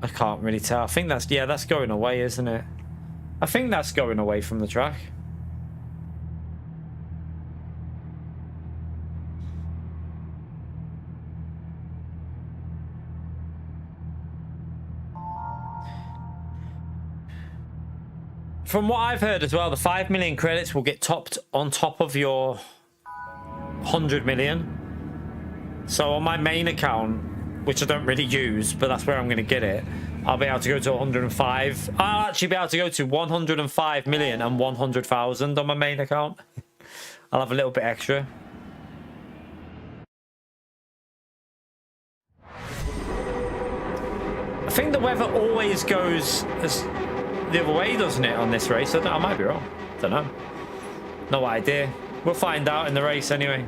I can't really tell. I think that's going away, isn't it? I think that's going away from the track. from what I've heard as well, the 5 million credits will get topped on top of your 100 million. So on my main account, which I don't really use, but that's where I'm going to get it, I'll be able to go to 105. I'll actually be able to go to 105 million and 100,000 on my main account. I'll have a little bit extra. I think the weather always goes the other way, doesn't it, on this race? I might be wrong. Don't know. No idea. We'll find out in the race anyway.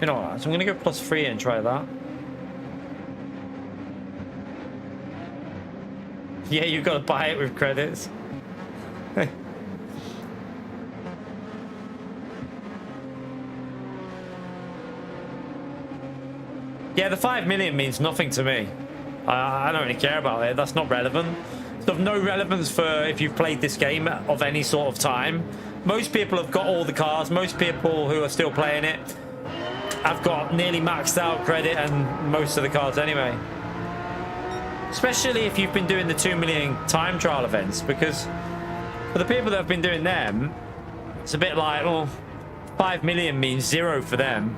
You know what? So I'm going to go +3 and try that. Yeah, you've got to buy it with credits. Yeah, the 5 million means nothing to me. I don't really care about it. That's not relevant. It's of no relevance for if you've played this game of any sort of time. Most people have got all the cars. Most people who are still playing it have got nearly maxed out credit and most of the cars anyway. Especially if you've been doing the 2 million time trial events, because for the people that have been doing them, it's a bit like, well, 5 million means 0 for them.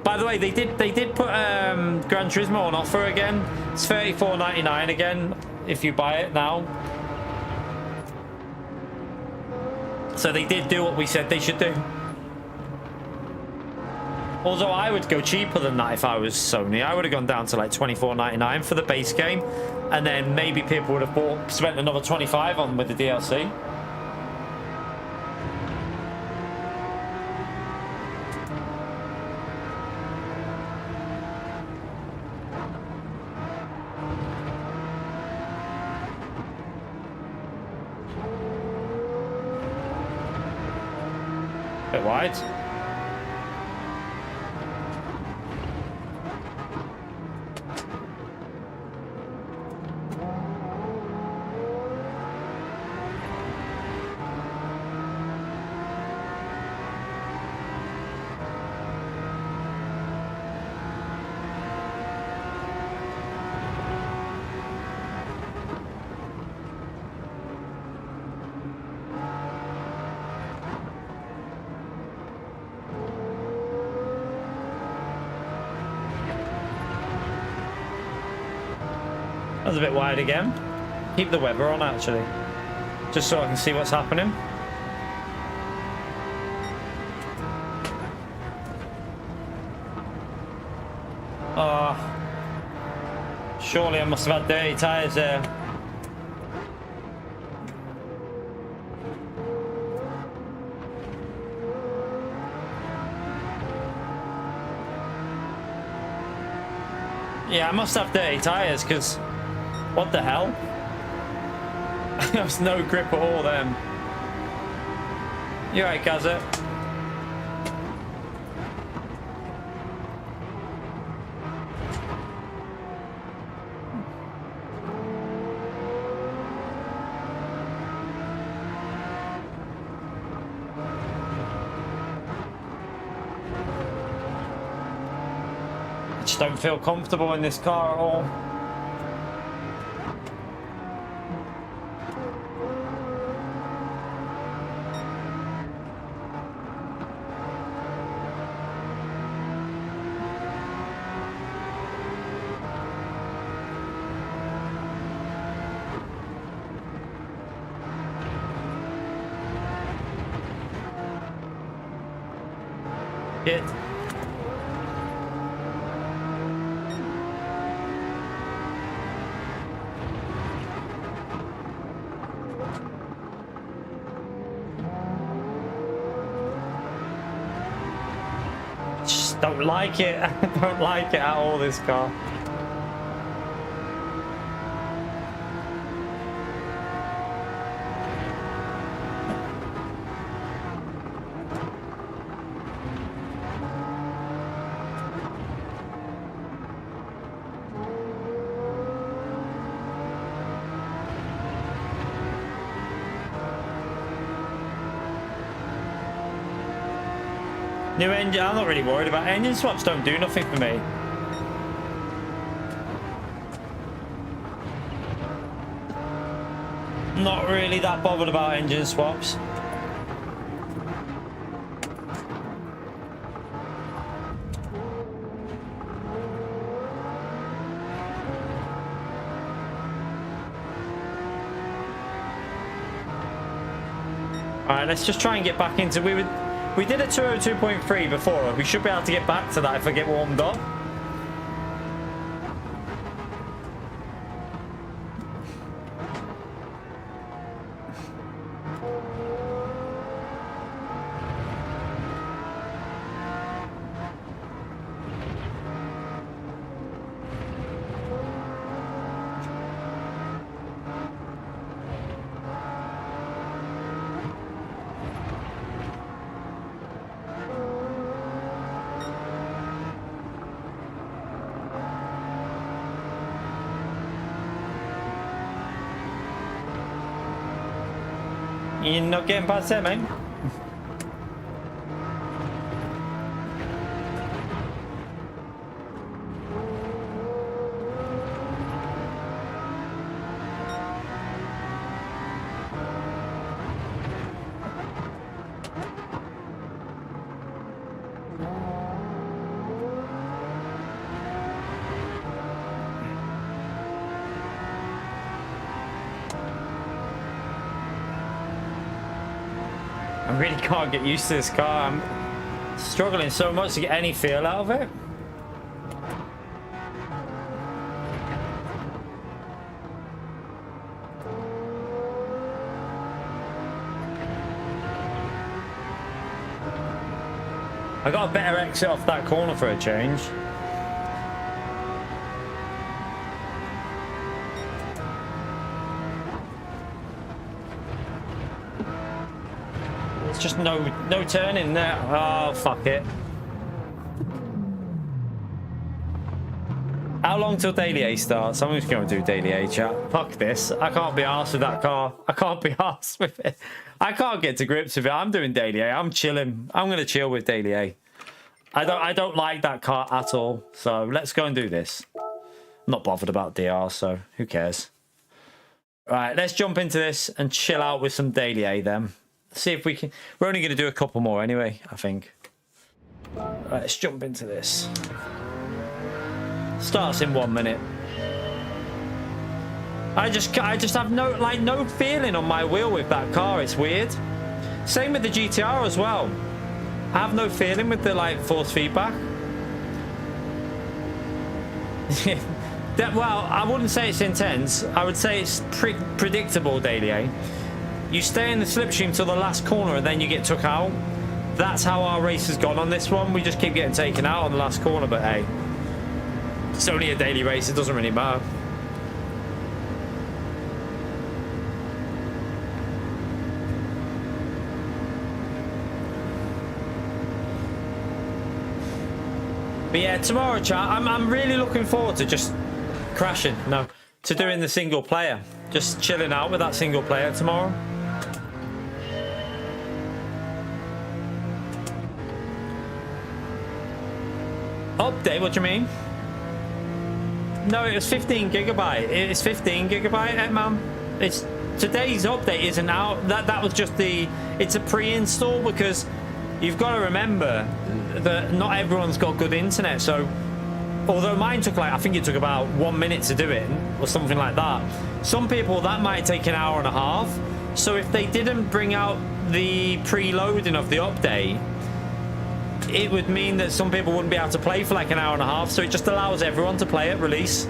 By the way, they did put Gran Turismo on offer again. It's $34.99 again if you buy it now. So they did do what we said they should do. Although I would go cheaper than that if I was Sony. I would have gone down to like $24.99 for the base game, and then maybe people would have spent another $25 on with the DLC. Bit wide. That's a bit wide again. Keep the weather on actually, just so I can see what's happening. Oh, surely I must have had dirty tyres there. Yeah, I must have dirty tyres, because what the hell? There's no grip at all then. You're right, Kazza. I just don't feel comfortable in this car at all. Shit. Just don't like it. I don't like it at all, this car. New engine, I'm not really worried about engine swaps. Don't do nothing for me. Not really that bothered about engine swaps. Alright, let's just try and get back into... We did a 202.3 before. We should be able to get back to that if I get warmed up. You're not getting past there, mate. I really can't get used to this car. I'm struggling so much to get any feel out of it. I got a better exit off that corner for a change. Just no turning there. Oh, fuck it. How long till Daily A starts? I'm just going to do Daily A, chat. Fuck this. I can't be arsed with that car. I can't be arsed with it. I can't get to grips with it. I'm doing Daily A. I'm chilling. I'm going to chill with Daily A. I don't like that car at all. So let's go and do this. I'm not bothered about DR, so who cares? Right, let's jump into this and chill out with some Daily A then. See if we can. We're only going to do a couple more anyway, I think. Right, let's jump into this. Starts in 1 minute. I just have no feeling on my wheel with that car. It's weird. Same with the GTR as well. I have no feeling with the force feedback. Well, I wouldn't say it's intense. I would say it's predictable, Daily A. You stay in the slipstream till the last corner and then you get took out. That's how our race has gone on this one. We just keep getting taken out on the last corner, but hey, it's only a daily race. It doesn't really matter. But yeah, tomorrow, chat, I'm really looking forward to just crashing. No, to doing the single player. Just chilling out with that single player tomorrow. Update? What do you mean? No, it was 15 gigabyte. It's 15 gigabyte, man. It's today's update isn't out. That was just the. It's a pre-install because you've got to remember that not everyone's got good internet. So, although mine took I think it took about 1 minute to do it or something like that. Some people that might take an hour and a half. So if they didn't bring out the preloading of the update, it would mean that some people wouldn't be able to play for an hour and a half. So it just allows everyone to play at release.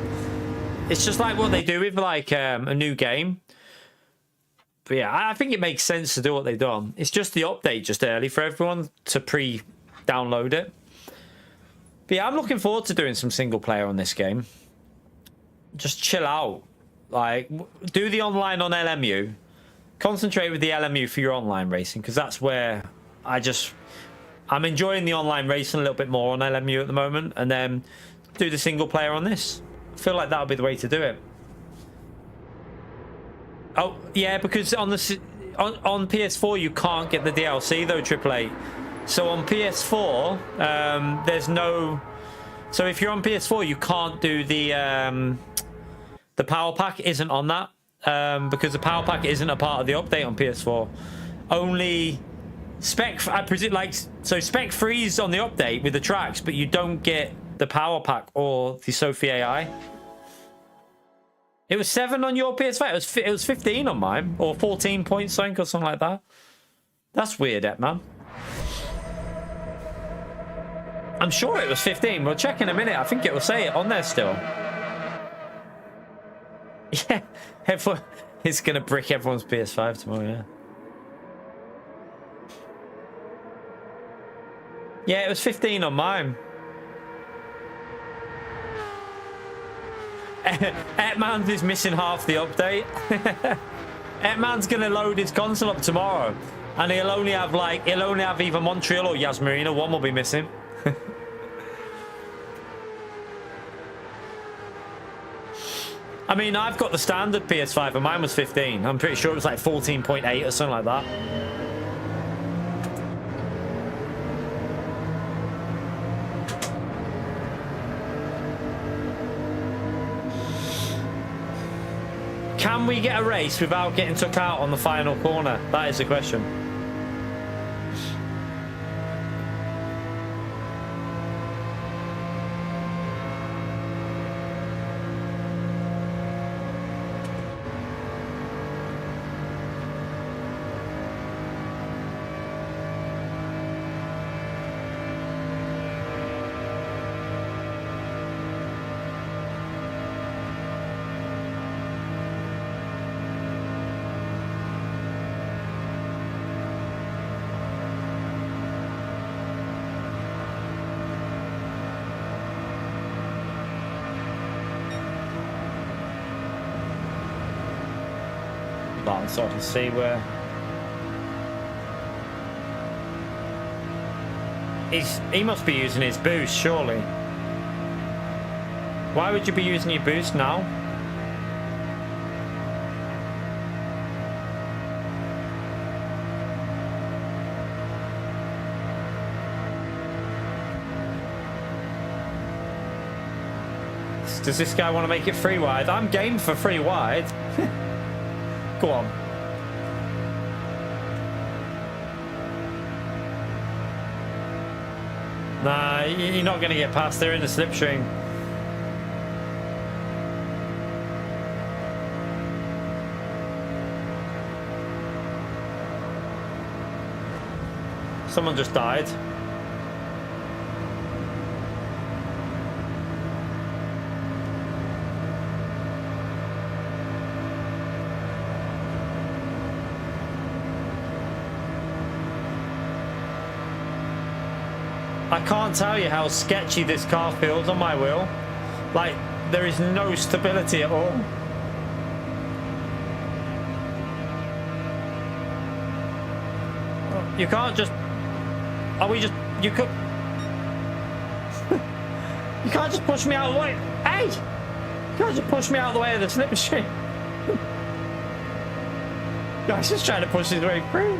It's just like what they do with a new game. But yeah, I think it makes sense to do what they've done. It's just the update just early for everyone to pre-download it. But yeah, I'm looking forward to doing some single player on this game. Just chill out. Do the online on LMU. Concentrate with the LMU for your online racing, because that's where I'm enjoying the online racing a little bit more on LMU at the moment, and then do the single player on this. I feel like that would be the way to do it. Oh yeah, because on PS4 you can't get the DLC though, AAA. So on PS4 there's no. So if you're on PS4 you can't do the power pack isn't on that. because the power pack isn't a part of the update on PS4. Only Spec, I presume, like, so Spec frees on the update with the tracks, but you don't get the power pack or the Sophie AI. It was 7 on your PS5. It was 15 on mine, or 14 points, something or something like that. That's weird, man. I'm sure it was 15. We'll check in a minute. I think it will say it on there still. Yeah, it's gonna brick everyone's PS5 tomorrow. Yeah. Yeah, it was 15 on mine. Etmans is missing half the update. Etman's gonna load his console up tomorrow, and he'll only have either Montreal or Yas Marina. One will be missing. I mean, I've got the standard PS5 and mine was 15. I'm pretty sure it was like 14.8 or something like that. Can we get a race without getting took out on the final corner? That is the question. So I can see where he must be using his boost, surely. Why would you be using your boost now? Does this guy want to make it 3 wide? I'm game for 3 wide. Go on. Nah, you're not going to get past. They're in the slipstream. Someone just died. I can't tell you how sketchy this car feels on my wheel. Like, there is no stability at all. You can't just... Are we just... You could... You can't just push me out of the way. Hey! You can't just push me out of the way of the slipstream. Guy's just trying to push his way through.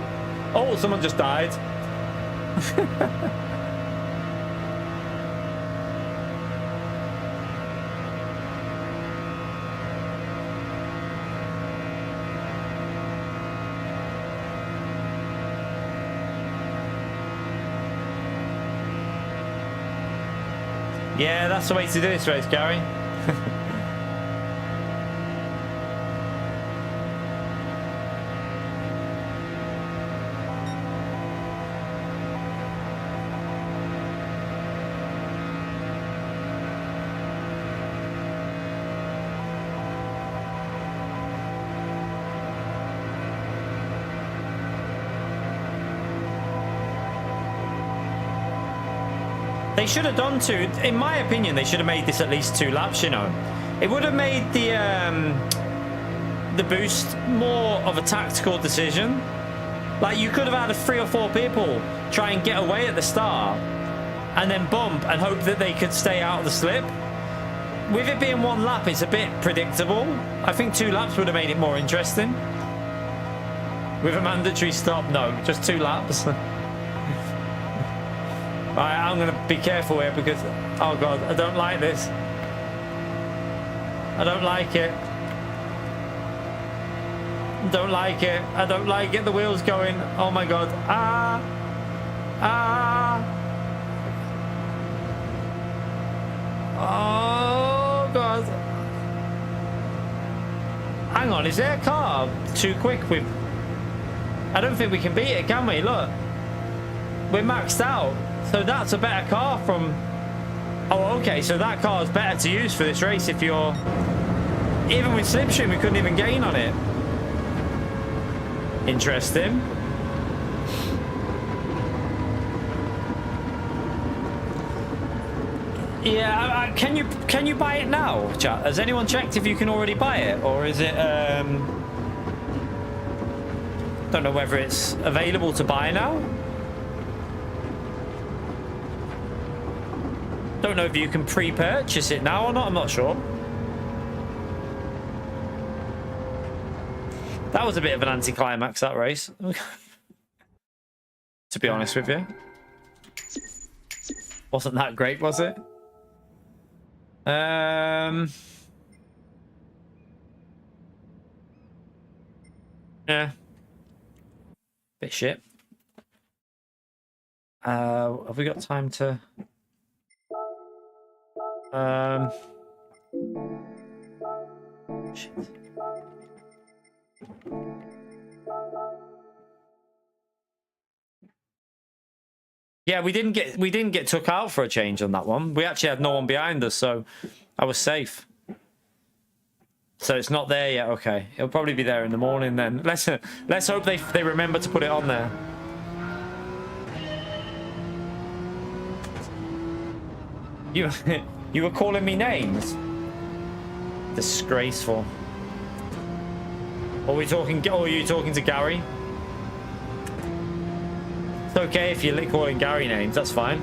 Oh, someone just died. Yeah, that's the way to do this race, Gary. They should have done 2. In my opinion, they should have made this at least 2 laps, you know. It would have made the boost more of a tactical decision. Like, you could have had 3 or 4 people try and get away at the start and then bump and hope that they could stay out of the slip. With it being 1 lap, it's a bit predictable. I think 2 laps would have made it more interesting. With a mandatory stop, no, just 2 laps. Right, I'm going to be careful here because, oh God, I don't like this. I don't like it. Don't like it. I don't like it. The wheel's going. Oh my god. Ah. Ah. Oh god. Hang on, is there a car too quick with... I don't think we can beat it, can we? Look. We're maxed out. So that's a better car from... Oh, okay. So that car is better to use for this race if you're... Even with slipstream, we couldn't even gain on it. Interesting. Yeah, can you buy it now, chat? Has anyone checked if you can already buy it, or is it don't know whether it's available to buy now. Don't know if you can pre-purchase it now or not. I'm not sure. That was a bit of an anticlimax, that race. To be honest with you, wasn't that great, was it? Yeah. Bit shit. Have we got time to... Shit. Yeah, we didn't get took out for a change on that one. We actually had no one behind us, so I was safe. So it's not there yet. Okay, it'll probably be there in the morning then. Let's hope they remember to put it on there. You were calling me names. Disgraceful. Are we talking? Oh, are you talking to Gary? It's okay if you're calling Gary names. That's fine.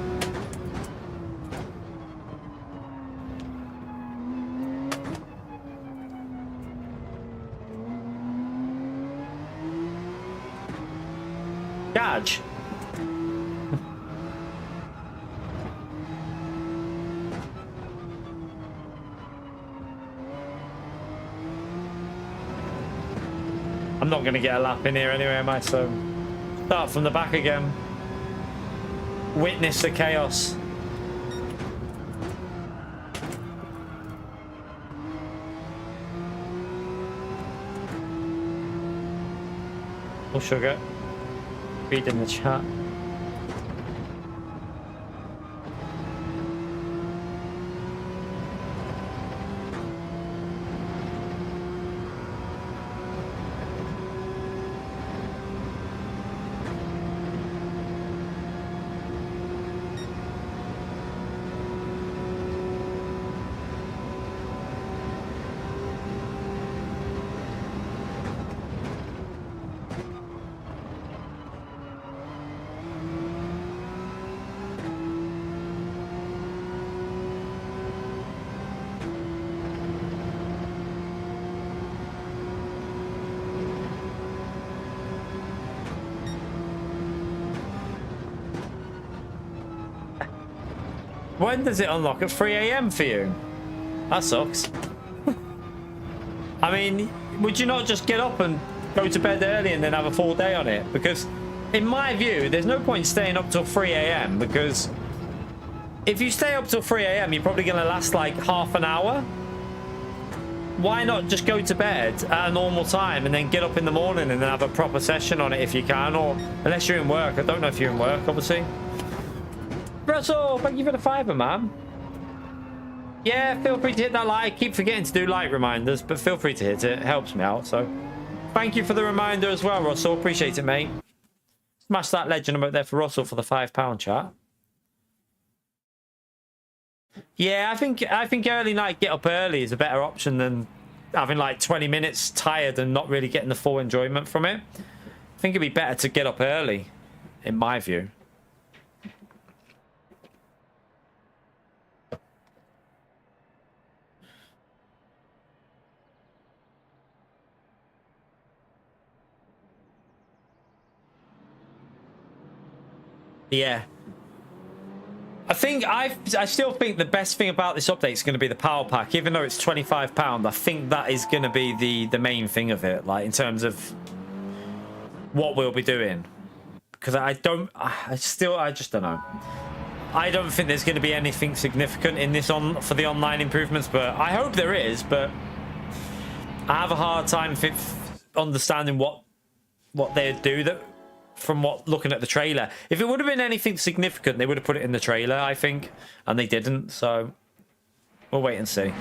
Gage. I'm not going to get a lap in here anyway, am I? So start from the back again. Witness the chaos. Oh, sugar. Read in the chat. When does it unlock? At 3 AM for you? That sucks. I mean, would you not just get up and go to bed early and then have a full day on it? Because in my view, there's no point staying up till 3 AM because if you stay up till 3 AM, you're probably going to last like half an hour. Why not just go to bed at a normal time and then get up in the morning and then have a proper session on it if you can, or unless you're in work. I don't know if you're in work, obviously. Russell, thank you for the fiver, man. Yeah, feel free to hit that like. Keep forgetting to do like reminders, but feel free to hit it. It helps me out. So thank you for the reminder as well, Russell. Appreciate it, mate. Smash that legend up there for Russell for the £5 chat. Yeah, I think early night get up early is a better option than having like 20 minutes tired and not really getting the full enjoyment from it. I think it'd be better to get up early, in my view. I I still think the best thing about this update is going to be the power pack, even though it's £25. I think that is going to be the main thing of it, like in terms of what we'll be doing. Because I just don't know. I don't think there's going to be anything significant in this for the online improvements, but I hope there is. But I have a hard time understanding what they'd do from looking at the trailer. If it would have been anything significant, they would have put it in the trailer, I think, and they didn't. So we'll wait and see.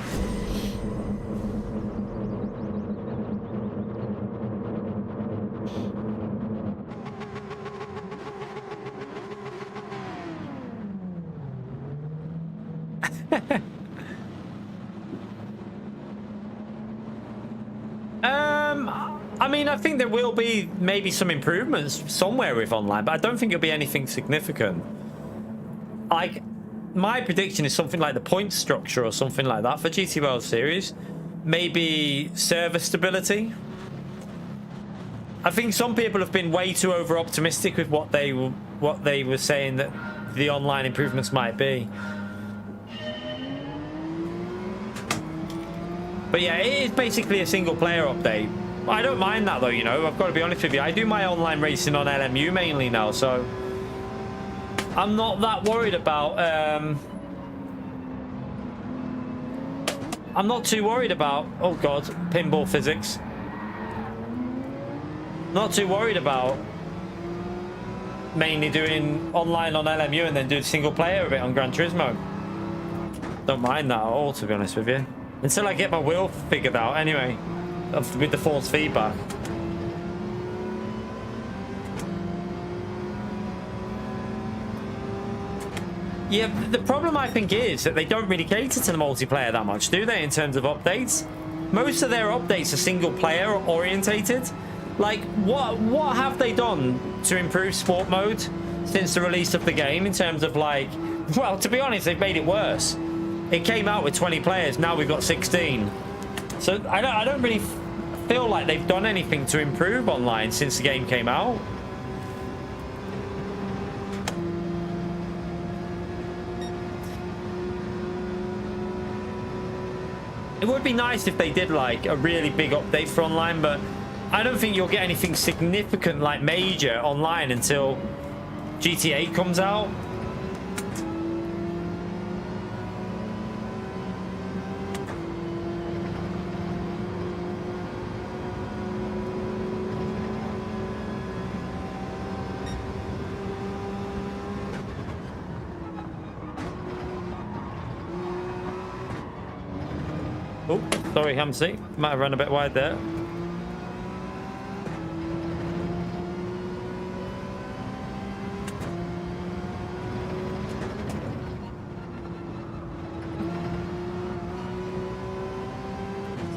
I mean, I think there will be maybe some improvements somewhere with online, but I don't think it'll be anything significant. Like, my prediction is something like the point structure or something like that for GT World Series. Maybe server stability. I think some people have been way too over optimistic with what they were saying that the online improvements might be. But yeah, it is basically a single player update. I don't mind that though, you know, I've got to be honest with you. I do my online racing on LMU mainly now, so I'm not that worried about I'm not too worried about, oh god, pinball physics. Not too worried about mainly doing online on LMU and then doing single player a bit on Gran Turismo. Don't mind that at all, to be honest with you. Until I get my wheel figured out anyway, with the force feedback. Yeah, the problem I think is that they don't really cater to the multiplayer that much, do they, in terms of updates? Most of their updates are single player orientated. Like, what have they done to improve sport mode since the release of the game in terms of, like, well, to be honest, they've made it worse. It came out with 20 players, now we've got 16. So I don't really feel like they've done anything to improve online since the game came out. It would be nice if they did like a really big update for online, but I don't think you'll get anything significant like major online until GTA comes out. Oh, sorry, Hamsey. Might have run a bit wide there.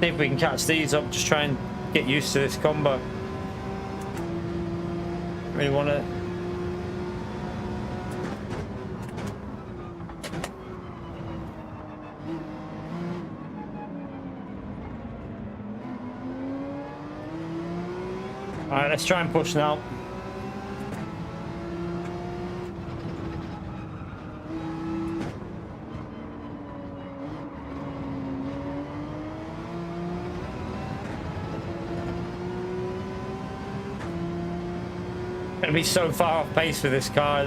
See if we can catch these up. Just try and get used to this combo. Really want to. All right, let's try and push now. Gonna be so far off pace with this car.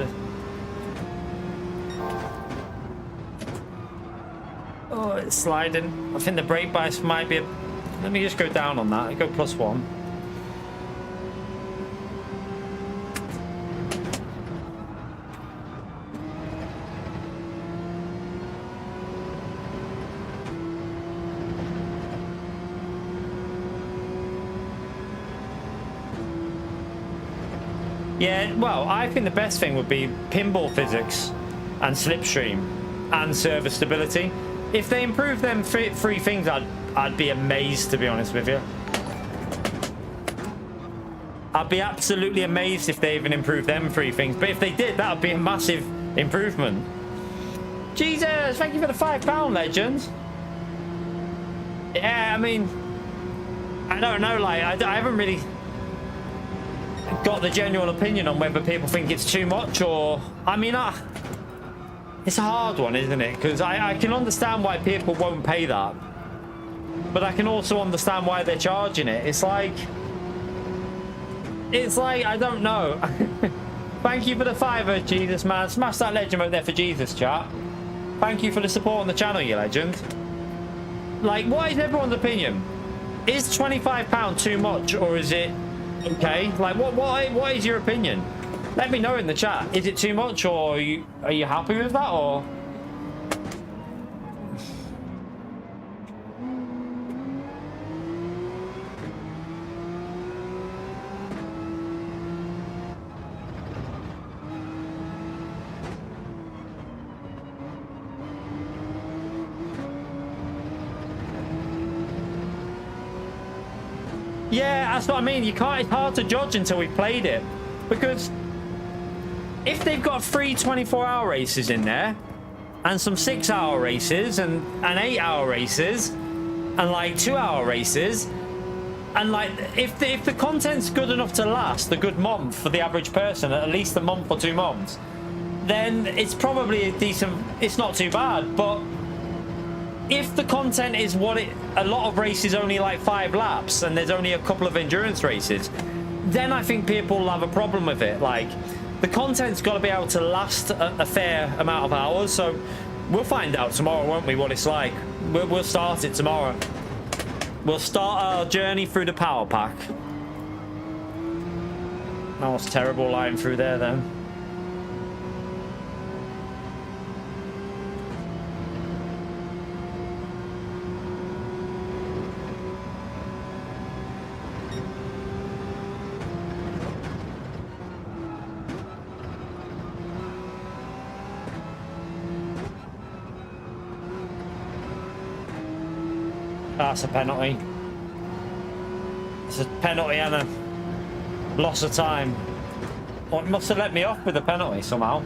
Oh, it's sliding. I think the brake bias might be. Let me just go down on that. Go +1. Yeah, well, I think the best thing would be pinball physics and slipstream and server stability. If they improve them three things, I'd be amazed, to be honest with you. I'd be absolutely amazed if they even improved them 3 things. But if they did, that would be a massive improvement. Jesus, thank you for the £5, legend. Yeah, I mean, I don't know, like, I haven't really got the general opinion on whether people think it's too much or... I mean, It's a hard one, isn't it? Because I can understand why people won't pay that. But I can also understand why they're charging it. It's like, I don't know. Thank you for the $5, Jesus, man. Smash that legend right there for Jesus, chat. Thank you for the support on the channel, you legend. Like, what is everyone's opinion? Is £25 too much, or is it okay? Like, what is your opinion? Let me know in the chat. Is it too much, or are you happy with that, or? Yeah, that's what I mean. You can't. It's hard to judge until we've played it, because if they've got free 24-hour races in there, and some 6-hour races, and 8-hour races, and like 2-hour races, and like if the content's good enough to last a good month for the average person, at least a month or 2 months, then it's probably a decent. It's not too bad, but if the content is a lot of races only like 5 laps, and there's only a couple of endurance races, then I think people will have a problem with it. Like, the content's got to be able to last a fair amount of hours. So we'll find out tomorrow, won't we, what it's like. We'll start it tomorrow. We'll start our journey through the power pack. That was a terrible line through there then. That's a penalty. It's a penalty and a loss of time. Well, it must have let me off with a penalty somehow.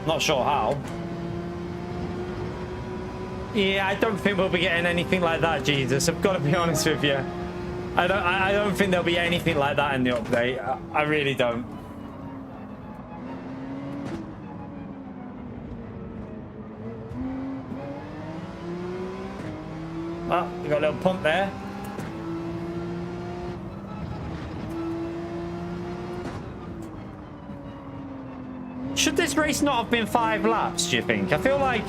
Not sure how. Yeah, I don't think we'll be getting anything like that, Jesus. I've got to be honest with you. I don't think there'll be anything like that in the update. I really don't. Oh, we got a little punt there. Should this race not have been 5 laps, do you think? I feel like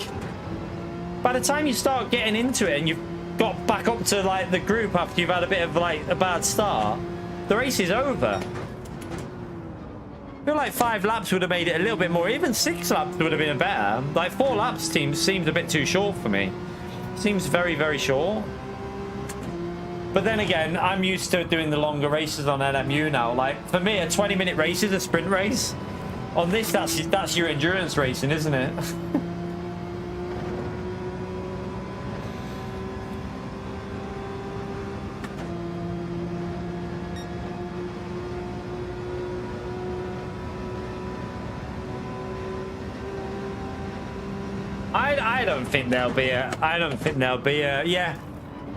by the time you start getting into it and you've got back up to like the group after you've had a bit of like a bad start, the race is over. I feel like 5 laps would have made it a little bit more. Even 6 laps would have been better. Like 4 laps seems a bit too short for me. Seems very, very short. But then again, I'm used to doing the longer races on LMU now. Like, for me, a 20-minute race is a sprint race. On this, that's your endurance racing, isn't it? I don't think there'll be a. Yeah,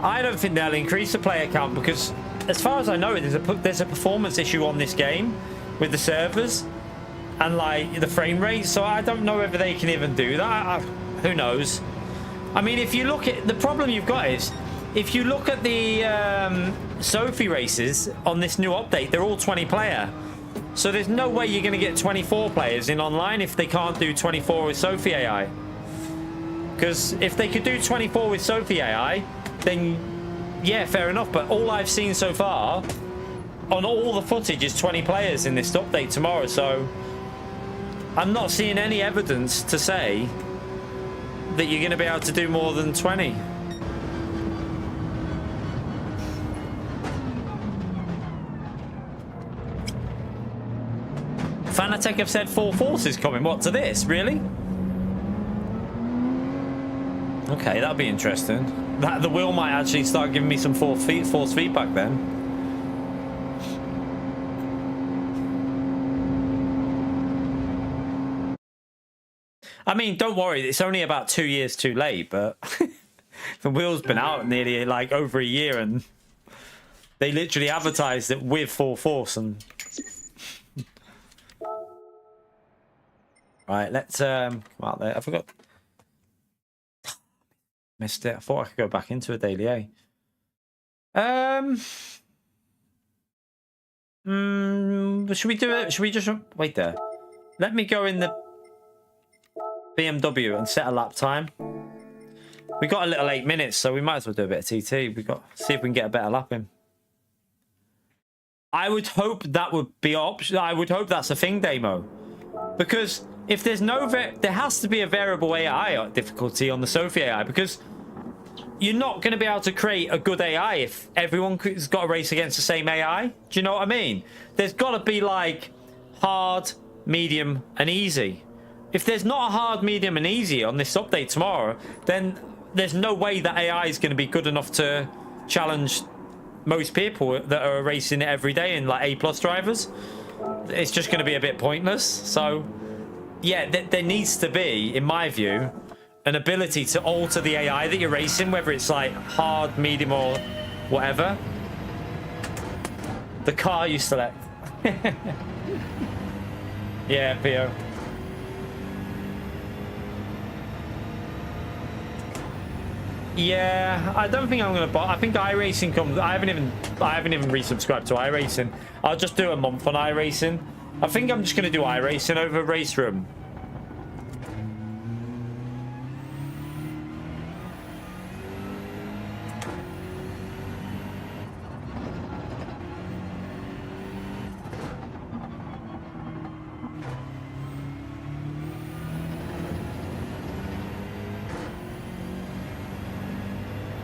I don't think they'll increase the player count, because, as far as I know, there's a performance issue on this game with the servers and like the frame rate. So I don't know whether they can even do that. Who knows? I mean, if you look at the problem you've got is, if you look at the Sophie races on this new update, they're all 20 player. So there's no way you're going to get 24 players in online if they can't do 24 with Sophie AI. Because if they could do 24 with Sophie AI, then yeah, fair enough. But all I've seen so far on all the footage is 20 players in this update tomorrow. So I'm not seeing any evidence to say that you're going to be able to do more than 20. Fanatec have said full force is coming. What, to this? Really? Okay, that'll be interesting. The wheel might actually start giving me some force feedback then. I mean, don't worry, it's only about 2 years too late, but the wheel's been out nearly like over a year, and they literally advertised it with full force. And Right, let's come out there. I forgot. Missed it. I thought I could go back into a daily A. Should we do it? Should we just wait there? Let me go in the BMW and set a lap time. We got a little 8 minutes, so we might as well do a bit of TT. We got see if we can get a better lap in. I would hope that would be option. I would hope that's a thing, Damo, because if there's no there has to be a variable AI difficulty on the Sophie AI, because you're not going to be able to create a good AI if everyone's got to race against the same AI. Do you know what I mean? There's got to be like hard, medium, and easy. If there's not a hard, medium, and easy on this update tomorrow, then there's no way that AI is going to be good enough to challenge most people that are racing it every day in like A+ drivers. It's just going to be a bit pointless. So yeah, there needs to be, in my view, an ability to alter the AI that you're racing, whether it's like hard, medium, or whatever. The car you select. Yeah, Pio. Yeah, I don't think I'm gonna buy. I think iRacing comes. I haven't even resubscribed to iRacing. I'll just do a month on iRacing. I think I'm just gonna do iRacing over Race Room.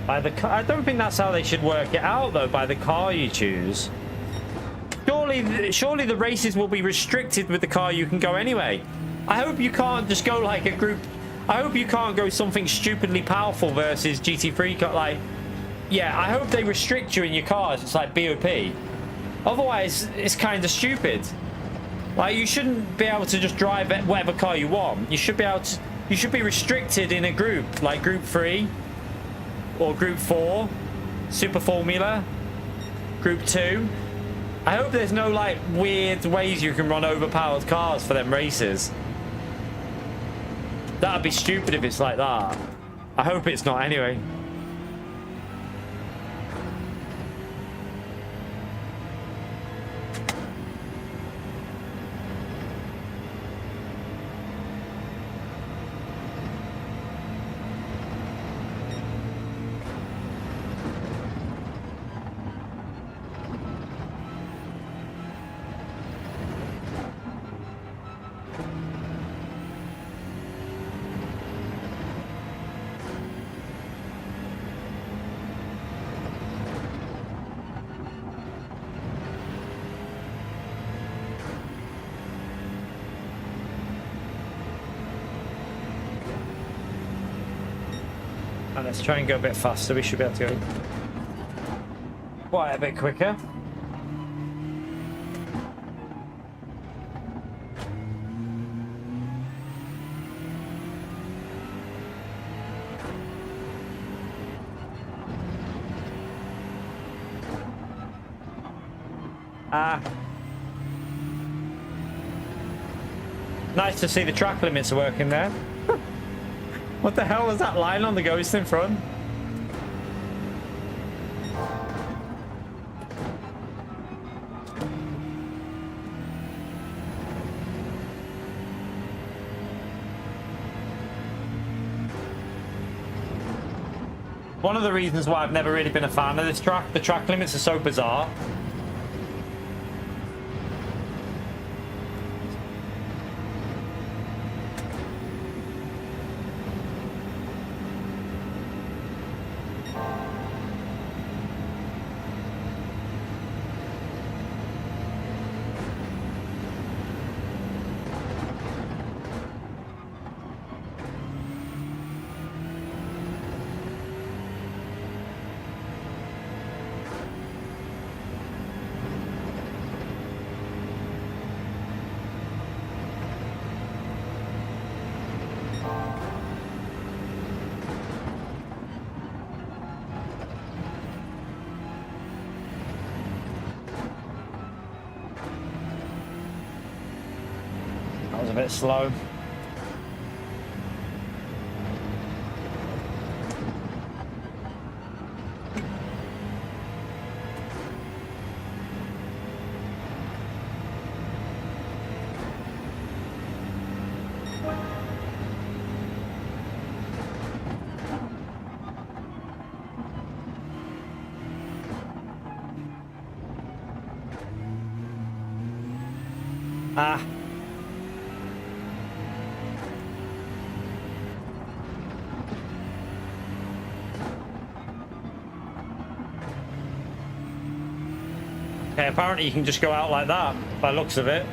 By the car, I don't think that's how they should work it out, though. By the car you choose. Surely the races will be restricted with the car you can go anyway. I hope you can't just go like a group. I hope you can't go something stupidly powerful versus GT3 car. Like, yeah, I hope they restrict you in your cars. It's like BOP. Otherwise, it's kind of stupid. Like, you shouldn't be able to just drive whatever car you want. You should be able to. You should be restricted in a group, like Group 3. Or Group 4, Super Formula, Group 2. I hope there's no like weird ways you can run overpowered cars for them races. That'd be stupid if it's like that. I hope it's not anyway. And let's try and go a bit faster. We should be able to go quite a bit quicker. Nice to see the track limits are working there. What the hell was that line on the Ghost in front? One of the reasons why I've never really been a fan of this track, the track limits are so bizarre. That was a bit slow. Ah. Okay, apparently you can just go out like that, by the looks of it.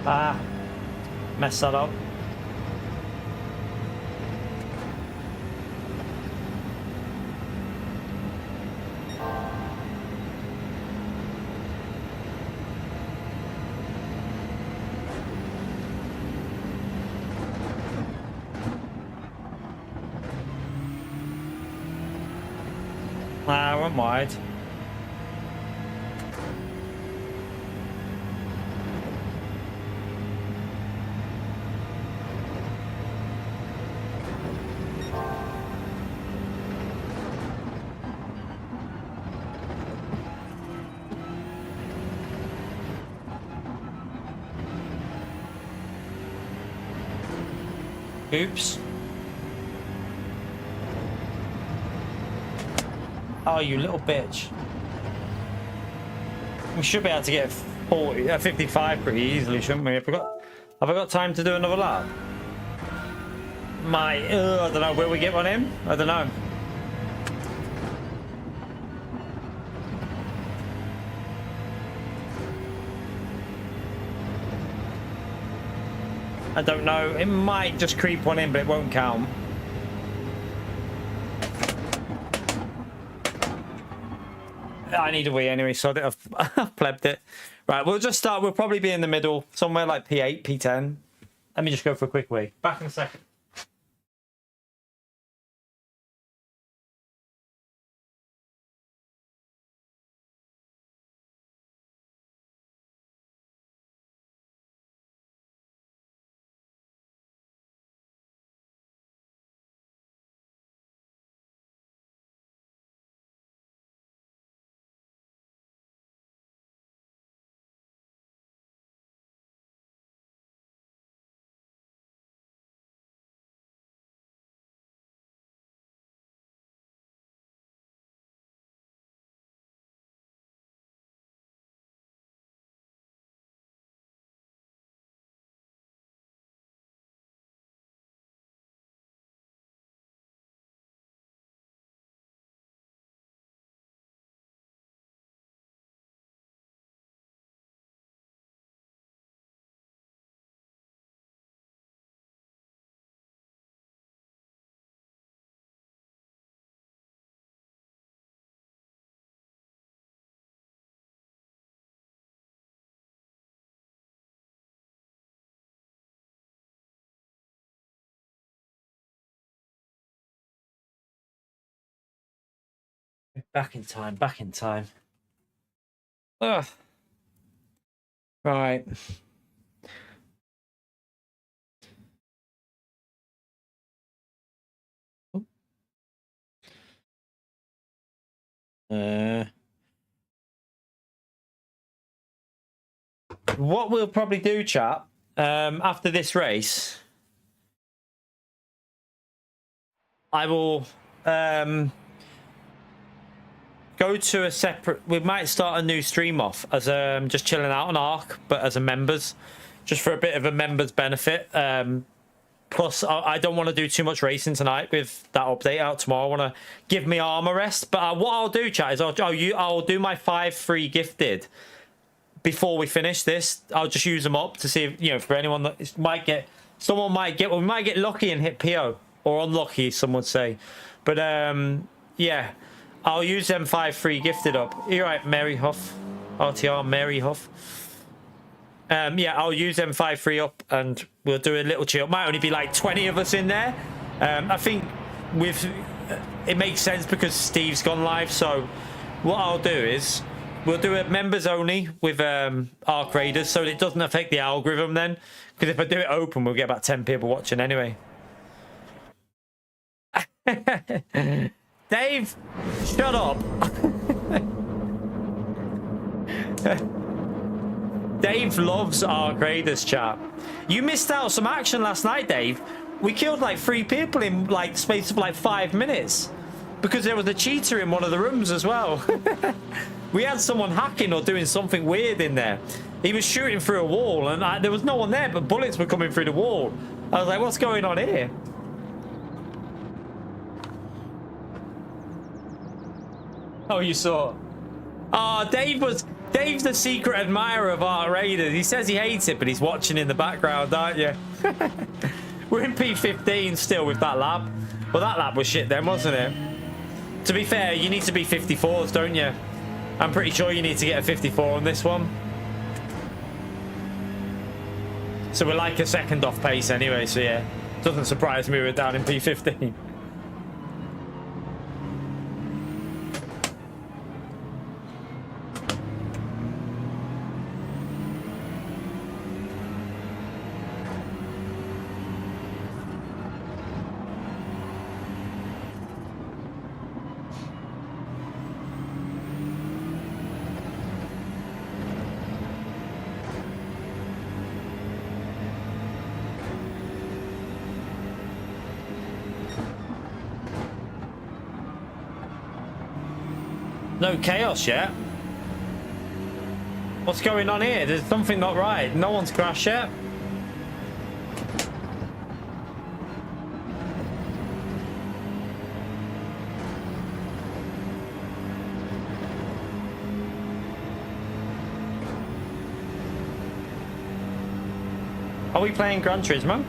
Ah, messed that up. I went wide. Oops. Oh, you little bitch. We should be able to get 55 pretty easily, shouldn't we? Have I got time to do another lap? I don't know. Will we get one in? I don't know. I don't know. It might just creep one in, but it won't count. I need a wee anyway, so I've plebbed it. Right, we'll just start. We'll probably be in the middle, somewhere like P8, P10. Let me just go for a quick wee. Back in a second. Back in time, back in time. Ugh. Right. What we'll probably do, chat, after this race, I will go to a separate. We might start a new stream off as just chilling out on Arc, but as a members, just for a bit of a members benefit. Plus, I don't want to do too much racing tonight with that update out tomorrow. I want to give me arm a rest. But what I'll do, chat, is I'll do my 5 free gifted before we finish this. I'll just use them up to see if, for anyone that might get, someone might get, well, we might get lucky and hit PO, or unlucky, some would say. But yeah, I'll use them 5 free gifted up. You're right, Mary Huff, RTR Mary Huff. Yeah, I'll use them 5 free up and we'll do a little chill. Might only be like 20 of us in there. I think it makes sense because Steve's gone live. So what I'll do is we'll do it members only with Arc Raiders, so it doesn't affect the algorithm then. Because if I do it open, we'll get about 10 people watching anyway. Dave, shut up. Dave loves our graders chat. You missed out some action last night, Dave. We killed like 3 people in like the space of like 5 minutes because there was a cheater in one of the rooms as well. We had someone hacking or doing something weird in there. He was shooting through a wall and there was no one there, but bullets were coming through the wall. I was like, what's going on here? Oh, you saw? Oh, Dave's the secret admirer of our Raiders. He says he hates it, but he's watching in the background, aren't you? We're in P15 still with that lab. Well, that lab was shit then, wasn't it? To be fair, you need to be 54s, don't you? I'm pretty sure you need to get a 54 on this one. So we're like a second off pace anyway, so yeah. Doesn't surprise me we're down in P15. No chaos yet. What's going on here? There's something not right. No one's crashed yet. Are we playing Gran Turismo?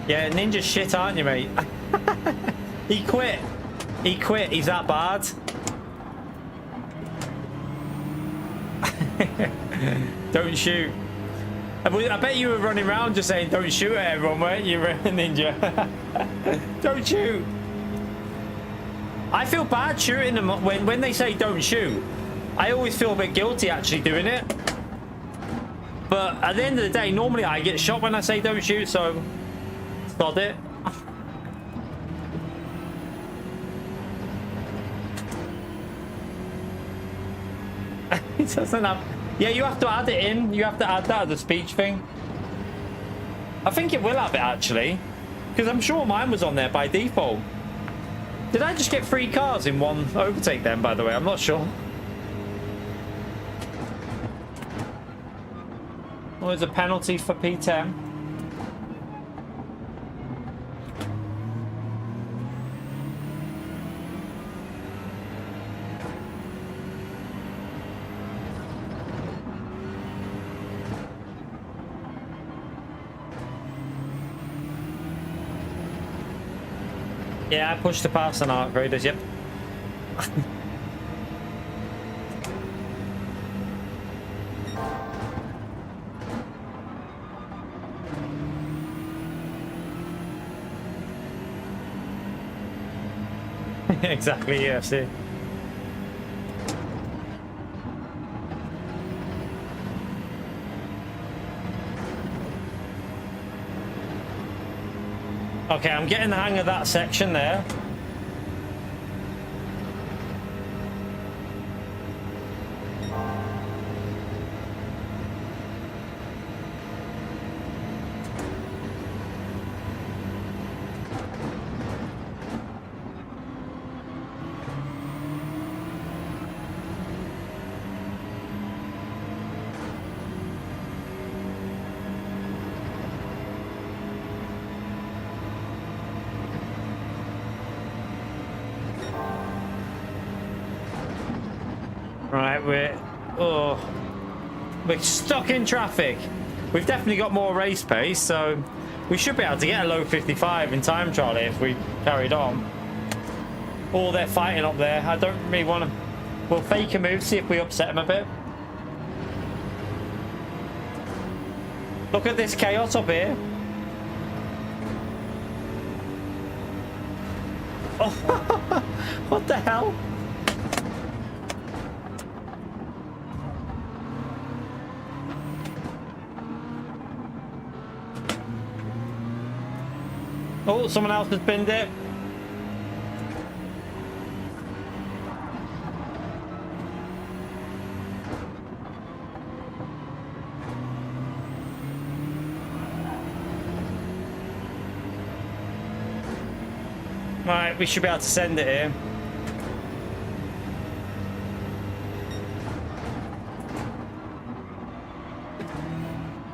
Yeah, Ninja's shit, aren't you, mate? He quit. He quit. He's that bad. Don't shoot. I bet you were running around just saying, don't shoot at everyone, weren't you, Ninja? Don't shoot. I feel bad shooting them when they say don't shoot. I always feel a bit guilty actually doing it. But at the end of the day, normally I get shot when I say don't shoot, so... Sod it. It doesn't have... Yeah, you have to add it in. You have to add that as a speech thing. I think it will have it, actually. Because I'm sure mine was on there by default. Did I just get 3 cars in one overtake then, by the way? I'm not sure. Oh, there's a penalty for P10. Yeah, I pushed the pass on Arc Raiders, yep. Exactly, yeah, see. Okay, I'm getting the hang of that section there. Right, we're stuck in traffic. We've definitely got more race pace, so we should be able to get a low 55 in time trial if we carried on. Oh, they're fighting up there. I don't really want to... We'll fake a move, see if we upset them a bit. Look at this chaos up here. Oh, what the hell? Oh, someone else has binned it. Right, we should be able to send it here.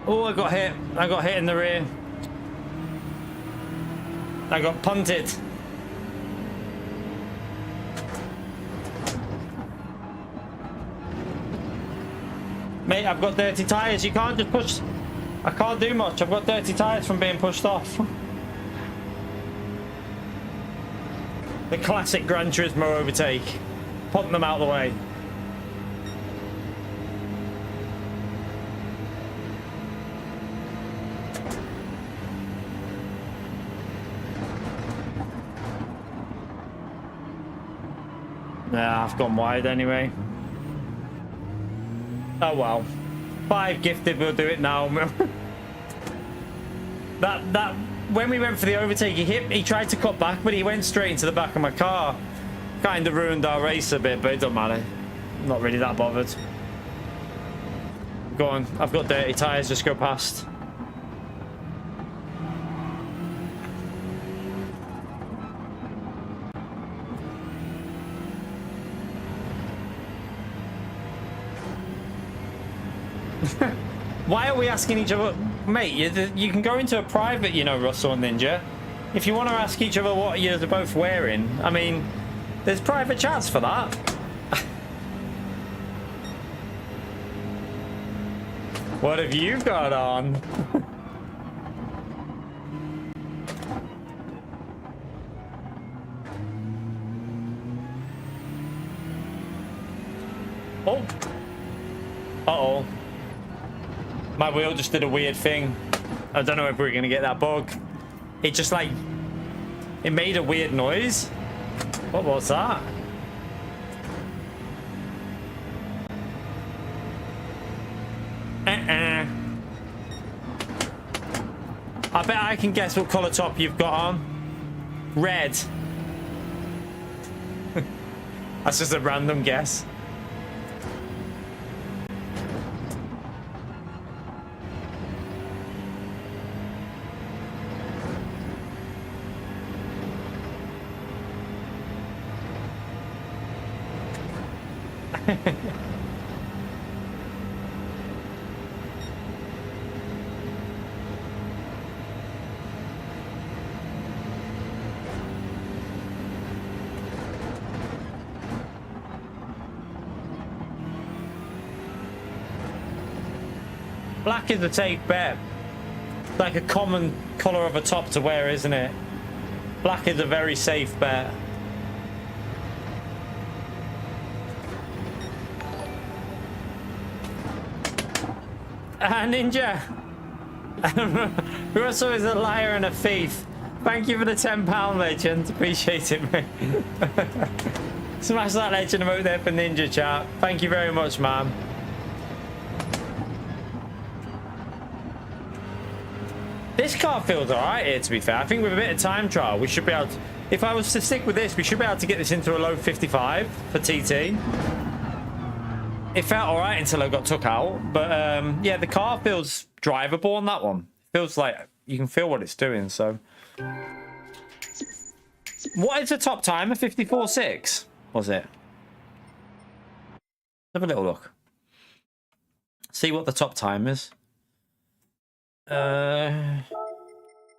Oh, I got hit. I got hit in the rear. I got punted. Mate, I've got dirty tyres. You can't just push... I can't do much. I've got dirty tyres from being pushed off. The classic Gran Turismo overtake. Pump them out of the way. Nah, I've gone wide anyway. Oh well. 5 gifted, we'll do it now. that when we went for the overtake, he tried to cut back, but he went straight into the back of my car. Kind of ruined our race a bit, but it don't matter. I'm not really that bothered. Go on, I've got dirty tyres, just go past. Why are we asking each other, mate? You can go into a private, you know, Russell and Ninja. If you want to ask each other what you're both wearing, I mean, there's private chats for that. What have you got on? Oh. Uh-oh. My wheel just did a weird thing. I don't know if we're going to get that bug. It just like... It made a weird noise. What was that? I bet I can guess what colour top you've got on. Red. That's just a random guess. Black is a safe bet. It's like a common colour of a top to wear, isn't it? Black is a very safe bet. Ninja! Russell is a liar and a thief. Thank you for the £10 legend. Appreciate it, mate. Smash that legend emote there for Ninja chat. Thank you very much, man. This car feels alright here, to be fair. I think with a bit of time trial, we should be able to... If I was to stick with this, we should be able to get this into a low 55 for TT. It felt alright until I got took out. But, yeah, the car feels drivable on that one. Feels like you can feel what it's doing, so... What is the top timer? 54.6, was it? Have a little look. See what the top time is. I'm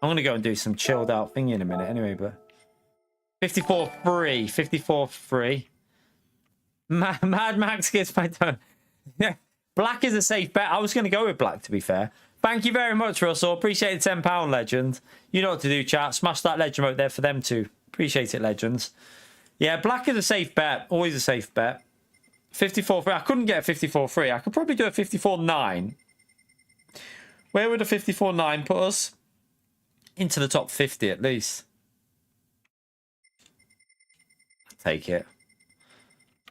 gonna go and do some chilled out thingy in a minute anyway, but 54.3, 54.3. Mad Max gets my turn. Yeah, black is a safe bet. I was gonna go with black, to be fair. Thank you very much, Russell. Appreciate the £10 legend. You know what to do, chat. Smash that legend out there for them too. Appreciate it, legends. Yeah, black is a safe bet. Always a safe bet. 54.3. I couldn't get a 54.3. I could probably do a 54.9. Where would a 54.9 put us? Into the top 50 at least. I'll take it.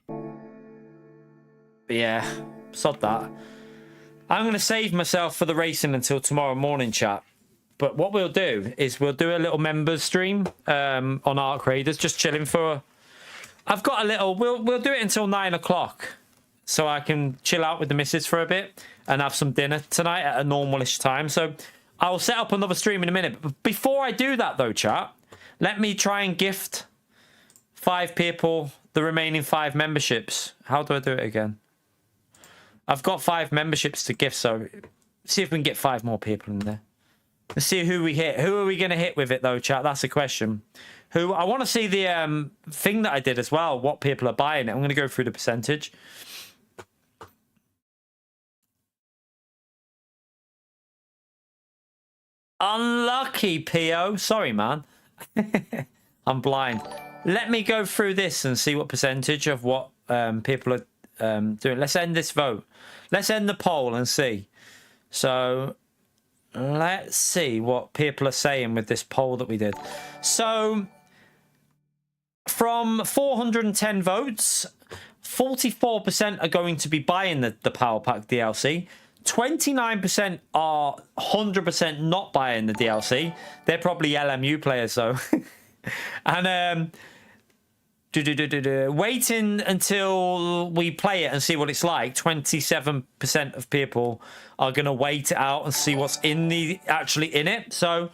But yeah, sod that. I'm going to save myself for the racing until tomorrow morning, chat. But what we'll do is we'll do a little members stream on Arc Raiders, just chilling for. I've got a little. We'll do it until 9 o'clock, so I can chill out with the missus for a bit and have some dinner tonight at a normalish time. So I'll set up another stream in a minute. But before I do that, though, chat, let me try and gift 5 people the remaining 5 memberships. How do I do it again? I've got 5 memberships to gift, so see if we can get 5 more people in there. Let's see who we hit. Who are we going to hit with it, though, chat? That's the question. Who I want to see the thing that I did as well, what people are buying it. I'm going to go through the percentage. Unlucky, PO. Sorry, man. I'm blind. Let me go through this and see what percentage of what people are doing. Let's end this vote. Let's end the poll and see. So let's see what people are saying with this poll that we did. So from 410 votes, 44% are going to be buying the Power Pack DLC. 29% are 100% not buying the DLC. They're probably LMU players, though. And waiting until we play it and see what it's like. 27% of people are going to wait it out and see what's actually in it. So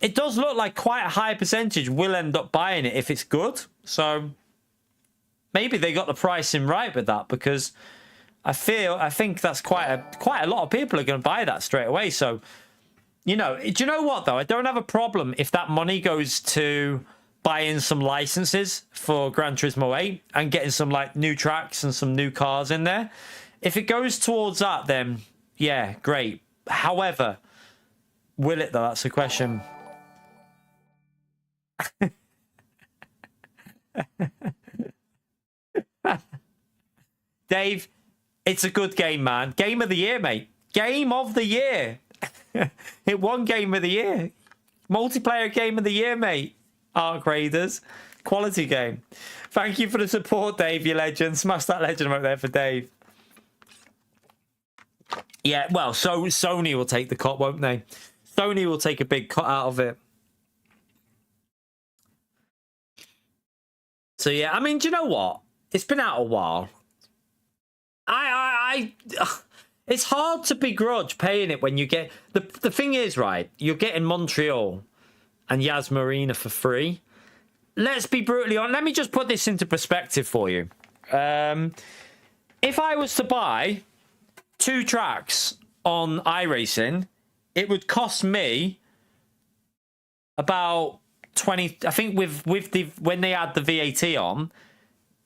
it does look like quite a high percentage will end up buying it if it's good. So maybe they got the pricing right with that, because I think that's quite a lot of people are going to buy that straight away. So, you know, do you know what, though? I don't have a problem if that money goes to buying some licenses for Gran Turismo 8 and getting some like new tracks and some new cars in there. If it goes towards that, then yeah, great. However, will it, though? That's the question. Dave, it's a good game, man. Game of the year, mate. Game of the year. It won Game of the Year. Multiplayer Game of the Year, mate. Arc Raiders. Quality game. Thank you for the support, Dave, you legend. Smash that legend right there for Dave. Yeah, well, so Sony will take the cut, won't they? Sony will take a big cut out of it. So, yeah, I mean, do you know what? It's been out a while. It's hard to begrudge paying it when you get... The thing is, right, you're getting Montreal and Yas Marina for free. Let's be brutally honest. Let me just put this into perspective for you. If I was to buy 2 tracks on iRacing, it would cost me about 20... I think when they add the VAT on,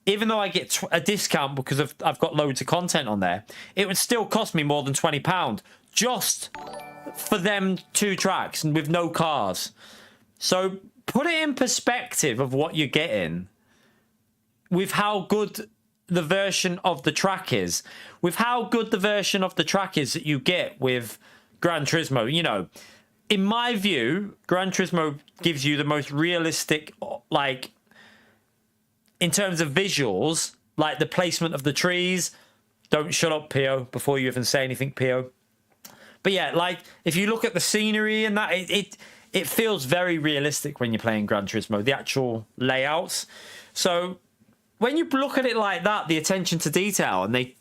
even though I get a discount because I've got loads of content on there, it would still cost me more than £20 just for them 2 tracks and with no cars. So put it in perspective of what you're getting with how good the version of the track is, with how good the version of the track is that you get with Gran Turismo. You know, in my view, Gran Turismo gives you the most realistic, like, in terms of visuals, like the placement of the trees. Don't shut up, PO, before you even say anything, PO. But yeah, like, if you look at the scenery and that, it feels very realistic when you're playing Gran Turismo, the actual layouts. So when you look at it like that, the attention to detail, and they,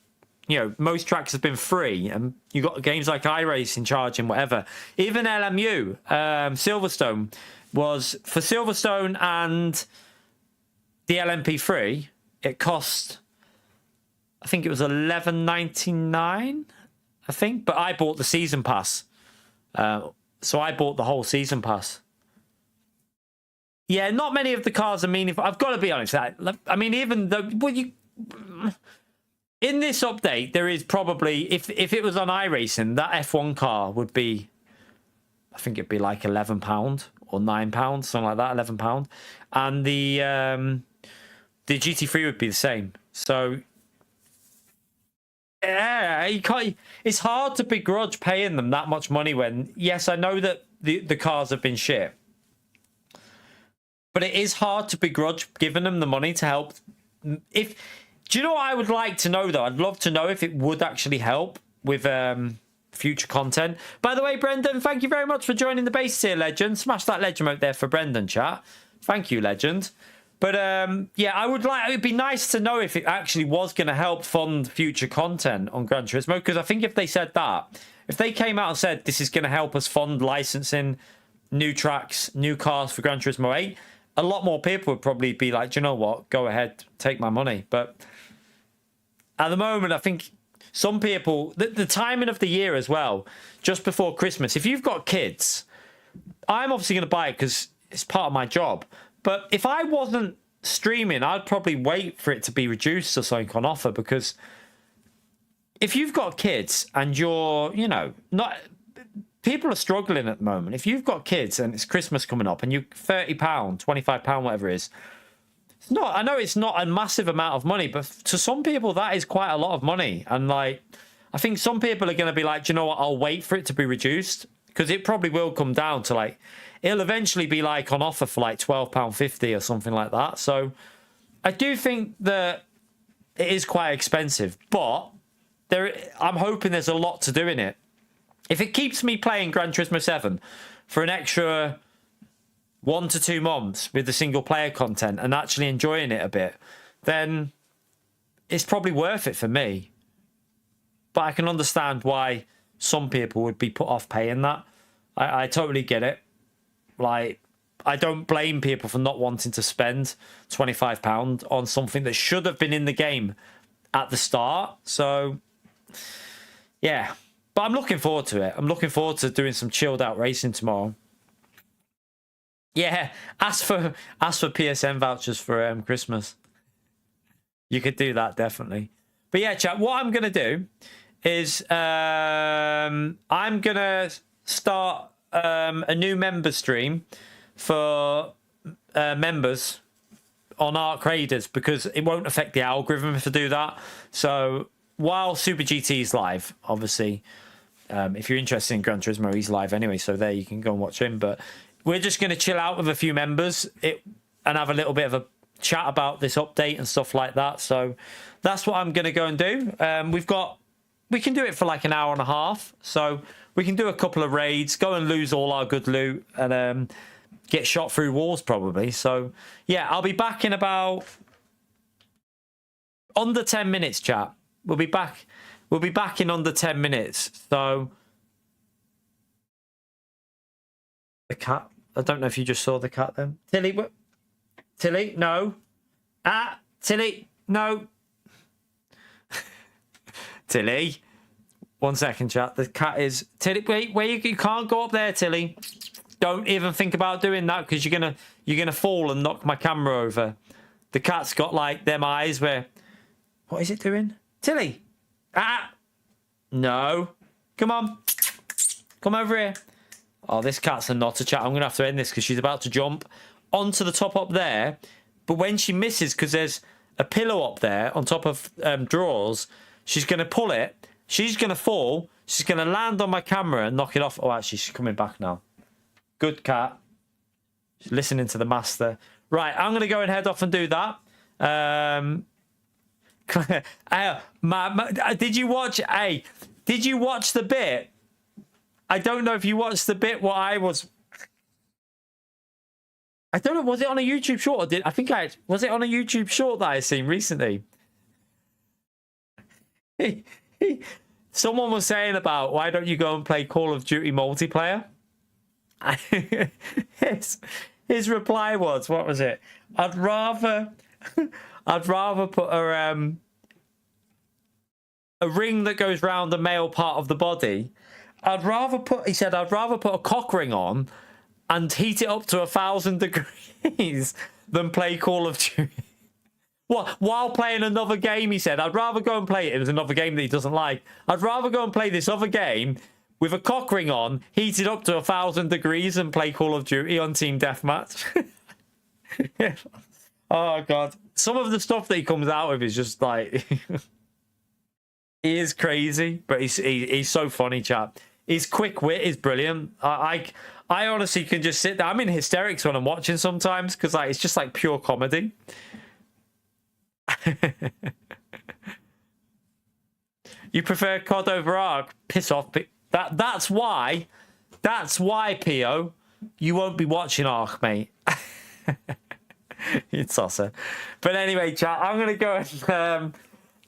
you know, most tracks have been free, and you got games like iRacing, Charging, whatever. Even LMU, Silverstone, was for Silverstone and the LMP3, it cost, I think it was $11.99, I think, but I bought the season pass. So I bought the whole season pass. Yeah, not many of the cars are meaningful. I've got to be honest. I mean, even though, well, in this update, there is probably, if it was on iRacing, that F1 car would be, I think it'd be like £11 or £9, something like that, £11. And the GT3 would be the same. So yeah, it's hard to begrudge paying them that much money when, yes, I know that the cars have been shit, but it is hard to begrudge giving them the money to help. Do you know what I would like to know, though? I'd love to know if it would actually help with future content. By the way, Brendan, thank you very much for joining the base tier, legend. Smash that legend out there for Brendan, chat. Thank you, legend. But yeah, it'd be nice to know if it actually was going to help fund future content on Gran Turismo, because I think if they said that, if they came out and said this is going to help us fund licensing new tracks, new cars for Gran Turismo 8, a lot more people would probably be like, do you know what, go ahead, take my money. But at the moment, I think some people, the timing of the year as well, just before Christmas, if you've got kids, I'm obviously going to buy it because it's part of my job. But if I wasn't streaming, I'd probably wait for it to be reduced or something on offer, because if you've got kids and you're, you know, not... People are struggling at the moment. If you've got kids and it's Christmas coming up and you're £30, £25, whatever it is, it's not, I know it's not a massive amount of money, but to some people that is quite a lot of money. And like, I think some people are going to be like, do you know what, I'll wait for it to be reduced, because it probably will come down to like, it'll eventually be like on offer for like £12.50 or something like that. So I do think that it is quite expensive, but I'm hoping there's a lot to do in it. If it keeps me playing Gran Turismo 7 for an extra 1 to 2 months with the single player content and actually enjoying it a bit, then it's probably worth it for me. But I can understand why some people would be put off paying that. I totally get it. Like, I don't blame people for not wanting to spend £25 on something that should have been in the game at the start. So, yeah. But I'm looking forward to it. I'm looking forward to doing some chilled out racing tomorrow. Yeah, ask for PSN vouchers for Christmas. You could do that, definitely. But yeah, chat, what I'm going to do is I'm going to start a new member stream for members on Arc Raiders, because it won't affect the algorithm if I do that. So while Super GT is live, obviously, if you're interested in Gran Turismo, he's live anyway, so there you can go and watch him. But we're just going to chill out with a few members and have a little bit of a chat about this update and stuff like that. So that's what I'm going to go and do. We can do it for like an hour and a half. So we can do a couple of raids, go and lose all our good loot, and get shot through walls probably. So yeah, I'll be back in about under 10 minutes, chat. We'll be back in under 10 minutes. So the cat, I don't know if you just saw the cat then. Tilly, no. Tilly, no. Tilly, 1 second, chat. The cat is... Tilly, wait, you can't go up there, Tilly. Don't even think about doing that, because you're gonna fall and knock my camera over. The cat's got like them eyes where... What is it doing? Tilly! No. Come on. Come over here. Oh, this cat's a nutter, chat. I'm going to have to end this because she's about to jump onto the top up there. But when she misses, because there's a pillow up there on top of drawers, she's going to pull it. She's going to fall. She's going to land on my camera and knock it off. Oh, actually, she's coming back now. Good cat. She's listening to the master. Right, I'm going to go and head off and do that. Did you watch the bit? I don't know if you watched the bit I don't know, was it on a YouTube short or was it on a YouTube short that I seen recently? Someone was saying about, why don't you go and play Call of Duty multiplayer? His reply was, what was it? I'd rather put a ring that goes round the male part of the body. He said, I'd rather put a cock ring on and heat it up to 1,000 degrees than play Call of Duty. What? While playing another game, he said, I'd rather go and play it. It was another game that he doesn't like. I'd rather go and play this other game with a cock ring on, heat it up to 1,000 degrees and play Call of Duty on Team Deathmatch. Oh, God. Some of the stuff that he comes out with is just like... He is crazy, but he's so funny, chap. His quick wit is brilliant. I honestly can just sit there. I'm in hysterics when I'm watching sometimes, because like it's just like pure comedy. You prefer COD over ARC? Piss off. That's why, Pio, you won't be watching Ark, mate. You tosser. But anyway, chat, I'm gonna go and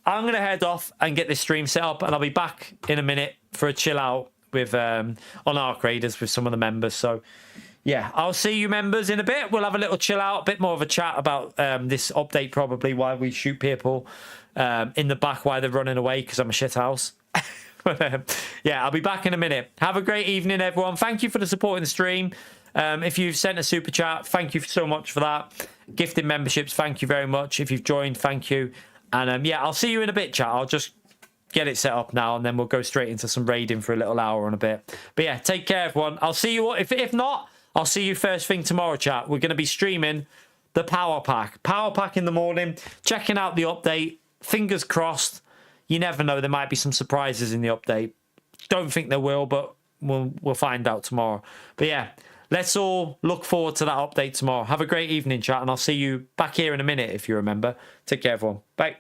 I'm gonna head off and get this stream set up, and I'll be back in a minute for a chill out with on Ark Raiders with some of the members. So yeah, I'll see you members in a bit. We'll have a little chill out, a bit more of a chat about this update, probably why we shoot people in the back while they're running away because I'm a shit house. Yeah, I'll be back in a minute. Have a great evening, everyone. Thank you for the support in the stream. If you've sent a super chat, thank you so much for that. Gifted memberships, thank you very much. If you've joined, thank you. And yeah, I'll see you in a bit, chat. I'll just get it set up now, and then we'll go straight into some raiding for a little hour and a bit. But yeah, take care, everyone. I'll see you. If not, I'll see you first thing tomorrow, chat. We're going to be streaming the Power Pack. Power Pack in the morning, checking out the update. Fingers crossed. You never know. There might be some surprises in the update. Don't think there will, but we'll find out tomorrow. But yeah, let's all look forward to that update tomorrow. Have a great evening, chat, and I'll see you back here in a minute if you remember. Take care, everyone. Bye.